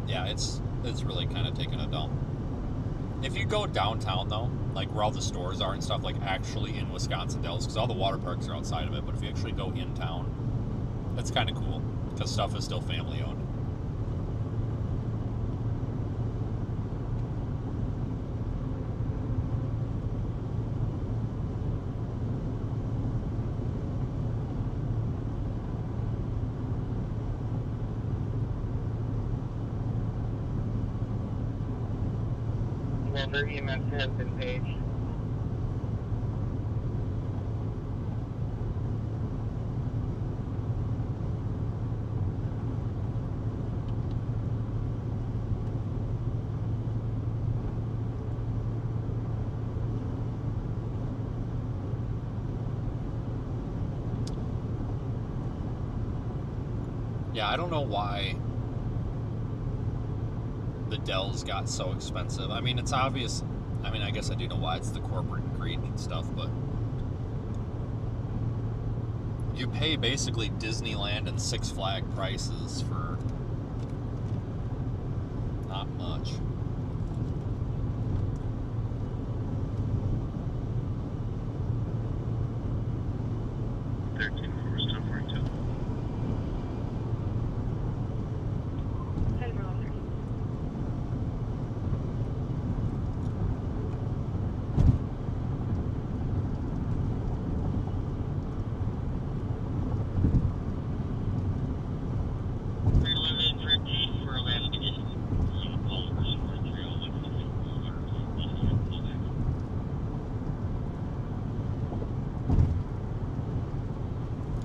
Yeah, it's really kind of taking a dump. If you go downtown though, like where all the stores are and stuff, like actually in Wisconsin Dells, because all the water parks are outside of it, but if you actually go in town, it's kind of cool because stuff is still family owned. Denver EMS has been paged. Yeah, I don't know why the Dells got so expensive. I mean, it's obvious. I mean, I guess I do know why. It's the corporate greed and stuff, but you pay basically Disneyland and Six Flag prices for not much.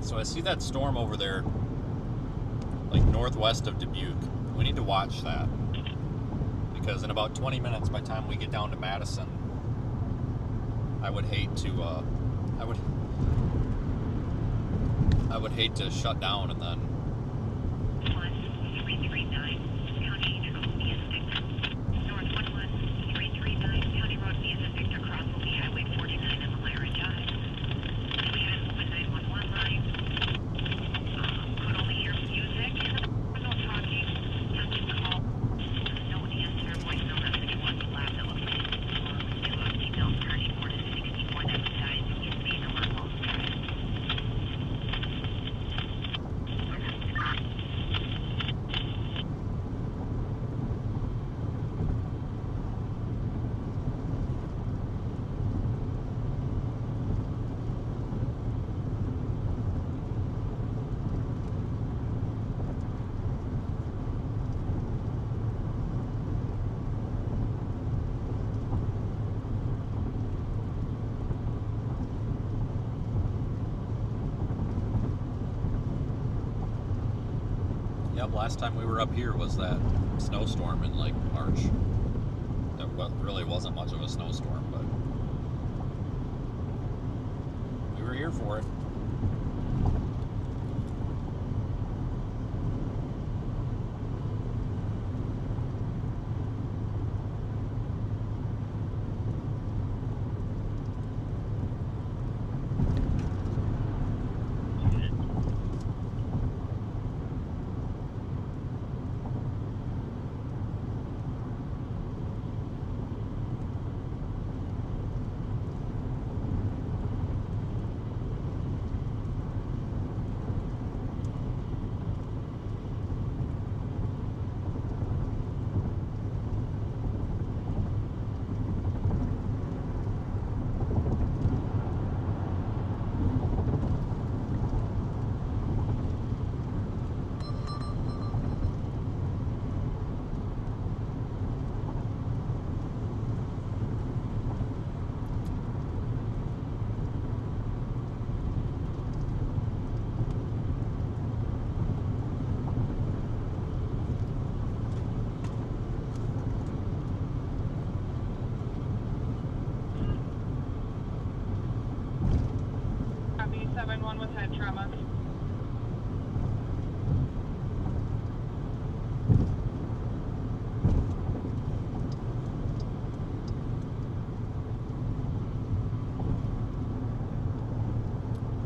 So I see that storm over there, like northwest of Dubuque. We need to watch that, because in about 20 minutes, by the time we get down to Madison, I would hate to, I would hate to shut down and then. 1339, County via Victor. North 11339, County Road via Victor, cross will be Highway 49 and Malera Drive. We have open 911 line. Could only hear music. No talking. Have to call. No answer. Voicemail message was last elevated. Female party more than 64 that died in being a level. Yep, last time we were up here was that snowstorm in like March. That really wasn't much of a snowstorm, but we were here for it. Copy 7-1 with head trauma.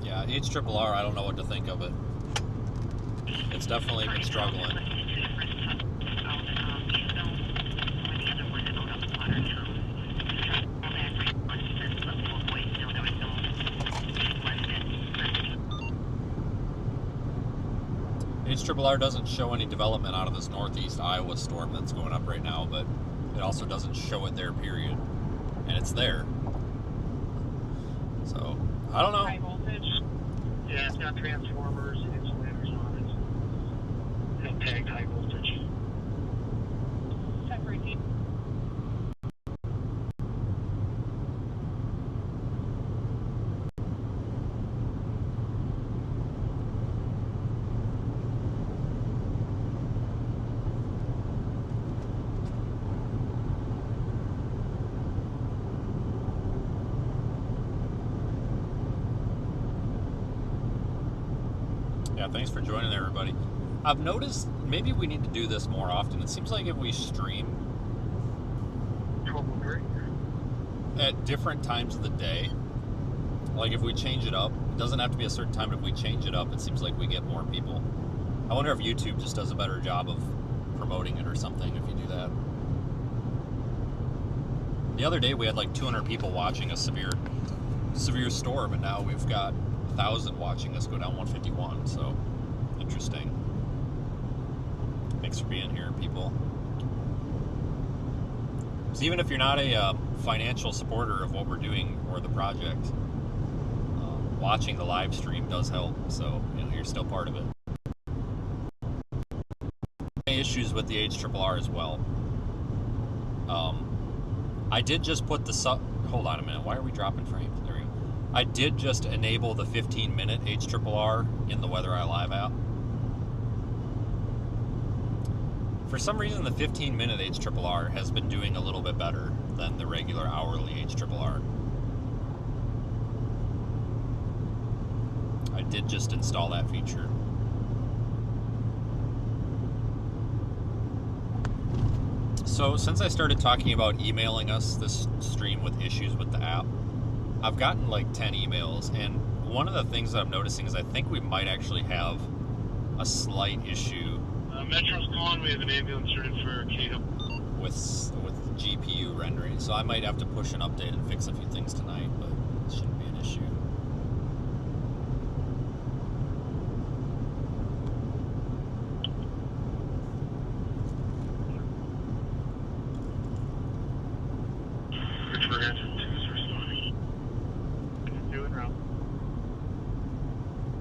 Yeah, HRRR, I don't know what to think of it. It's definitely been struggling. HRRR doesn't show any development out of this northeast Iowa storm that's going up right now, but it also doesn't show it there, period. And it's there. So, I don't know. High voltage. Yeah, it's got transformers and insulators on it. And tagged high voltage. Temporary deep. Yeah, thanks for joining, everybody. I've noticed maybe we need to do this more often. It seems like if we stream 1203. at different times of the day, like if we change it up, it doesn't have to be a certain time, but if we change it up, it seems like we get more people. I wonder if YouTube just does a better job of promoting it or something if you do that. The other day we had like 200 people watching a severe storm, and now we've got 1,000 watching us go down 151, so interesting. Thanks for being here, people. So even if you're not a financial supporter of what we're doing or the project, watching the live stream does help, so you're still part of it. Issues with the HRRR as well. I did just put the hold on a minute, why are we dropping frames? There we go. I did just enable the 15-minute HRRR in the Weather Eye Live app. For some reason, the 15-minute HRRR has been doing a little bit better than the regular hourly HRRR. I did just install that feature. So since I started talking about emailing us this stream with issues with the app, I've gotten like 10 emails, and one of the things that I'm noticing is I think we might actually have a slight issue. Metro's calling. We have an ambulance ready for Cato. With GPU rendering, so I might have to push an update and fix a few things tonight, but it shouldn't be an issue.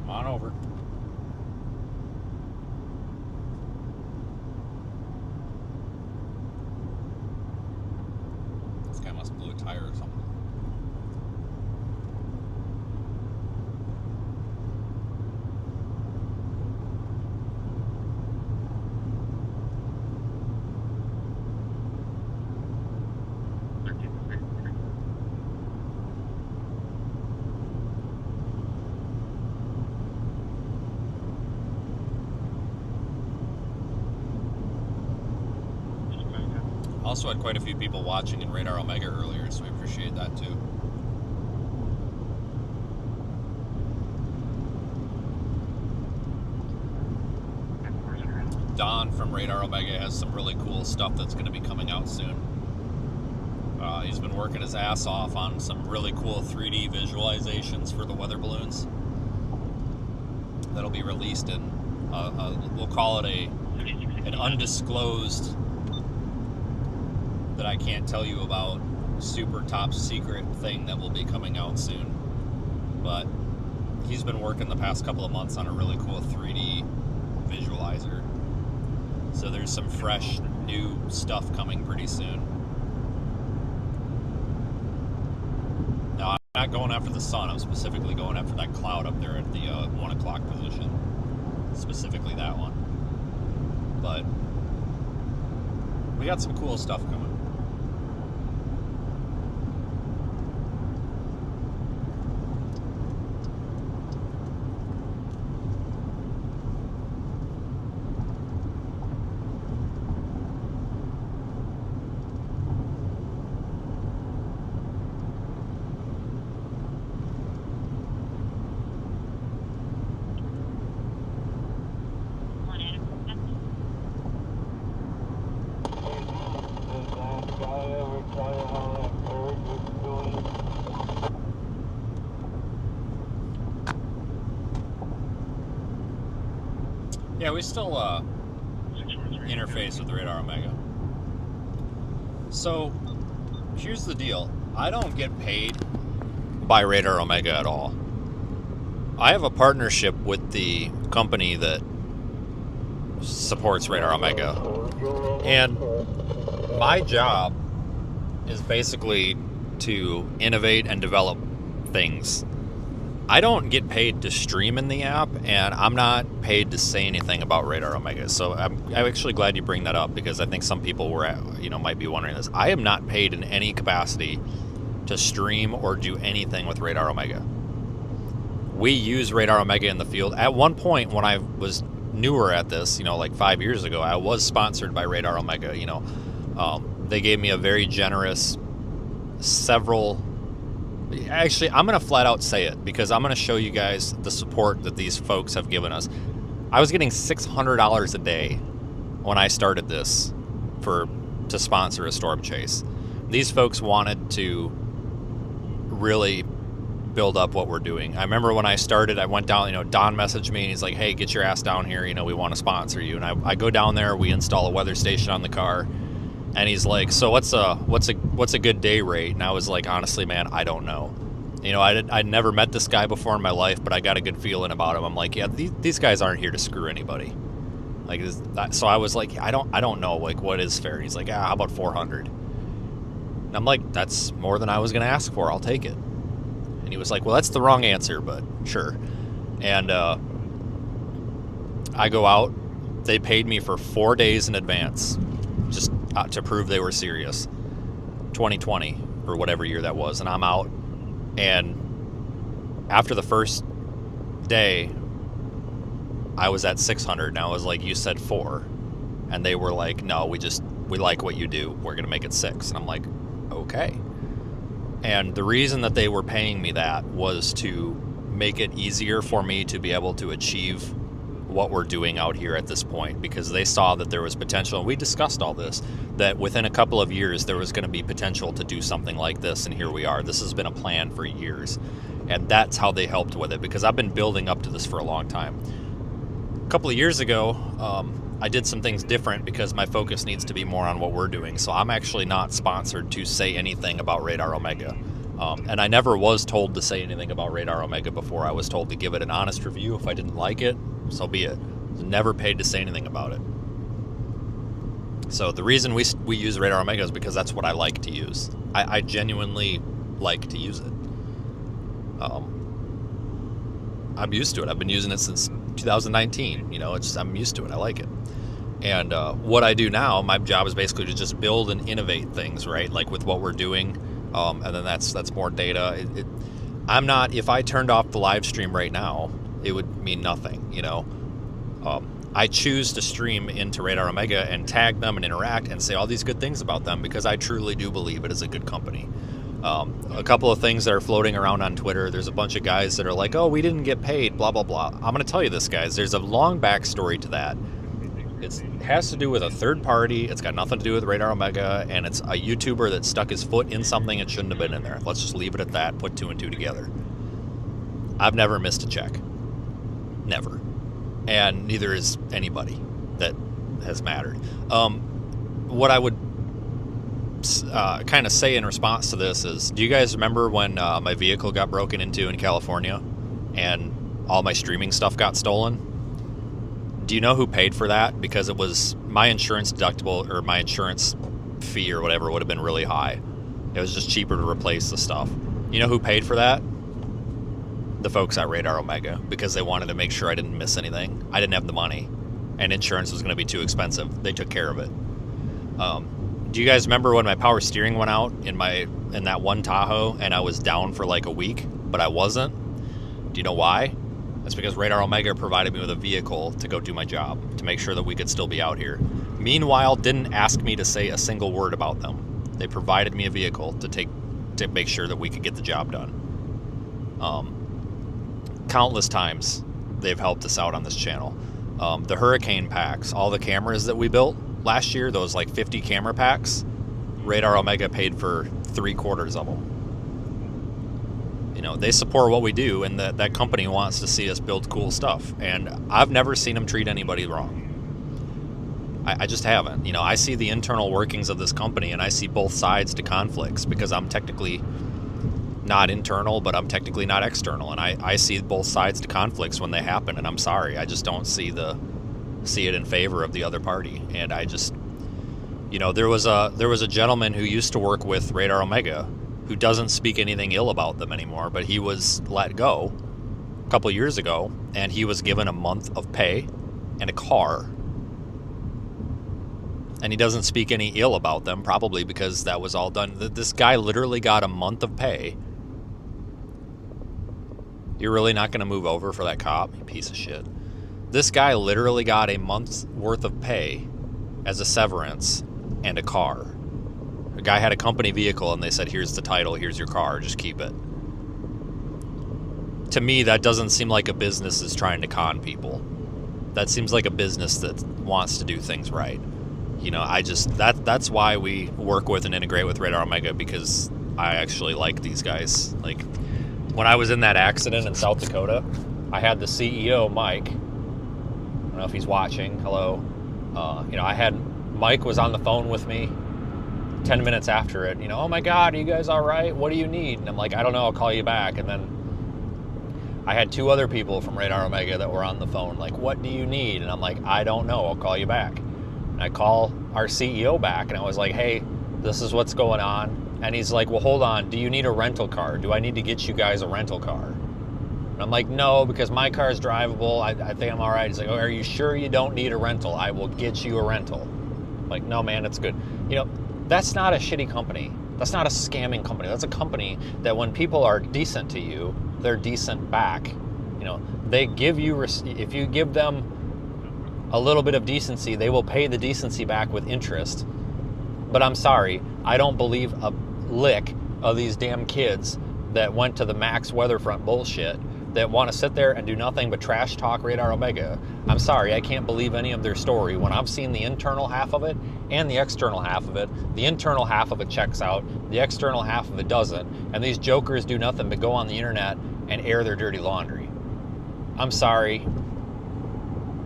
Come on over. This guy must have blew a tire or something. Also had quite a few people watching in Radar Omega earlier, so we appreciate that too. Don from Radar Omega has some really cool stuff that's going to be coming out soon. He's been working his ass off on some really cool 3D visualizations for the weather balloons. That'll be released in, we'll call it an undisclosed, that I can't tell you about, super top secret thing that will be coming out soon. But he's been working the past couple of months on a really cool 3D visualizer. So there's some fresh, new stuff coming pretty soon. Now, I'm not going after the sun. I'm specifically going after that cloud up there at the 1 o'clock position. Specifically that one. But we got some cool stuff coming. Yeah, we still interface with Radar Omega. So, here's the deal. I don't get paid by Radar Omega at all. I have a partnership with the company that supports Radar Omega. And my job is basically to innovate and develop things. I don't get paid to stream in the app, and I'm not paid to say anything about Radar Omega. So I'm actually glad you bring that up, because I think some people might be wondering this. I am not paid in any capacity to stream or do anything with Radar Omega. we use Radar Omega in the field. At one point when I was newer at this, like 5 years ago, I was sponsored by Radar Omega. They gave me a very generous actually, I'm going to flat out say it because I'm going to show you guys the support that these folks have given us. I was getting $600 a day when I started this to sponsor a storm chase. These folks wanted to really build up what we're doing. I remember when I started, I went down, Don messaged me and he's like, hey, get your ass down here, we want to sponsor you. And I go down there, we install a weather station on the car, and he's like, so what's a good day rate? And I was like, honestly, man, I don't know. I'd never met this guy before in my life, but I got a good feeling about him. I'm like, yeah, these guys aren't here to screw anybody. So I was like, I don't know, what is fair? He's like, how about 400? And I'm like, that's more than I was going to ask for. I'll take it. And he was like, well, that's the wrong answer, but sure. And I go out. They paid me for 4 days in advance, just to prove they were serious. 2020 or whatever year that was. And I'm out. And after the first day, I was at 600. And I was like, you said 4. And they were like, no, we like what you do. We're going to make it 6. And I'm like, okay. And the reason that they were paying me that was to make it easier for me to be able to achieve what we're doing out here at this point, because they saw that there was potential, and we discussed all this, that within a couple of years there was going to be potential to do something like this, and here we are. This has been a plan for years, and that's how they helped with it, because I've been building up to this for a long time. A couple of years ago, I did some things different because my focus needs to be more on what we're doing, so I'm actually not sponsored to say anything about Radar Omega. And I never was told to say anything about Radar Omega before. I was told to give it an honest review. If I didn't like it, so be it. I was never paid to say anything about it. So the reason we use Radar Omega is because that's what I like to use. I genuinely like to use it. I'm used to it. I've been using it since 2019. I'm used to it. I like it. And what I do now, my job is basically to just build and innovate things, right? Like with what we're doing. And then that's more data. I'm not, if I turned off the live stream right now, it would mean nothing, I choose to stream into Radar Omega and tag them and interact and say all these good things about them because I truly do believe it is a good company. A couple of things that are floating around on Twitter, there's a bunch of guys that are like, oh, we didn't get paid, blah, blah, blah. I'm going to tell you this, guys. There's a long backstory to that. It has to do with a third party. It's got nothing to do with Radar Omega, and it's a YouTuber that stuck his foot in something it shouldn't have been in there. Let's just leave it at that, put 2 and 2 together. I've never missed a check. Never. And neither is anybody that has mattered. What I would kind of say in response to this is, do you guys remember when my vehicle got broken into in California and all my streaming stuff got stolen? Do you know who paid for that? Because it was my insurance deductible, or my insurance fee or whatever would have been really high. It was just cheaper to replace the stuff. You know who paid for that? The folks at Radar Omega, because they wanted to make sure I didn't miss anything. I didn't have the money, and insurance was going to be too expensive. They took care of it. Do you guys remember when my power steering went out in that one Tahoe, and I was down for like a week, but I wasn't? Do you know why? That's because Radar Omega provided me with a vehicle to go do my job, to make sure that we could still be out here. Meanwhile, didn't ask me to say a single word about them. They provided me a vehicle to make sure that we could get the job done. Countless times they've helped us out on this channel. The hurricane packs, all the cameras that we built last year, those like 50 camera packs, Radar Omega paid for 3/4 of them. They support what we do, and that company wants to see us build cool stuff. And I've never seen them treat anybody wrong. I just haven't. I see the internal workings of this company, and I see both sides to conflicts, because I'm technically not internal, but I'm technically not external, and I see both sides to conflicts when they happen, and I'm sorry, I just don't see it in favor of the other party. And I just, there was a gentleman who used to work with Radar Omega who doesn't speak anything ill about them anymore, but he was let go a couple years ago, and he was given a month of pay and a car. And he doesn't speak any ill about them, probably because that was all done. This guy literally got a month of pay You're really not going to move over for that cop? You piece of shit. This guy literally got a month's worth of pay as a severance and a car. The guy had a company vehicle and they said, here's the title, here's your car, just keep it. To me, that doesn't seem like a business is trying to con people. That seems like a business that wants to do things right. You know, that's why we work with and integrate with Radar Omega, because I actually like these guys. Like, when I was in that accident in South Dakota, I had the CEO, Mike. I don't know if he's watching. Hello. Mike was on the phone with me 10 minutes after it. Oh my God, are you guys all right? What do you need? And I'm like, I don't know, I'll call you back. And then I had 2 other people from Radar Omega that were on the phone, like, what do you need? And I'm like, I don't know, I'll call you back. And I call our CEO back and I was like, hey, this is what's going on. And he's like, well, hold on, do you need a rental car? Do I need to get you guys a rental car? And I'm like, no, because my car is drivable. I think I'm all right. He's like, oh, are you sure you don't need a rental? I will get you a rental. I'm like, no, man, it's good. That's not a shitty company. That's not a scamming company. That's a company that when people are decent to you, they're decent back. They give you, if you give them a little bit of decency, they will pay the decency back with interest. But I'm sorry, I don't believe a lick of these damn kids that went to the Max Weatherfront bullshit, that want to sit there and do nothing but trash talk Radar Omega. I'm sorry, I can't believe any of their story when I've seen the internal half of it and the external half of it. The internal half of it checks out, the external half of it doesn't, and these jokers do nothing but go on the internet and air their dirty laundry. I'm sorry,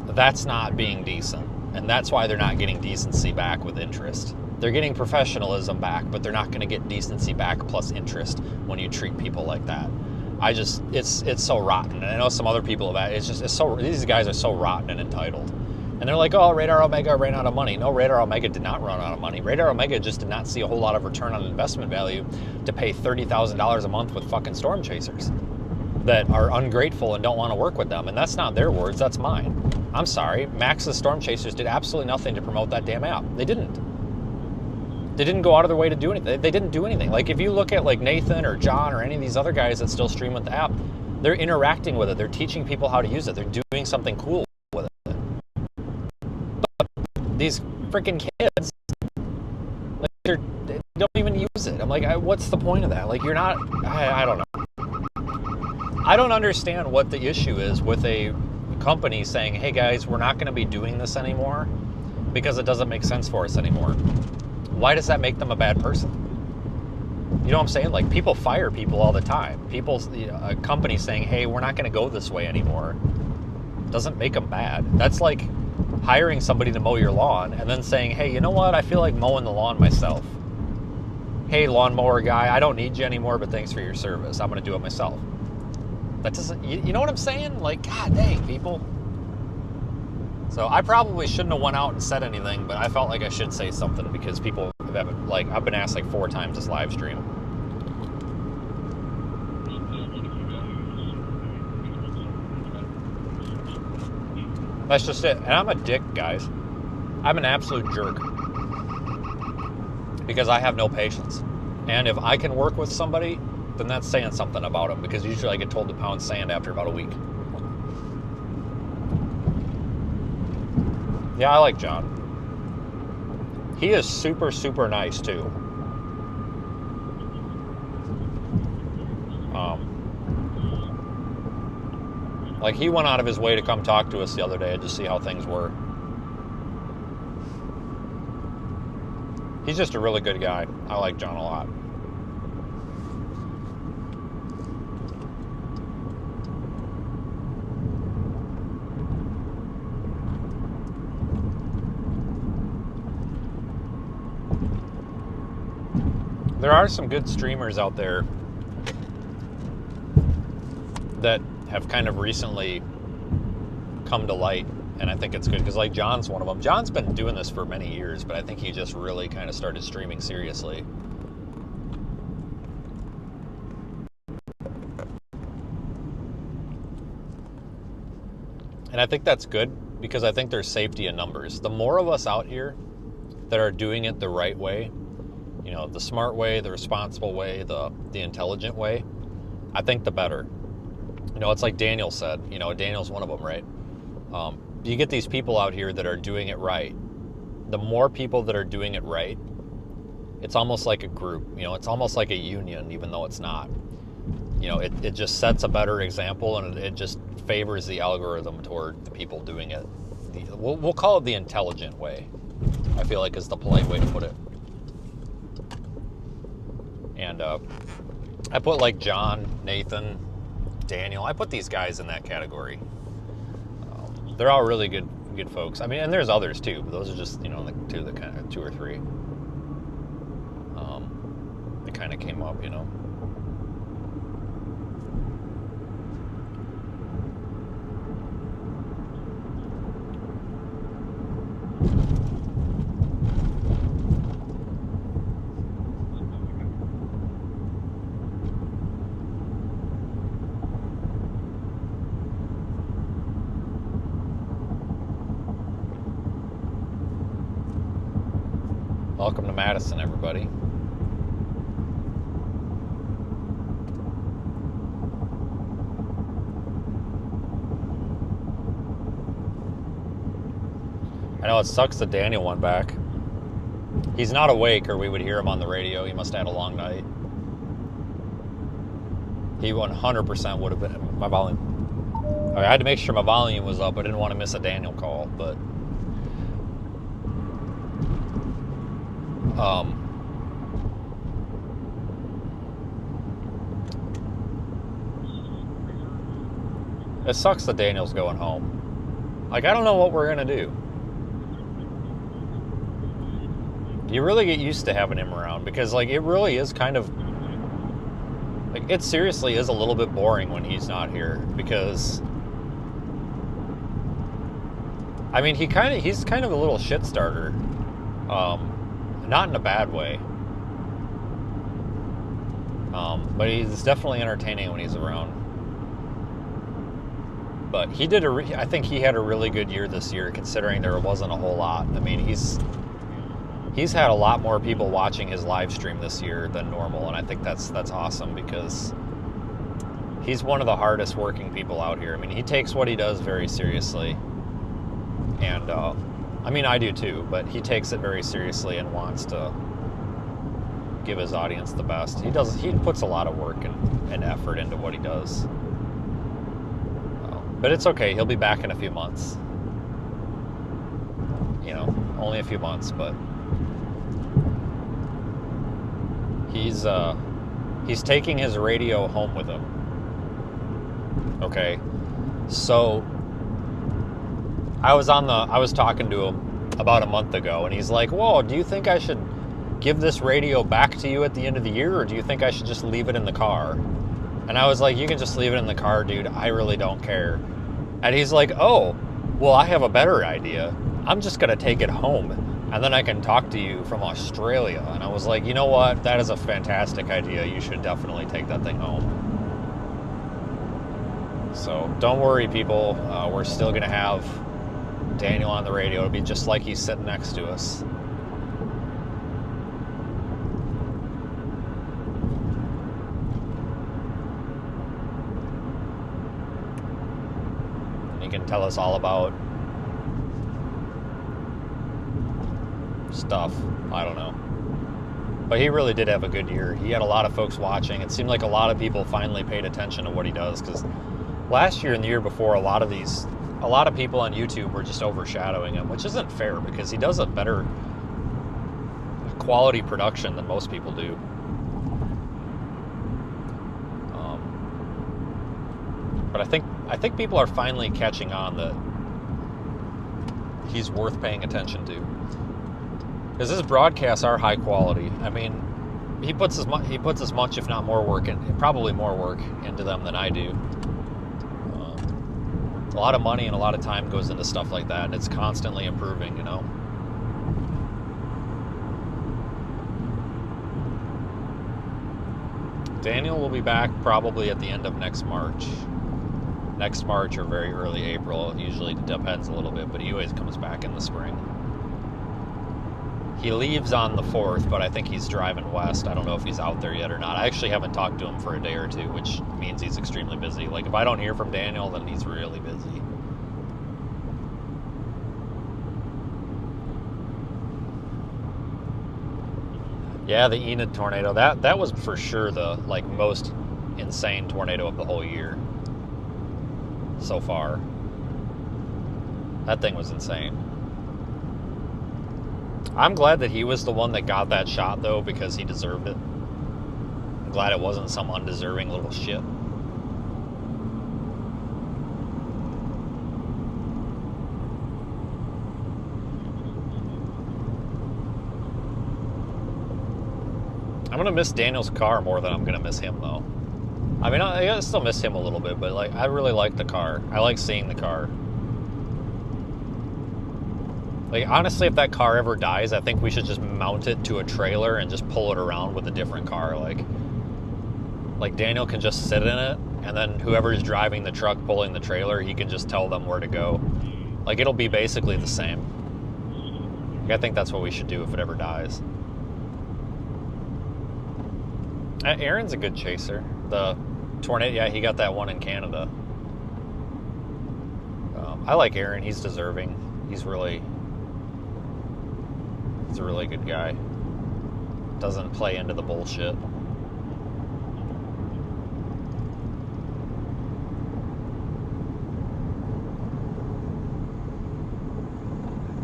that's not being decent, and that's why they're not getting decency back with interest. They're getting professionalism back, but they're not going to get decency back plus interest when you treat people like that. It's so rotten. And I know some other people have, these guys are so rotten and entitled. And they're like, oh, Radar Omega ran out of money. No, Radar Omega did not run out of money. Radar Omega just did not see a whole lot of return on investment value to pay $30,000 a month with fucking storm chasers that are ungrateful and don't want to work with them. And that's not their words, that's mine. I'm sorry, Max's storm chasers did absolutely nothing to promote that damn app. They didn't. They didn't go out of their way to do anything. They didn't do anything. Like, if you look at like Nathan or John or any of these other guys that still stream with the app, they're interacting with it. They're teaching people how to use it. They're doing something cool with it. But these freaking kids, like, they don't even use it. I'm like, what's the point of that? Like, you're not, I don't know. I don't understand what the issue is with a company saying, hey guys, we're not going to be doing this anymore because it doesn't make sense for us anymore. Why does that make them a bad person? You know what I'm saying? Like, people fire people all the time. A company saying, hey, we're not going to go this way anymore, doesn't make them bad. That's like hiring somebody to mow your lawn and then saying, hey, you know what? I feel like mowing the lawn myself. Hey, lawnmower guy, I don't need you anymore, but thanks for your service. I'm going to do it myself. That doesn't, you know what I'm saying? Like, God dang, people. So I probably shouldn't have went out and said anything, but I felt like I should say something because people have, like, I've been asked like 4 times this live stream. That's just it. And I'm a dick, guys. I'm an absolute jerk. Because I have no patience. And if I can work with somebody, then that's saying something about them, because usually I get told to pound sand after about a week. Yeah, I like John. He is super, super nice, too. Like, he went out of his way to come talk to us the other day to see how things were. He's just a really good guy. I like John a lot. There are some good streamers out there that have kind of recently come to light, and I think it's good because, like, John's one of them. John's been doing this for many years, but I think he just really kind of started streaming seriously. And I think that's good because I think there's safety in numbers. The more of us out here that are doing it the right way, you know, the smart way, the responsible way, the intelligent way, I think the better. You know, it's like Daniel said. You know, Daniel's one of them, right? You get these people out here that are doing it right. The more people that are doing it right, it's almost like a group. You know, it's almost like a union, even though it's not. You know, it just sets a better example, and it just favors the algorithm toward the people doing it. We'll call it the intelligent way, I feel like, is the polite way to put it. And I put like John, Nathan, Daniel, I put these guys in that category. They're all really good folks. I mean, and there's others too, but those are just, you know, the two or three that kind of came up, you know. Welcome to Madison, everybody. I know it sucks that Daniel went back. He's not awake, or we would hear him on the radio. He must have had a long night. He 100% would have been. My volume. I had to make sure my volume was up. I didn't want to miss a Daniel call, but it sucks that Daniel's going home. Like, I don't know what we're gonna do. You really get used to having him around, because like it really is kind of like, it seriously is a little bit boring when he's not here, because I mean, he's kind of a little shit starter. Not in a bad way. But he's definitely entertaining when he's around. But he did I think he had a really good year this year, considering there wasn't a whole lot. I mean, he's had a lot more people watching his live stream this year than normal, and I think that's awesome, because he's one of the hardest working people out here. I mean, he takes what he does very seriously. And I mean, I do too, but he takes it very seriously and wants to give his audience the best. He puts a lot of work and effort into what he does. But it's okay, he'll be back in a few months. You know, only a few months, but he's taking his radio home with him. Okay, so I was talking to him about a month ago, and he's like, "Whoa, do you think I should give this radio back to you at the end of the year, or do you think I should just leave it in the car?" And I was like, "You can just leave it in the car, dude. I really don't care." And he's like, "Oh, well, I have a better idea. I'm just gonna take it home, and then I can talk to you from Australia." And I was like, "You know what? That is a fantastic idea. You should definitely take that thing home." So don't worry, people. We're still gonna have Daniel on the radio. It'll be just like he's sitting next to us. He can tell us all about stuff. I don't know. But he really did have a good year. He had a lot of folks watching. It seemed like a lot of people finally paid attention to what he does, because last year and the year before, a lot of people on YouTube were just overshadowing him, which isn't fair, because he does a better quality production than most people do. But I think people are finally catching on that he's worth paying attention to, because his broadcasts are high quality. I mean, he puts as much, if not more work, probably more work into them than I do. A lot of money and a lot of time goes into stuff like that, and it's constantly improving, you know. Daniel will be back probably at the end of next March or very early April. It usually depends a little bit, but he always comes back in the spring. He leaves on the 4th, but I think he's driving west. I don't know if he's out there yet or not. I actually haven't talked to him for a day or two, which means he's extremely busy. Like, if I don't hear from Daniel, then he's really busy. Yeah, the Enid tornado. That was for sure the, like, most insane tornado of the whole year so far. That thing was insane. I'm glad that he was the one that got that shot, though, because he deserved it. I'm glad it wasn't some undeserving little shit. I'm going to miss Daniel's car more than I'm going to miss him, though. I mean, I still miss him a little bit, but, like, I really like the car. I like seeing the car. Like, honestly, if that car ever dies, I think we should just mount it to a trailer and just pull it around with a different car. Like Daniel can just sit in it, and then whoever's driving the truck pulling the trailer, he can just tell them where to go. Like, it'll be basically the same. I think that's what we should do if it ever dies. Aaron's a good chaser. The tornado, yeah, he got that one in Canada. I like Aaron. He's deserving. He's a really good guy. Doesn't play into the bullshit.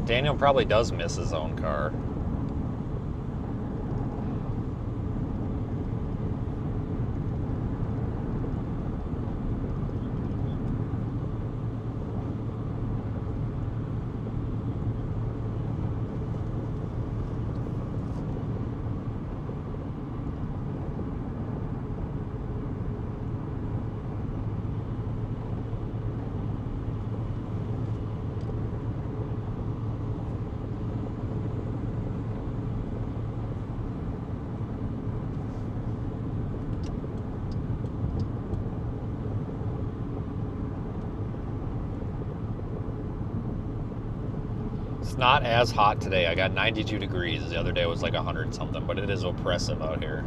Daniel probably does miss his own car. Not as hot today. I got 92 degrees. The other day it was like 100 something, but it is oppressive out here.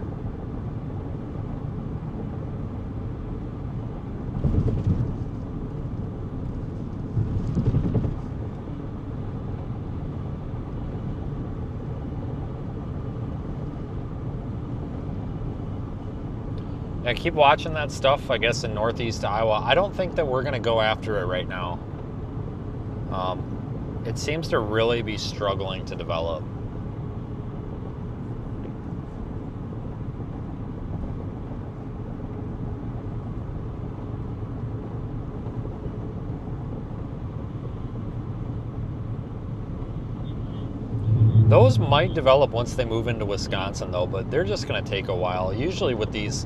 Yeah, keep watching that stuff, I guess, in northeast Iowa. I don't think that we're going to go after it right now. It seems to really be struggling to develop. Those might develop once they move into Wisconsin, though, but they're just going to take a while. Usually with these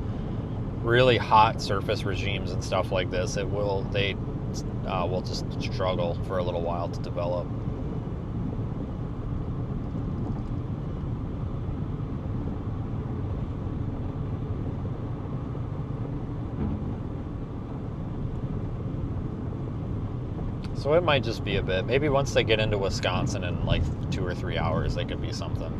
really hot surface regimes and stuff like this, they will just struggle for a little while to develop. So it might just be a bit. Maybe once they get into Wisconsin in like 2 or 3 hours, they could be something.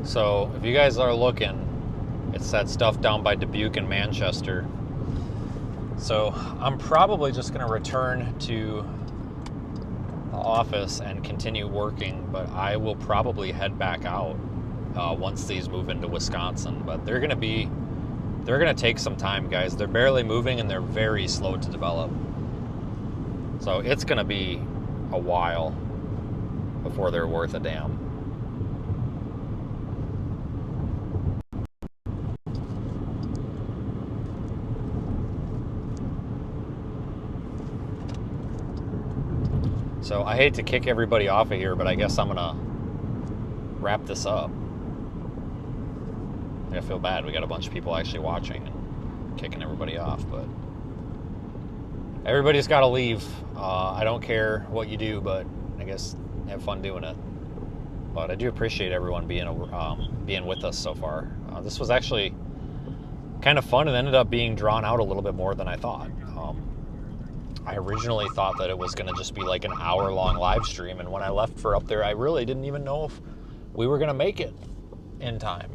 So if you guys are looking, it's that stuff down by Dubuque and Manchester. So I'm probably just going to return to the office and continue working, but I will probably head back out once these move into Wisconsin. But they're going to take some time, guys. They're barely moving and they're very slow to develop. So it's going to be a while before they're worth a damn. So I hate to kick everybody off of here, but I guess I'm gonna wrap this up. I feel bad. We got a bunch of people actually watching and kicking everybody off, but everybody's got to leave. I don't care what you do, but I guess have fun doing it. But I do appreciate everyone being with us so far. This was actually kind of fun and ended up being drawn out a little bit more than I thought. I originally thought that it was going to just be like an hour-long live stream, and when I left for up there, I really didn't even know if we were going to make it in time.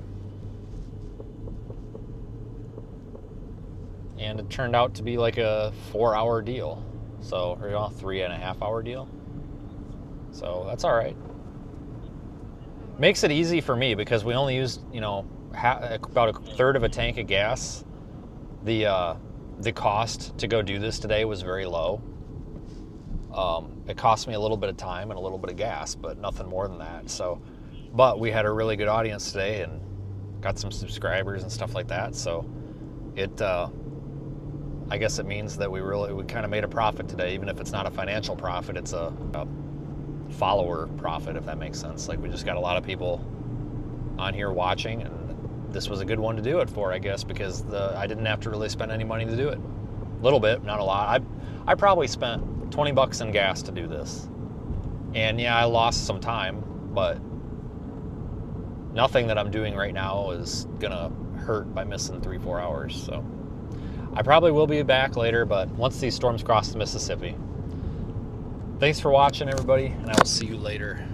And it turned out to be like a 4-hour deal. So, or 3.5-hour deal. So that's all right. Makes it easy for me because we only used, about a third of a tank of gas. The cost to go do this today was very low. It cost me a little bit of time and a little bit of gas, but nothing more than that. So, but we had a really good audience today and got some subscribers and stuff like that. So it, I guess it means that we kind of made a profit today, even if it's not a financial profit. It's a follower profit, if that makes sense. Like, we just got a lot of people on here watching, and this was a good one to do it for, I guess, because I didn't have to really spend any money to do it. A little bit, not a lot. I probably spent $20 in gas to do this. And yeah, I lost some time, but nothing that I'm doing right now is gonna hurt by missing 3-4 hours. So I probably will be back later, but once these storms cross the Mississippi. Thanks for watching, everybody, and I will see you later.